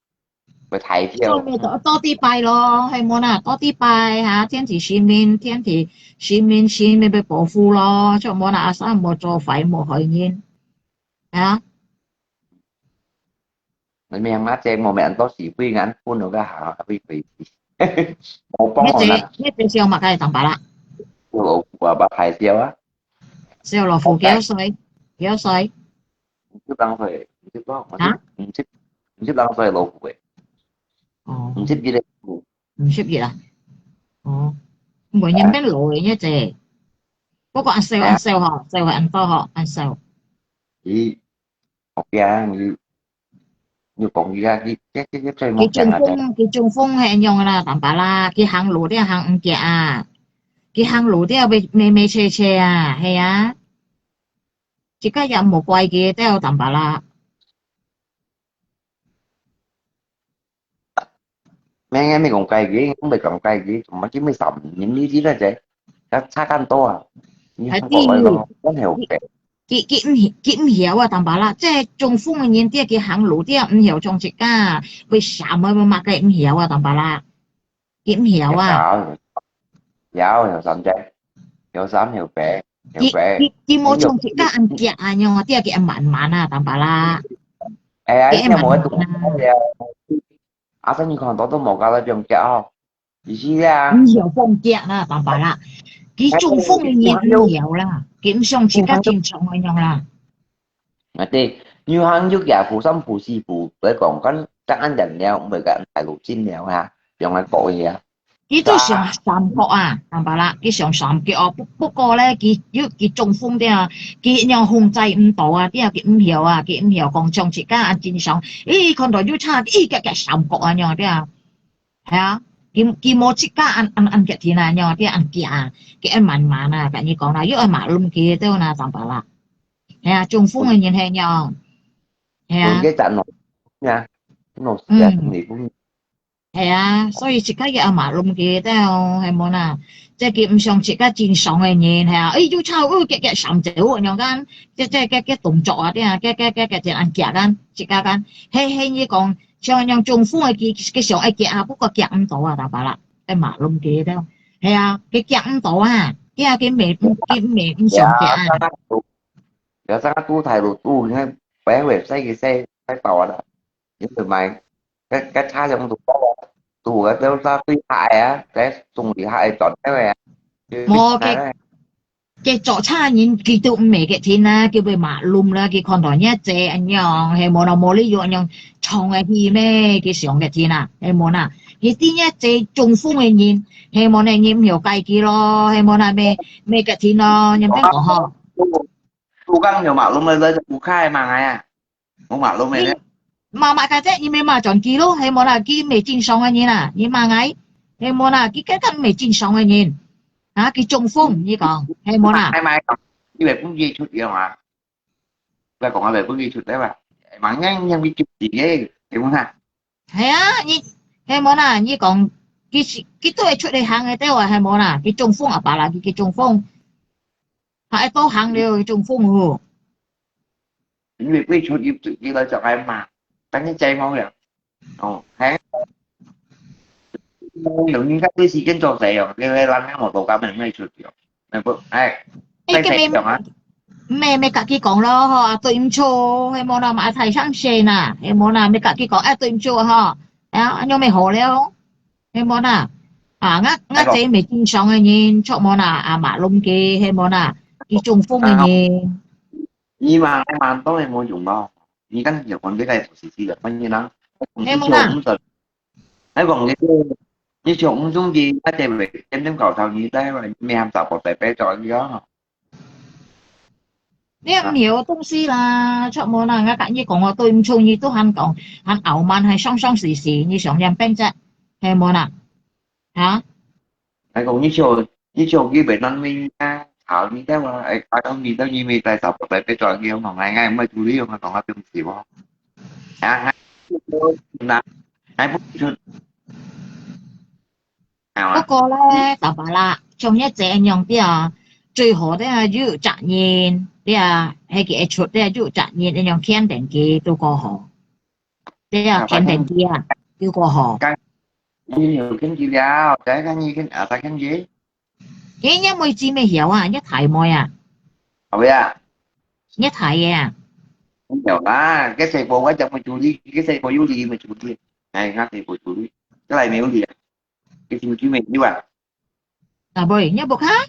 [SPEAKER 3] 去睇
[SPEAKER 4] 所以
[SPEAKER 3] 票，
[SPEAKER 4] 咪多啲拜咯，係冇啦，多啲拜嚇，天時善面，天時善面錢咪俾保護咯，出冇啦，阿生冇做廢冇害煙，係啊，
[SPEAKER 3] 你咪媽正我咪人多時飛眼搬到家下飛飛，我幫
[SPEAKER 4] 咩
[SPEAKER 3] 我啦，
[SPEAKER 4] 隻咩隻小麥梗係淡白啦，
[SPEAKER 3] 我老婆啊把牌燒啊，
[SPEAKER 4] 小羅富幾多歲？幾多歲？
[SPEAKER 3] 唔知當歲，唔知多，我
[SPEAKER 4] 嚇？
[SPEAKER 3] 唔知當歲老婆嘅，
[SPEAKER 4] 哦，
[SPEAKER 3] 唔知幾多，
[SPEAKER 4] 唔識熱啊？哦，每人邊老嘅一隻，不過按少嗬，少係按多嗬，按少。
[SPEAKER 3] 咦，學嘅你講而家啲最
[SPEAKER 4] 佢
[SPEAKER 3] 冇正啊，
[SPEAKER 4] 佢中風係按用啦，淡白啦，佢行路啲行唔夾啊。佢行路都有歪斜斜啊，係啊，而家有冇貴嘅都有淡白啦。
[SPEAKER 3] 咩咩講計嘅，唔係講計嘅，仲乜知咩十年呢啲咧啫，差咁多啊，你
[SPEAKER 4] 係
[SPEAKER 3] 香港嚟講真係好
[SPEAKER 4] 啲
[SPEAKER 3] 平，
[SPEAKER 4] 佢唔曉啊，淡白啦，即係中風嘅人啲佢行路啲唔曉種植噶，為啥咪乜嘅唔曉啊，淡白啦，佢唔曉啊，
[SPEAKER 3] 有甚至有三條餅，條餅，
[SPEAKER 4] 佢冇種植噶，唔夾啊，樣啊，啲佢慢慢啊，淡白啦，
[SPEAKER 3] 誒，
[SPEAKER 4] 佢慢
[SPEAKER 3] 有冇一種
[SPEAKER 4] 慢啊，
[SPEAKER 3] 嘅？阿新看到都冇搞得種嘅哦，意思啊，
[SPEAKER 4] 唔曉放夾啦，淡白啦。佢中風嘅人唔曉啦，佢唔想自家正常嘅樣啦。
[SPEAKER 3] 啲要行喐也負心負事負，佢講緊得啱人了，唔係緊大陸先了嚇，用嚟講嘢啊，
[SPEAKER 4] 佢都上三角啊，明白啦？佢上三角哦，不過咧，佢中風啲啊，佢又控制唔到啊，啲啊佢唔曉啊，佢唔曉講將自家按正常，咦，看到要差，咦，嘅三角啊，樣啲啊，係啊。佢冇即刻按腳天啊，樣啲按腳啊，佢按慢慢啊，咁你講啦，因為馬路佢都嗱明白啦，係啊，中風嘅人係樣，係啊，
[SPEAKER 3] 佢嘅陣落nha，落時啊，你cũng
[SPEAKER 4] 係啊，所以自家嘅阿嫲弄嘅都係冇啦，即係佢唔想自家正常嘅嘢係啊，誒要抄嘅上走樣間，即係動作啊啲啊，嘅就按夾間，自家間，係你講像樣中風嘅上一夾啊，不過夾唔到啊，大把啦，阿嫲弄嘅都係啊，佢夾唔到啊，啲啊佢未唔想夾啊，
[SPEAKER 3] 有生tu thay đồ tu nha, bé về xe tàu đó, những người mày cái cha trong tù cái đâu ra tuy hại á, cái tùng bị hại chọn cái này, chứ
[SPEAKER 4] 我
[SPEAKER 3] này
[SPEAKER 4] 嘅。
[SPEAKER 3] này,
[SPEAKER 4] 嘅作差人佢都唔未嘅天啦，叫佢馬路啦，佢看台一隻咁樣，係冇啦冇呢樣樣創嘅戲咩？佢上嘅天啊，係冇啦，佢啲一隻中風嘅人，係冇啦，染條計佢咯，係冇啦咩嘅天咯，有咩講嗬？tu
[SPEAKER 3] căng nhiều mạo luôn mới lên tu khai mà ngay à, không mạo luôn mày đấy,
[SPEAKER 4] 馬嘅啫，你咪馬撞佢咯，係冇啦，佢未正常嘅人啊，你馬嗌，係冇啦，佢根未正常嘅人，啊，佢中風，你講係冇啦。
[SPEAKER 3] hai mai như vậy cũng ghi chút gì mà, và còn lại cũng ghi chút đấy mà nhanh nhanh đi chụp gì ấy, hiểu không ha?
[SPEAKER 4] 係啊，係冇啦，你講佢都係出嚟行嘅，都話係冇啦，佢中風啊，爸啦，佢中風，係都行了，佢中風喎。
[SPEAKER 3] Những việc ghi chút gì là chọn em mà, đánh cái chay ngon rồi, tháng tự nhiên các cái gì trên trò rẻ rồi, cái lăn cái một tổ cá mình mới chút rồi, mình bự, ai,
[SPEAKER 4] 誒，tay
[SPEAKER 3] tay
[SPEAKER 4] 佢
[SPEAKER 3] chọn á.
[SPEAKER 4] 咩隔佢講咯，嗬，對唔錯，係冇啦，買提上線啊，係冇啦，咩隔佢講，對唔錯嗬，啊，有咩好了，係冇啦，啊，仔未正常嘅人，出冇啦，啊，馬龍嘅係冇啦，佢中風嘅人，Nhưng
[SPEAKER 3] mà tối em mua dùng đâu, như cái nhiều con cái này thì được bao nhiêu đó,
[SPEAKER 4] em muốn à?
[SPEAKER 3] cũng thật, ấy còn cái như chỗ cũng dung gì, cái tiền về em cầu thầu như thế mà mẹ ham tập một tài bé trò gì đó,
[SPEAKER 4] 你唔曉東西啦，出冇啦，隔你講我對唔錯，你都肯講，肯牛慢係雙時，你想飲冰啫，係冇啦，嚇？
[SPEAKER 3] ấy còn như chỗ kia bệnh nhân mình thảo như thế mà, ấy ai không gì đâu như mình tài tập một tài bé trò gì không, còn ngày ngày mới chú ý không, còn là tương xỉu không, hai là 2 phút chút,
[SPEAKER 4] 不過咧，就話啦，從一隻樣啲啊，最好啲啊要責任啲啊，係嘅出啲啊要責任，你用肯定機都過好，啲啊肯定機啊，叫過河。
[SPEAKER 3] nhiều cái gì ra cái như cái à ta cái gì
[SPEAKER 4] Cái mới知咩曉啊？一題妹啊，
[SPEAKER 3] rồi à
[SPEAKER 4] 一題啊。
[SPEAKER 3] không hiểu à cái xe bộ ở trong mà chủ đi cái xe bộ du lịch mà chủ đi này ngắt thì bộ chủ đi cái này mày có gì cái sim chú mình như vậy
[SPEAKER 4] À bồi, nhớ bột ha.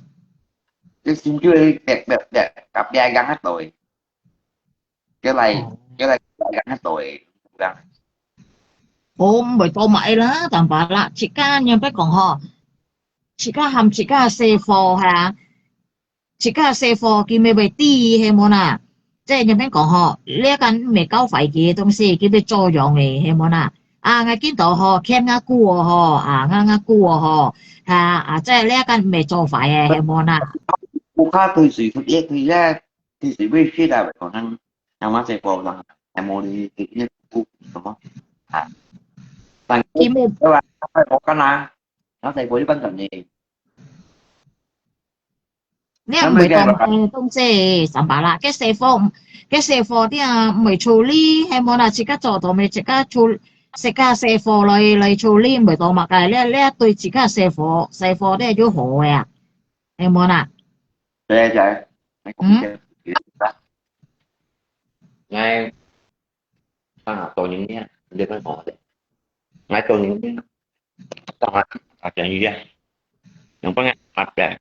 [SPEAKER 3] cái sim chú đẹp đẹp đẹp cặp da gắn hết rồi cái này gắn hết rồi gắn
[SPEAKER 4] Ôm bởi tô mãi lá, tạm bà lạ. Chị ca nhưng phải còn họ. Chị ca hầm chị ca xe phò hà. Chị ca xe phò kì mê bởi tí hay mô nà. Thế nhưng phải còn họ. Lẽ căn mê cao phải kì東西kì bê cho dòng ấy hay mô nà. À ngay kiến tổ họ khen ngã cua họ. À ngã cua họ. À thế lẽ căn mê cho phải hay mô nà.
[SPEAKER 3] cô khác từ sự thực hiện thì ra thì sự biết khi nào còn ăn ăn xe bộ rằng em mua đi thì nhất cô đúng không à bằng
[SPEAKER 4] Kì mê
[SPEAKER 3] các bạn phải có cái nào nó xe bộ với bánh tầm gì
[SPEAKER 4] nè
[SPEAKER 3] nó mới
[SPEAKER 4] mới
[SPEAKER 3] ra
[SPEAKER 4] tóm
[SPEAKER 3] rồi
[SPEAKER 4] tông xe sắm bà lạ cái xe phò thì mới处理hay món là chỉ có chỗ đó mới chỉ có xe phò lại处理mới tóm mà cái lẽ tôi chỉ có xe phò đấy就好呀hay món à
[SPEAKER 3] để chạy mày
[SPEAKER 4] ừ
[SPEAKER 3] cũng chơi ngay tôi những cái để nó ngồi ngay tôi những cái tao là chuyện gì vậy không có nghe mặt đẹp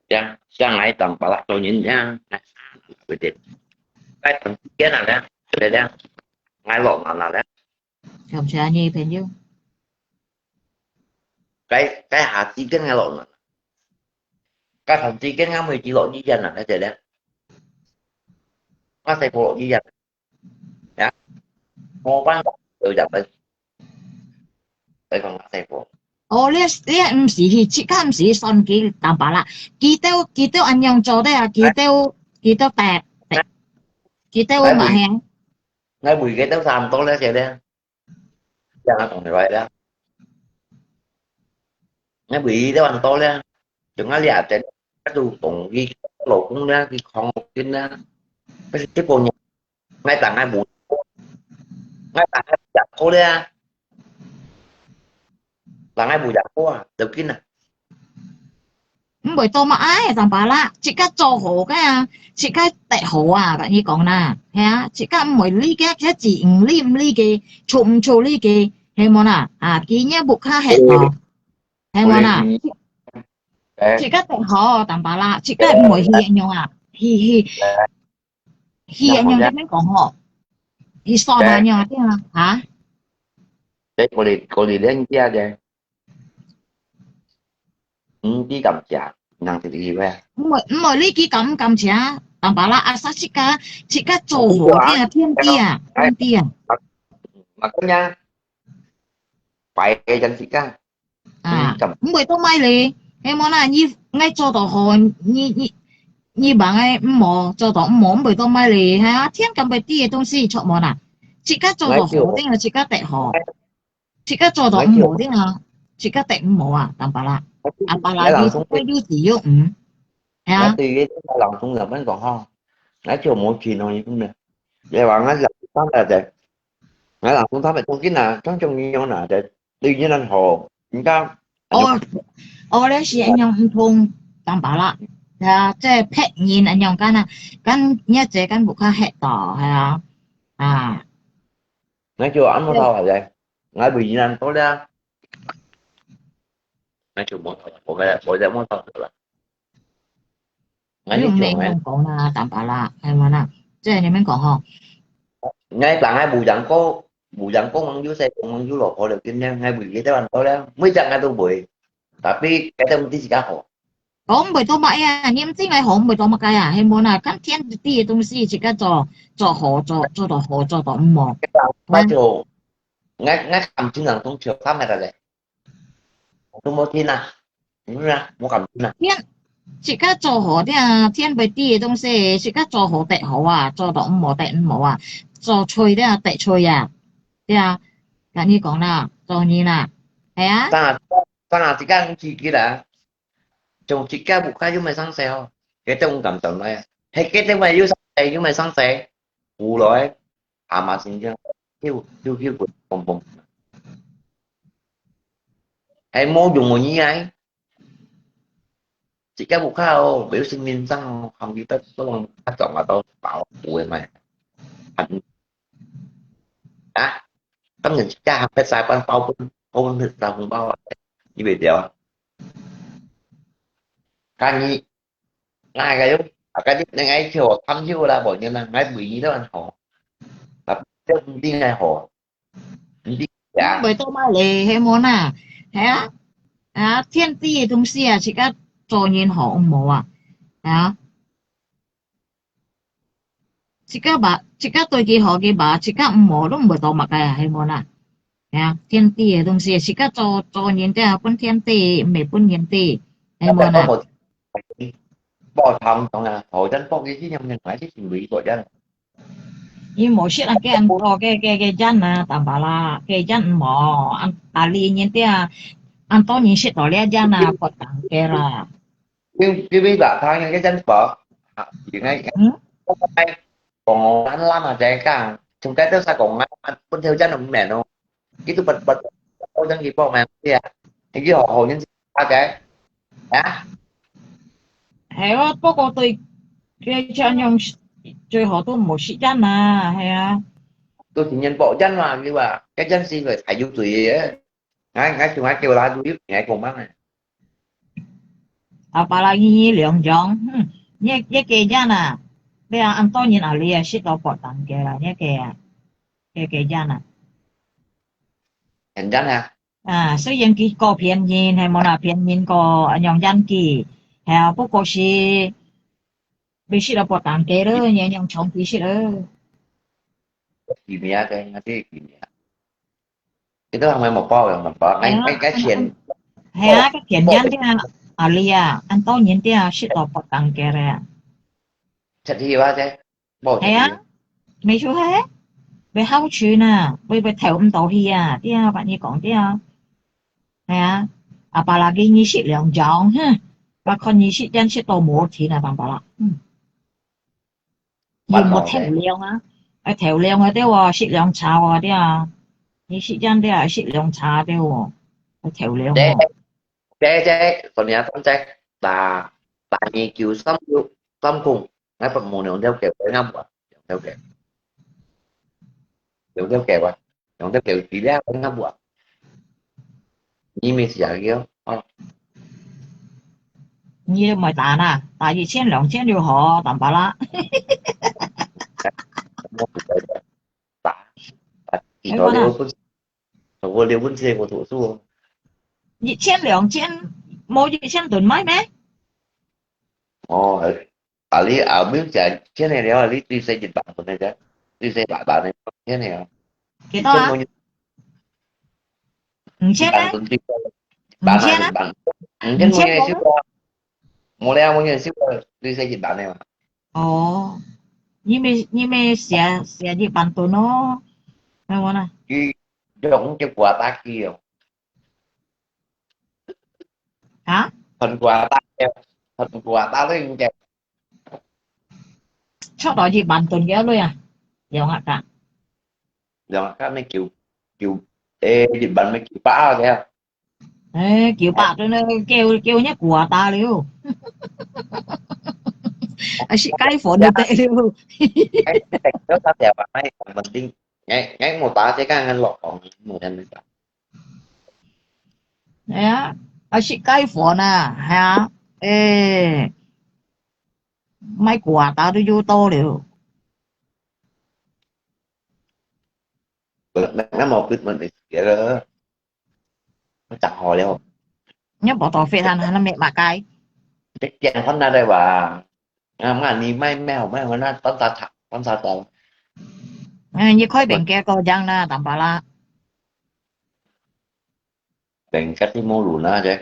[SPEAKER 3] ya sang lại tầng bảo là tôi nhìn ra bị đẹp cái tầng cái nào đó để đó ngay lộn nào đó
[SPEAKER 4] không sao như thế chứ
[SPEAKER 1] cái hạt chi cái ngay lộn cái thằng chi cái ngắm 10 chỉ lộn với dân là cái gì đó nó sẽ phụ lộn với dân đó mua bán tự nhập để còn nó sẽ phụ
[SPEAKER 4] ô lẽ không phải chỉ có không phải son cái tạm bà lạ kỳ tiêu anh nhung cho đấy à kỳ tiêu tẹt kỳ tiêu
[SPEAKER 1] ngay
[SPEAKER 4] mà
[SPEAKER 1] 10
[SPEAKER 4] hàng
[SPEAKER 1] ngay 10 cái táo xàm tốt đó vậy đó dân nó còn vậy đó ngay bị đó anh tốt đó chúng nó giả trên cái đồ tổng ghi lộ cũng ra cái con một trên cái cô nhà ngay tặng hai buổi ngay tặng hai chặt cô đấy tặng hai buổi chặt cô à đầu tiên à
[SPEAKER 4] bởi tôi mà ai tạm bà lạ chỉ có cho hổ cái chỉ có tệ hổ à bạn như còn nè ha chỉ có mỗi ly cái chỉ ly cái chụm ly cái hay món ký nhá bục ha hẹn hò hay món chỉ có tệ hổ tạm bà lạ chỉ có mỗi hiện nhau hiện nhau cho mấy con họ hi so mà nhau thế hả
[SPEAKER 1] để cô đi đến kia kìa chỉ cầm chặt năng thì gì vậy
[SPEAKER 4] mỗi ly ký cầm chả tạm bà lạ sao chỉ có cho hổ thế thiên tia
[SPEAKER 1] mà có nha phải cái chân chị ca cầm
[SPEAKER 4] bởi tôi may lì hay món như ngay cho tao hồ như bạn ấy mò cho tao mò bởi tôi may lì ha thiên cầm bởi tia東西cho món chỉ có cho
[SPEAKER 1] ngay
[SPEAKER 4] tao
[SPEAKER 1] chiều
[SPEAKER 4] hồ thế là chỉ có tệ hồ chỉ có cho tao
[SPEAKER 1] ngay chiều
[SPEAKER 4] mò thế là chỉ có tệ mò tạm bà lạ bà lạ
[SPEAKER 1] ngay
[SPEAKER 4] như
[SPEAKER 1] lần
[SPEAKER 4] tôi
[SPEAKER 1] xuống
[SPEAKER 4] phải như gì vậy
[SPEAKER 1] ngay
[SPEAKER 4] ha
[SPEAKER 1] tùy cái lần xuống là vẫn còn ho ngay chiều mỗi chuyện thôi cũng được vậy bạn nói là tóm là đẹp ngay lần xuống tóm là trong cái nào trong nhau nào để đi như lên hồ chúng ta
[SPEAKER 4] ôi ôi đấy chị anh nhong thùng tạm bà lạ là cái pet nhìn anh nhong cái nhớ chế cái bụng hệ tỏ ha
[SPEAKER 1] ngay chiều ảnh nó thôi là vậy ngay bị như anh tối ra ngay chiều mỗi giờ mỗi thôi được rồi ngay
[SPEAKER 4] ví
[SPEAKER 1] đi
[SPEAKER 4] dụ
[SPEAKER 1] chiều
[SPEAKER 4] mình
[SPEAKER 1] ngay
[SPEAKER 4] không có là tạm bảo là hay mà nào thế này mình có họ
[SPEAKER 1] ngay bạn hai bù dặn có măng dưới xe cũng măng dưới lột họ được kinh nha ngay bị cái đó anh tối đó mới chăng ngay tôi bị tapi cái thông tin gì cả họ
[SPEAKER 4] có bởi tôi mãi niệm tin ngày hổng bởi tôi mà cái hay muốn là các thiên địa東西chỉ có cho họ cho tao mò
[SPEAKER 1] cái tao nói chiều ngay ngay cầm chứng nhận trong chiều pháp này là đấy tôi mua tin à đúng ra mua cầm tin à
[SPEAKER 4] thiên chỉ có cho họ thì thiên bởi địa東西chỉ có cho họ tệ họ cho tao mò tệ mò cho chơi đấy tệ chơi thế cái như còn là cho như là thế
[SPEAKER 1] ta là chỉ cái chỉ kia đã trong chỉ cái buộc cái chúng mày sáng xe cái trong cầm tầm này hay cái trong mày dưới sáng xe chúng mày sáng xe phụ rồi à mà xin chưa
[SPEAKER 3] hiu của bồng bồng hay mô dùng một như ấy chỉ các vụ khao biểu sinh viên sang không biết có bằng tác động là tôi bảo bùi mà anh đã tấm nhìn cha phải sai quan bao ôn thực ra không bao như vậy điều cái gì là cái lúc cái lúc những ấy chiều thăm chiều là bởi như là ngay bị đó anh họ tập trung đi ngay họ đi dạ
[SPEAKER 4] bởi tôi mà lệ hay món à hả thiên ti东西啊chỉ có cho nhìn họ ông mồ hả chỉ có tôi kia họ kia bà chỉ có ông mồ đó bởi tôi mặc cái hay món à hả thiên ti东西chỉ có cho nhìn thế quân thiên ti mấy quân nhìn ti hay món
[SPEAKER 3] có
[SPEAKER 4] à
[SPEAKER 3] một bò thòng còn là hội đánh bóng cái chứ nhưng nhưng phải cái chuẩn bị gọi ra
[SPEAKER 4] nhưng mỗi chuyện là cái anh có cái chân à tạm bảo là cái chân mỏ anh ali nhìn thế anh to nhìn sẽ tỏ lẽ chân à có tặng cái là
[SPEAKER 3] cái biết là thay cái chân bò chuyện ấy còn anh làm mà trẻ cả chúng cái đó sao còn anh bên theo chân ông mẹ nó cái tôi bật tôi đang gì bao mà kia thì cái họ nhân sao cái á
[SPEAKER 4] hay là có tôi cái chân nhung 最好都冇時間啊，係啊，tôi
[SPEAKER 3] chỉ nhận bộ chân mà như là cái chân xin phải thải du tùy ấy ngay ngay chúng ai kêu la du ngay cùng bác này
[SPEAKER 4] 阿爸啦依兩種，一個人啊，你啊按當然啊，你啊識到博等嘅啦，一個人啊，
[SPEAKER 3] hình chân ha
[SPEAKER 4] 雖然佢個便宜係冇啦，便宜個用人機，係啊，不過是必須到博等嘅咯，用長期識咯，
[SPEAKER 3] kỳ mía cái kỳ mía cái đó không phải một bao rồi một bao cái chuyện
[SPEAKER 4] 係啊，個便宜啲啊，你啊按當然啲啊識到博等嘅咧，
[SPEAKER 3] thật thì ba chứ bao
[SPEAKER 4] 係啊，沒錯係。về hậu chuyện à về theo ông tổ hi à đi à bạn như còn đi à à bà là cái như sĩ lượng chọn ha và còn như sĩ dân sĩ tổ một thì là bạn bảo là dùng một theo liệu á theo liệu ở đây à sĩ lượng chào à đi à như sĩ dân đi à sĩ lượng chào đi à theo liệu
[SPEAKER 3] chế còn nhà tâm chế là nhiều kiểu tâm cùng ngay phần mùa này theo kiểu tới năm rồi theo kiểu dùng theo kiểu à dùng theo kiểu chỉ ra tới năm rồi như mình sẽ kiểu
[SPEAKER 4] như mày tàn à tại vì千两千就好đảm bảo là
[SPEAKER 3] thì nó đều quân xe của thủ xu
[SPEAKER 4] 一千两千冇一千吨買咩？
[SPEAKER 3] ồ ở lý ở miếng chợ cái này nếu là lý tuy xây dịch bản của này chứ tuy xây lại bản này thế này
[SPEAKER 4] 幾多啊？5000啊？
[SPEAKER 3] bạn
[SPEAKER 4] 5000
[SPEAKER 3] này
[SPEAKER 4] 啊？
[SPEAKER 3] bạn cái mua này shipper mua leo mua này shipper tuy xây dịch bản này mà
[SPEAKER 4] 哦，你咪寫日版圖咯，係冇啦。
[SPEAKER 3] cái giống cái quả ta kia
[SPEAKER 4] Hả?
[SPEAKER 3] phần quà ta phần quà ta lên kẹp
[SPEAKER 4] Trước đó日版圖嘅咯呀，有啊㗎。
[SPEAKER 3] rồi các mấy kiểu kiểu ê dịch bệnh mấy kiểu bão rồi kìa
[SPEAKER 4] 誒，叫白咗咧，叫一個打了，係蝕雞貨都得了。
[SPEAKER 3] cái này nó ta đẹp mà mấy mình đi ngay ngay một tá sẽ càng ăn lọt còn một anh nữa
[SPEAKER 4] 係啊，係蝕雞貨啊，係啊，誒，咪個打都要多了。
[SPEAKER 3] nó một cái mình kiểu đó nó chặt hồi leo
[SPEAKER 4] Nhớ bỏ tỏ phê thành là mẹ bà cái.
[SPEAKER 3] chắc chắn không ra đây bà mà ni mấy mèo nó tóm ta thật tóm ta tờ
[SPEAKER 4] Như khói bệnh kia có răng là tạm bảo là.
[SPEAKER 3] bệnh cách đi mua lùn đó chứ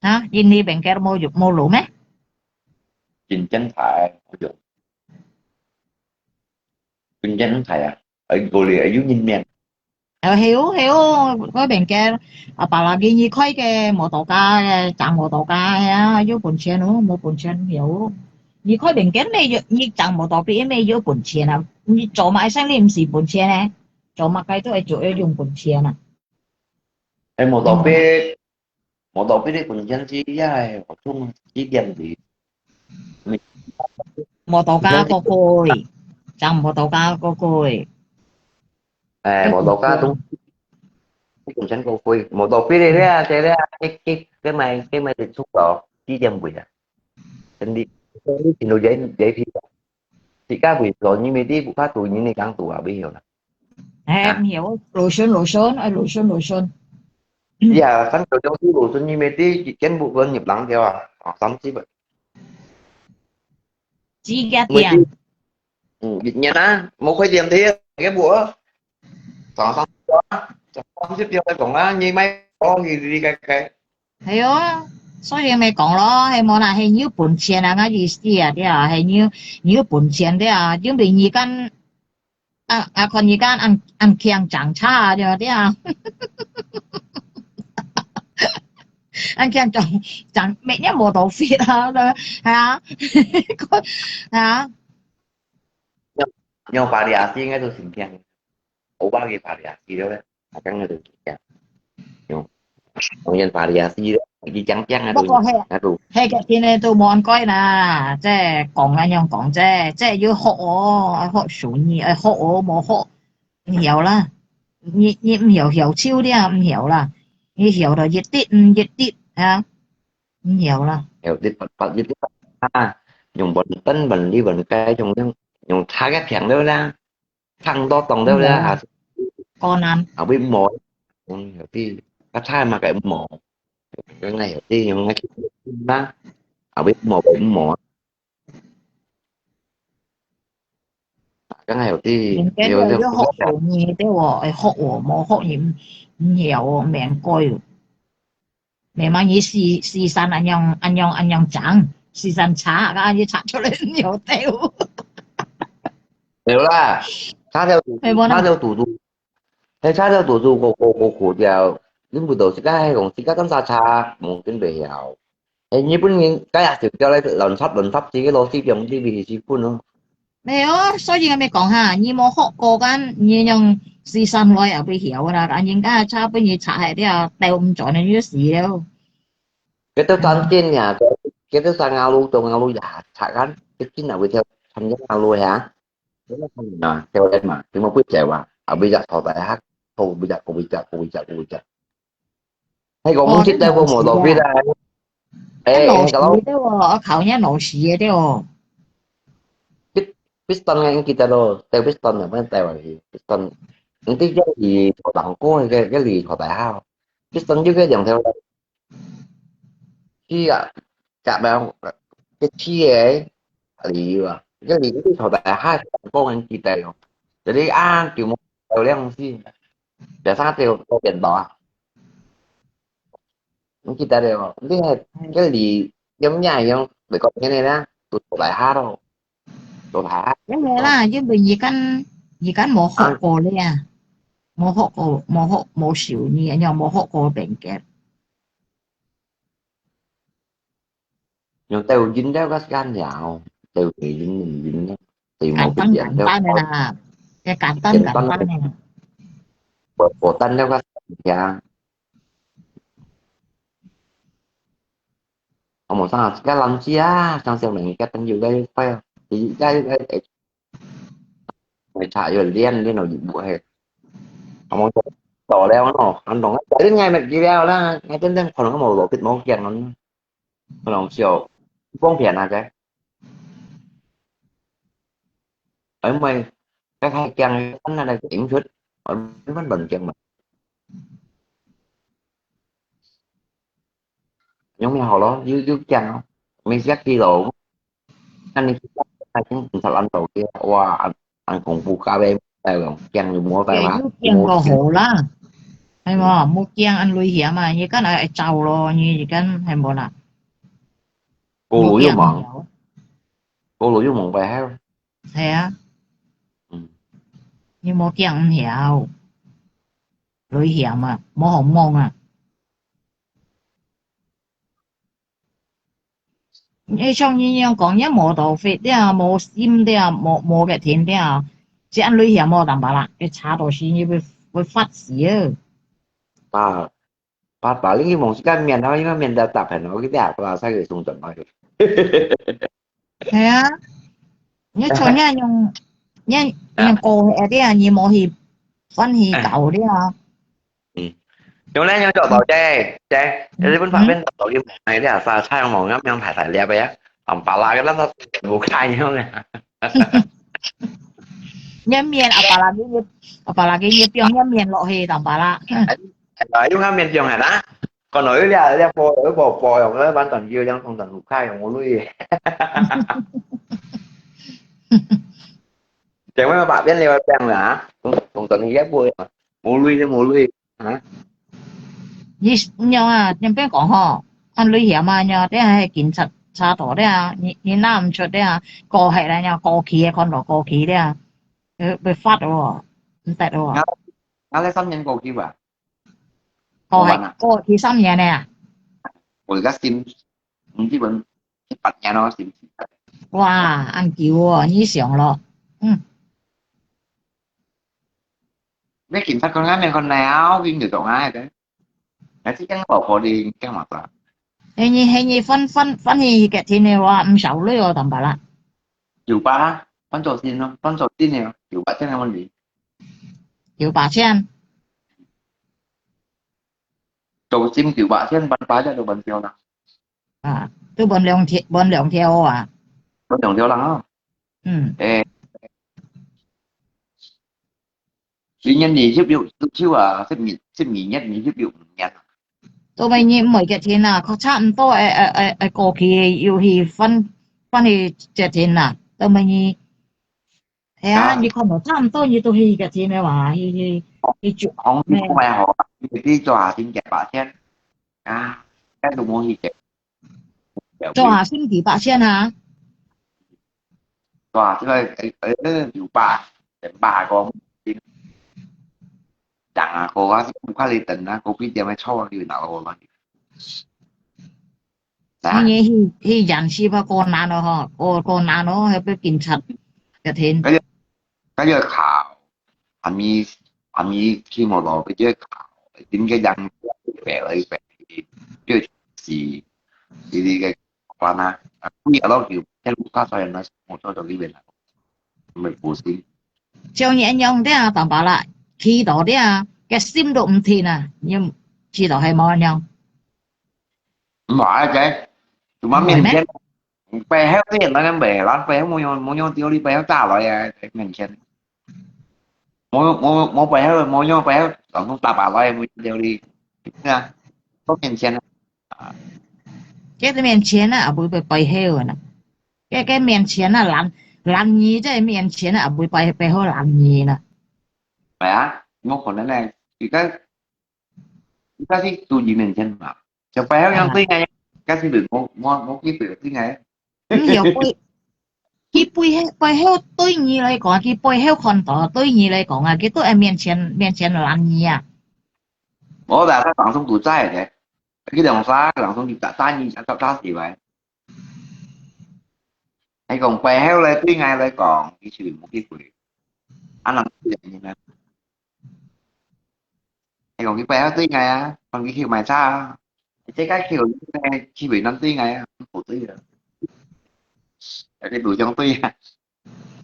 [SPEAKER 4] Hả? Dinh đi bệnh kia mua lũ mấy?
[SPEAKER 3] trình chánh phải dụng trình chánh phải à ở cô lì ở dưới nhìn miền
[SPEAKER 4] Hiểu khói bệnh kia bà là ghi như khói cái mô tô ca chẳng mô tô ca á dưới bồn xe nữa mua bồn xe hiểu 你可能跟你你賺冇代表咩要本錢啊？你做埋生你唔是本錢咧，做乜計都係做要用本錢啊？Em
[SPEAKER 3] một
[SPEAKER 4] 係
[SPEAKER 3] đầu
[SPEAKER 4] 冇啦？bê
[SPEAKER 3] một đầu bê đi cùng chân chi ai học chung chi tiền gì mình
[SPEAKER 4] 冇到家
[SPEAKER 3] chân chi
[SPEAKER 4] 個句，賺冇到家個句，à 要
[SPEAKER 3] một
[SPEAKER 4] 本
[SPEAKER 3] đầu ca tung
[SPEAKER 4] 錢。
[SPEAKER 3] cùng chân cô quỳ một đầu bê đi ra thế ra cái mày thì xúc đó chi tiền quỳ à chân đi thì nó dễ thì các quỳ rồi như mấy đi cũng phát tù như này càng tù à bây giờ là
[SPEAKER 4] Em
[SPEAKER 3] à
[SPEAKER 4] hiểu, lối xuân, lối xuân.
[SPEAKER 3] bây giờ phân kiểu trong tí bổ sung như mấy tí chỉ chân bộ vân nhập lắng theo à họ sống chi vậy
[SPEAKER 4] Chỉ giá
[SPEAKER 3] mấy tí
[SPEAKER 4] tiền,
[SPEAKER 3] dịch nhận á một khối tiền thế cái bữa còn xong đó xong tiếp theo cái còn á như mấy có gì đi cái
[SPEAKER 4] 係啊。所以咪講咯，係冇啦，係要本錢啊，個意思啊啲啊，係要本錢啲啊，因為而家คน而家按強漲差啊啲啊，按強漲咩一冇到 fit 啊，係啊，係啊，nhưng
[SPEAKER 3] variasi ngay tôi xin tiền ổ ba cái variasi đó đấy akan ada kita nhưng kemudian variasi đó cái trắng trắng ada
[SPEAKER 4] 不過係。
[SPEAKER 3] aduh
[SPEAKER 4] 係嘅，見你都冇按歸啦，即係講一樣講啫，即係要學我，學數二，學我冇學唔曉啦，你唔曉超啲啊，唔曉啦，你曉就熱啲，唔熱啲啊，唔曉啦，hiểu
[SPEAKER 3] đi Phật với tiếp à dùng bệnh tính bệnh đi bệnh cây dùng thay các thằng đó ra thằng to toàn
[SPEAKER 4] 唔
[SPEAKER 3] đó
[SPEAKER 4] 曉
[SPEAKER 3] ra
[SPEAKER 4] 啦，個難，ở
[SPEAKER 3] bên mỏ hiểu đi các thay mà cái mỏ cái này hiểu đi nhưng ngay đó ở bên mỏ cái này hiểu đi
[SPEAKER 4] 人家
[SPEAKER 3] hiểu
[SPEAKER 4] 要
[SPEAKER 3] hiểu
[SPEAKER 4] 學數二啲喎，學我冇學而唔曉喎，命貴，明晚以時辰按樣漲，時辰查，啱要查出嚟唔曉掉，hiểu
[SPEAKER 3] là
[SPEAKER 4] 係冇啦。
[SPEAKER 3] sát theo tủ tủ thế sát theo tủ tủ của giờ những buổi đầu sẽ cái còn sẽ các tấm sa cha mungkin beliau ini pun kayak juga lah lengkap sih kalau sih yang di bisi pun no
[SPEAKER 4] 未啊，所以我咪講下，你冇學過間，你用時辰內又被曉啦，但人家差不多查係啲啊，掉唔咗你啲事咯，cái係
[SPEAKER 3] tan
[SPEAKER 4] 嘛？trên
[SPEAKER 3] nhà cái sang ngao lu giả thả gắn cái chính là theo tham gia ngao lu hả thế là không nào theo em mà thì mà quyết chạy vào ở bây giờ thọ tại hát thôi bây giờ hay còn muốn
[SPEAKER 4] 哦，啲
[SPEAKER 3] chết đây
[SPEAKER 4] 老
[SPEAKER 3] vô
[SPEAKER 4] 師
[SPEAKER 3] một đầu phía
[SPEAKER 4] 啊，đây 啲
[SPEAKER 3] ê
[SPEAKER 4] 老
[SPEAKER 3] hay
[SPEAKER 4] 師
[SPEAKER 3] kalau
[SPEAKER 4] 啲喎，我求人老師嘅啲喎，piston
[SPEAKER 3] ngay kita đâu teo piston là mới teo là gì piston những cái gì thọ đẳng cố cái gì thọ tại hao piston chứ cái dòng theo chi ạ chạm vào cái chi ấy lì à cái lì cái thọ tại hai con anh chị teo jadi kiểu một teo lên sih để sao teo teo biển đỏ những kita đều cái lì giống nhảy không để có cái này đó tụt thọ tại hai đâu thọ tại hai
[SPEAKER 4] 因為啦，因為而家冇學
[SPEAKER 3] à,
[SPEAKER 4] 過咧啊，冇少年，又冇學過病嘅，nhưng
[SPEAKER 3] teo dính đeo cái gan dạo teo thì dính mình dính đó. Thì một
[SPEAKER 4] 簡
[SPEAKER 3] cái
[SPEAKER 4] 單
[SPEAKER 3] dạng
[SPEAKER 4] 簡
[SPEAKER 3] theo
[SPEAKER 4] 單嘅啦，嘅簡單
[SPEAKER 3] trên
[SPEAKER 4] 簡
[SPEAKER 3] con
[SPEAKER 4] 單嘅，của
[SPEAKER 3] tân đeo cái ông một sao cái lần chia sang xem này cái tân nhiều đây phải thì cái người chạy rồi liên liên nào dịch vụ hết ông một tổ leo nó anh đồng đến ngay mình đi leo đó ngay đến đến còn có một lộ kịch một dạng nó lòng chiều không phiền là ở mày cái hai chân nó là kiểm soát ở bánh bình chân mà giống như hồi đó dưới chân không mình dắt đi lộ anh đi hai chân thật anh đầu kia wow anh còn bu cà phê tay rồi chân như mua tay
[SPEAKER 4] 嘅
[SPEAKER 3] mà
[SPEAKER 4] 要見
[SPEAKER 3] mua
[SPEAKER 4] 個好啦，係冇冇見按危險啊，而家係走咯，而家係冇啦，cô 冇
[SPEAKER 3] lủi
[SPEAKER 4] 見
[SPEAKER 3] vô
[SPEAKER 4] 唔
[SPEAKER 3] mòn
[SPEAKER 4] 有，cô
[SPEAKER 3] lủi vô mòn về hết
[SPEAKER 4] 係啊，ừ. 你冇見唔有，危險啊，冇好望啊。你像你樣講一冇道費啲啊，冇心啲啊，冇嘅錢啲啊，即係女險冇淡白啦，你查到時你會發事啊！bà
[SPEAKER 3] paling yung mong sikan miền đó nhưng miền đã tập phải nói cái đẹp là sao người dùng chuẩn nói được
[SPEAKER 4] 係啊，你像一樣過誒啲啊，你冇去分去搞啲啊，nhưng
[SPEAKER 3] lẽ nhau chọn tàu che cái vẫn phải
[SPEAKER 4] ừ,
[SPEAKER 3] bên tàu đi này đấy à sao sai mong ngắm nhau thải lẹ bé ông bà la cái lắm nó ngủ khai nhau này
[SPEAKER 4] 一面apalagi piang 一面落去淡白啦，ở
[SPEAKER 3] đúng không miền trường hả đó còn nói là bò ở bò rồi đó ban toàn dưa đang không toàn ngủ khai không muốn nuôi chẳng mấy bạn biết leo trang là không toàn ghép vui mà mua lui hả
[SPEAKER 4] 你啊，你邊講嗬，按女險啊，你啲係警察查到啲啊，你拿唔出啲啊，過係啦，你過期嘅看到過期啲啊，被發喎，唔得喎，nó
[SPEAKER 3] lấy sắm nhân cô kia bà
[SPEAKER 4] 過
[SPEAKER 3] bạn
[SPEAKER 4] 係
[SPEAKER 3] à
[SPEAKER 4] 過期三嘢呢，rồi
[SPEAKER 3] các sim基本bật nhà nó sim
[SPEAKER 4] 哇，按叫喎，你上咯，嗯，
[SPEAKER 3] biết kiểm soát con gái men con nào viên được cậu ai đấy nó chắc chắn bỏ đi cái mặt là
[SPEAKER 4] 你分去嘅天嘅話唔受呢個淡白啦，
[SPEAKER 3] dù ba phân tổ tin nào dù ba chắc là con gì
[SPEAKER 4] 要8,000，
[SPEAKER 3] tổ sim kiểu ba chắc bắn phá cho đồ bắn tiêu nào
[SPEAKER 4] 啊，都搬兩條啊，
[SPEAKER 3] có tưởng tiêu lắm không
[SPEAKER 4] 嗯，
[SPEAKER 3] ê tuy nhiên gì giúp dụ giúp chiêu à xếp nhị nhất gì giúp dụ nhặt
[SPEAKER 4] 到尾你唔係嘅天啊，佢差唔多過期要去分去嘅天啊，到尾你。係啊，你看到差唔多要到去嘅天嘅話，去做
[SPEAKER 3] không thì
[SPEAKER 4] 咩？
[SPEAKER 3] không phải họ đi cho hà xin kẹp ba千à cái đồ mua gì kẹp kẹp
[SPEAKER 4] 做下先幾8,000啊？cho
[SPEAKER 3] hà chứ ở dù ba ba con chẳng à cô có khá lý tình á cô biết giờ mới cho điều nào rồi đó
[SPEAKER 4] 去人事吧，過難咯嗬，過難咯，係俾警察嘅天。
[SPEAKER 3] cái giờ khảo anh mi khi mà lo cái giờ khảo tính cái dân vẻ lại vẻ chưa gì thì cái quan à cũng nhiều đó kiểu cái lúc ta nói nó một cho đi bên mình phụ sinh
[SPEAKER 4] 照你樣啲啊，淡白啦，去到啲啊，嘅心都唔甜啊，你知道係冇樣，
[SPEAKER 3] mà cái tụi nó
[SPEAKER 4] 唔係
[SPEAKER 3] mình
[SPEAKER 4] 咩？
[SPEAKER 3] khen bè héo cái nó em bè lắm bè mua nhau tiêu đi bè trả lại mình khen mua bè héo mua nhau bè còn không tập lại mua tiêu đi nha có mình khen
[SPEAKER 4] 嘅啲面前啊，會被背後啊，嘅面前啊，男兒即係面前啊，會背後男兒啦。
[SPEAKER 3] bè một phần nữa này thì cái cái tụi gì mình khen mà cho bè héo nhau tí ngay cái thì đừng mua cái từ tí ngay
[SPEAKER 4] 咁又佢背後對你嚟講，佢背後看到對你嚟講啊，佢都係面前男兒啊。
[SPEAKER 3] bố bà các bạn xong tụi trai vậy cái đồng xa các bạn xong thì ta như sao ta gì vậy hay còn bè héo lên tí ngay lại còn cái sự một cái quyền anh làm cái gì như thế hay còn cái bè héo tí ngay á còn cái khi mày xa cái kiểu khi bị năm tí ngay á phụ tí rồi cái tụi trong tí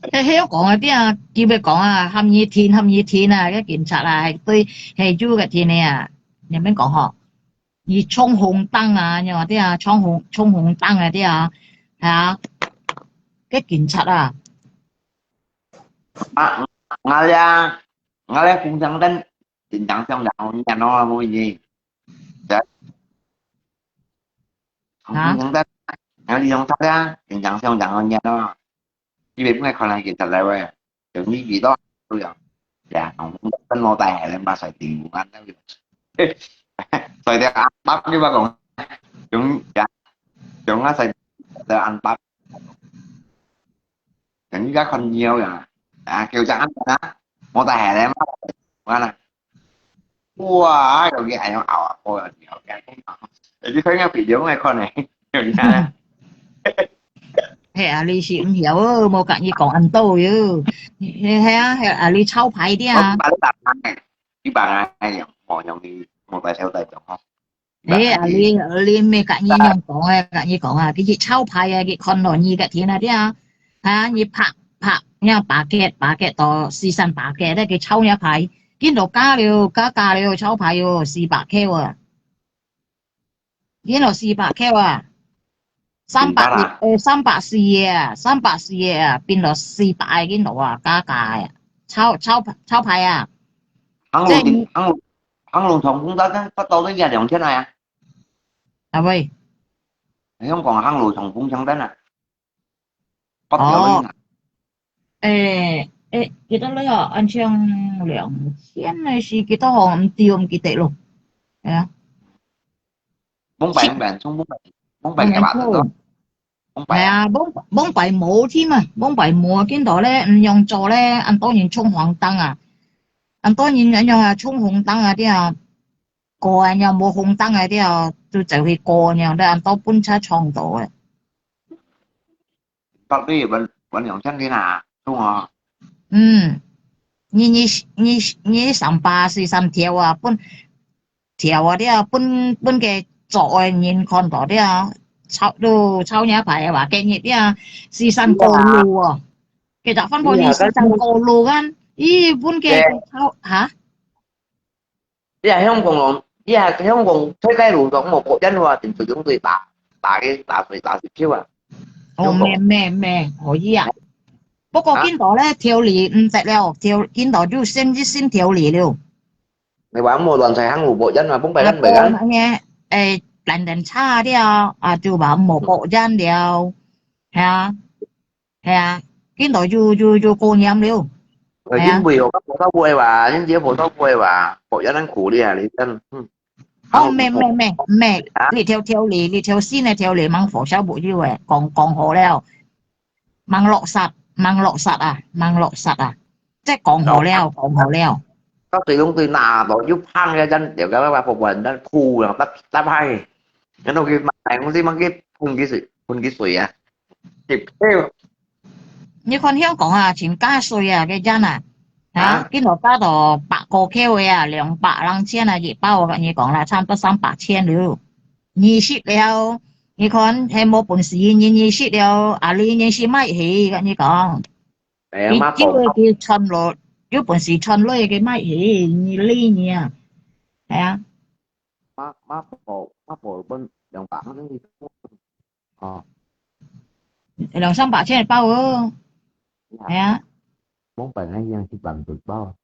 [SPEAKER 4] 喺香港嗰啲啊，叫佢講啊，冚熱天啊，啲警察啊，係租嘅天氣啊，有咩講嗬？而衝紅燈啊，又話啲啊，衝紅燈嗰啲啊，係啊，啲警察啊，
[SPEAKER 3] à, ngã ra cũng chẳng đến tình trạng trong đạo nhà nó mua gì đấy không
[SPEAKER 4] hả?
[SPEAKER 3] chẳng đến nó đi trong ra tình trạng trong đạo nhà nó chỉ biết ngay còn lại kiện thật lại rồi kiểu như gì đó tôi rồi dạ không tên mô tè lên ba xài tiền của anh đó xài tiền ăn bắp chứ ba còn chúng dạ chúng nó xài tiền ăn bắp những cái con nhiều rồi à kêu chẳng ăn đó mô tè lên qua này wow rồi cái ai nó ảo ảo rồi nhiều cái chứ thấy nghe video ngay con này kiểu như thế
[SPEAKER 4] 係啊，你是唔曉啊，冇隔意講印度嘅，係啊，係啊，你抄牌啲
[SPEAKER 3] Có
[SPEAKER 4] 啊，bà
[SPEAKER 3] bạn ai cái bà ai mọi nhau đi một tài theo tài chồng không bạn
[SPEAKER 4] 誒
[SPEAKER 3] ai
[SPEAKER 4] 啊，gì 你咩隔意用講啊，隔意講啊，佢抄牌啊，佢看落意嘅天啊啲啊，啊，你拍，呢把嘅到時辰把嘅咧，佢抄一牌，見到加了抄牌喎，400K 啊，見到400K 啊。三
[SPEAKER 3] thì
[SPEAKER 4] 百
[SPEAKER 3] bác là
[SPEAKER 4] 340啊，340啊，變到400幾度啊，加價啊，抄牌啊，hắn 即
[SPEAKER 3] luôn thì
[SPEAKER 4] 係
[SPEAKER 3] hắn luôn sống cũng tới đâu tới giai đoạn thế này à
[SPEAKER 4] à喂，thì
[SPEAKER 3] không còn hắn lùi sống cũng chẳng đến à bắt đầu lên
[SPEAKER 4] 哦，à 幾多呢啊？按像2000還是幾多項唔知，我唔記得咯，係啊，bốn
[SPEAKER 3] bảy
[SPEAKER 4] 切，bốn
[SPEAKER 3] bảy xuống bốn
[SPEAKER 4] 我
[SPEAKER 3] bảy cả
[SPEAKER 4] 明
[SPEAKER 3] bạn nữa đó
[SPEAKER 4] 錯，bốn 係
[SPEAKER 3] bảy à
[SPEAKER 4] 啊，幫幣冇添啊，幫幣冇啊，見到咧唔用座咧，按當然衝黃燈啊，按當然一樣啊，衝紅燈啊啲啊。過啊，又冇紅燈嗰啲啊，就去過然後咧，按多搬車撞到嘅。
[SPEAKER 3] bắt đi vẫn vẫn giống chân thế nào đúng không
[SPEAKER 4] 嗯，你340條啊，搬條啊啲啊，搬嘅作嘅人看到啲啊，抄一排啊，話驚熱啲啊，時辰
[SPEAKER 3] bây
[SPEAKER 4] 過
[SPEAKER 3] giờ
[SPEAKER 4] 路啊，其實分
[SPEAKER 3] bây
[SPEAKER 4] 開你
[SPEAKER 3] giờ
[SPEAKER 4] 時辰過路間，咦，搬嘅
[SPEAKER 3] cái
[SPEAKER 4] 抄嚇，bây
[SPEAKER 3] giờ không còn bây giờ không còn thấy cái lùi còn một bộ chân hoa thì sử dụng tùy tạ sự chiêu à
[SPEAKER 4] 哦
[SPEAKER 3] không
[SPEAKER 4] 咩，可以啊。不過
[SPEAKER 3] hả
[SPEAKER 4] 見到咧條例唔得了，見到就先條例了。
[SPEAKER 3] mày bảo một lần xài hắn một bộ chân mà bốn bảy
[SPEAKER 4] 啊，cân
[SPEAKER 3] bảy
[SPEAKER 4] 過
[SPEAKER 3] cân
[SPEAKER 4] 那嘅人差啲啊，就話冇國人了，係啊，見到就過嚴了，rồi 係
[SPEAKER 3] chính
[SPEAKER 4] 啊，vì
[SPEAKER 3] các bộ tao quê bà chính vì bộ tao quê bà bộ chân hắn cũ đi à lý chân hắn
[SPEAKER 4] 哦，một 咩，hả 你條線嘅條例掹火燒冇要嘅，講好了，掹落實啊，即係
[SPEAKER 3] rồi
[SPEAKER 4] 講好了，các
[SPEAKER 3] tỷ công ty nào tổ giúp han ra chân để các bà phục vụ đã khu là tắt hay cái đâu cái này không gì mà cái phun cái sủi à kịp theo
[SPEAKER 4] 你看香港啊，全加稅啊嘅真啊！hả 見到加到100個 K 嘅啊，200,000啊，熱包我跟你講啦，差唔多300,000了。20了，你看係冇本事，20了，啊你20買起，跟你講，để 佢
[SPEAKER 3] má
[SPEAKER 4] 只
[SPEAKER 3] bộ
[SPEAKER 4] 會佢存落，有本事存落嘅買起，你呢你啊，係啊，má
[SPEAKER 3] bộ bên đồng bảng nó đi ờ
[SPEAKER 4] 200,000-300,000包咯，係啊，bốn
[SPEAKER 3] bảy hay giang thì bằng được bao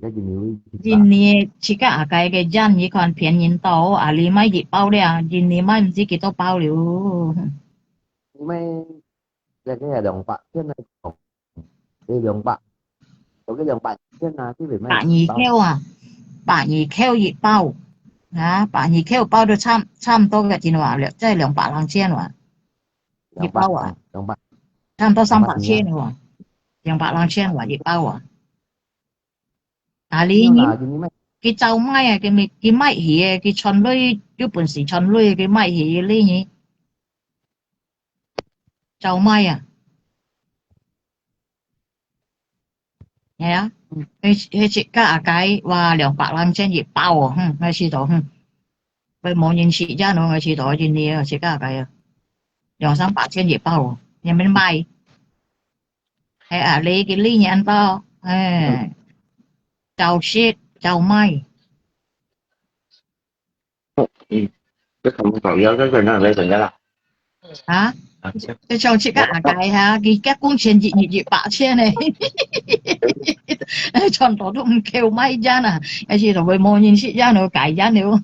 [SPEAKER 3] cái gì nhiều thì
[SPEAKER 4] 今年切個下計嘅人，你看便宜到，啊你買熱包咧啊，今年買唔知幾多包了。
[SPEAKER 3] mấy cái là đồng bạc trên này cái đồng bạc có cái đồng bạc trên là cái gì mấy
[SPEAKER 4] 120K 啊，120K 熱包。120K 包都差唔多嘅錢話，即係200,000喎，熱
[SPEAKER 3] đồng
[SPEAKER 4] 包
[SPEAKER 3] bạc
[SPEAKER 4] 啊，
[SPEAKER 3] đồng bạc
[SPEAKER 4] 差唔多
[SPEAKER 3] đồng bạc thì
[SPEAKER 4] 300,000喎，200,000喎熱包啊。啊你
[SPEAKER 3] nhưng
[SPEAKER 4] 你
[SPEAKER 3] là cái mấy
[SPEAKER 4] 佢就買啊，佢買起嘅，佢存女有本事存女，佢買起呢嘢就買啊，係啊，佢切加下計話200,000熱包啊，我知道，佢冇認識人咯，我知道呢啲啊，切加下計啊，200,000-300,000熱包啊，有冇買？係啊，你嘅呢嘢多，誒。chào shit chào mai
[SPEAKER 3] ừ. Chứ không còn nhớ cái nào đây còn nhớ là
[SPEAKER 4] hả cái chồng chị cả cái ha cái cuốn tiền chị bạ chia này chọn tổ cũng kêu may ra nè cái gì rồi với mô nhìn chị ra nữa cải ra nữa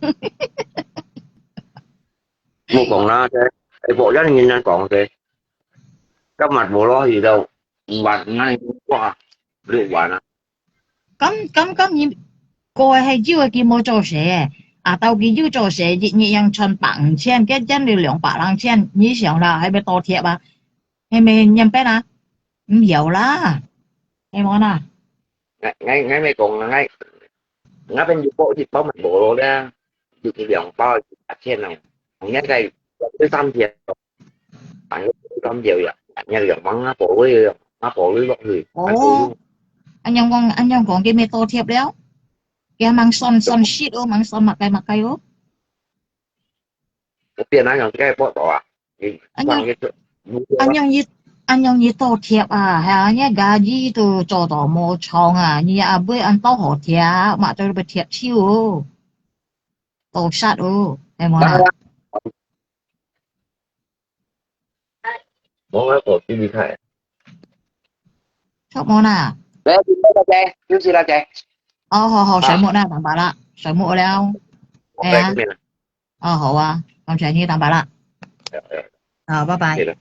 [SPEAKER 3] một còn lo cái bộ rất nhìn còn thì các mặt bộ lo gì đâu bạn ngay qua liệu bạn à
[SPEAKER 4] cấm gì cô hay chưa kia mua cho xe à tao kia chưa cho xe chị nhị yang chọn bằng tiền cái chân được 200,000你想啦hay bị to thiệt à hay mình nhầm bé à không hiểu啦em nói à
[SPEAKER 3] ngay mấy còn là ngay bên bộ thì có mặt bộ lo ra thì cái đường bao trên nào nhất đây tới 3 thiệt bạn làm nhiều vậy bạn nhà gần mắng nó bộ với bọn người bạn bộ
[SPEAKER 4] Ồ, anhยังcòn cái mê tô thiệp đấy. Cái mang son shit ô, mang son mặc cây ô.
[SPEAKER 3] một tiền anh cái bộ đó à thì
[SPEAKER 4] Anh
[SPEAKER 3] sang
[SPEAKER 4] ยัง
[SPEAKER 3] cái mua
[SPEAKER 4] anh
[SPEAKER 3] đó
[SPEAKER 4] ยังnhư anhยังnhư tô thiệp à, hay nhá gaji từ cho tỏ mô chong à, như à bữa anh tô hổ thiệp, mà tôi bị thiệp chiêu ô, tô sát ô, em món
[SPEAKER 3] đó
[SPEAKER 4] à,
[SPEAKER 3] mỗi cái bộ đi thẻ
[SPEAKER 4] chốt món à,
[SPEAKER 3] đấy ra chơi chú gì ra chơi
[SPEAKER 4] hổ sợi
[SPEAKER 3] à
[SPEAKER 4] mụn à, tạm bảo là, sợi mụn đeo,
[SPEAKER 3] một
[SPEAKER 4] hay
[SPEAKER 3] đây cái
[SPEAKER 4] à,
[SPEAKER 3] miền
[SPEAKER 4] hổ à, con sợi như tạm bảo là, bye bye.
[SPEAKER 3] này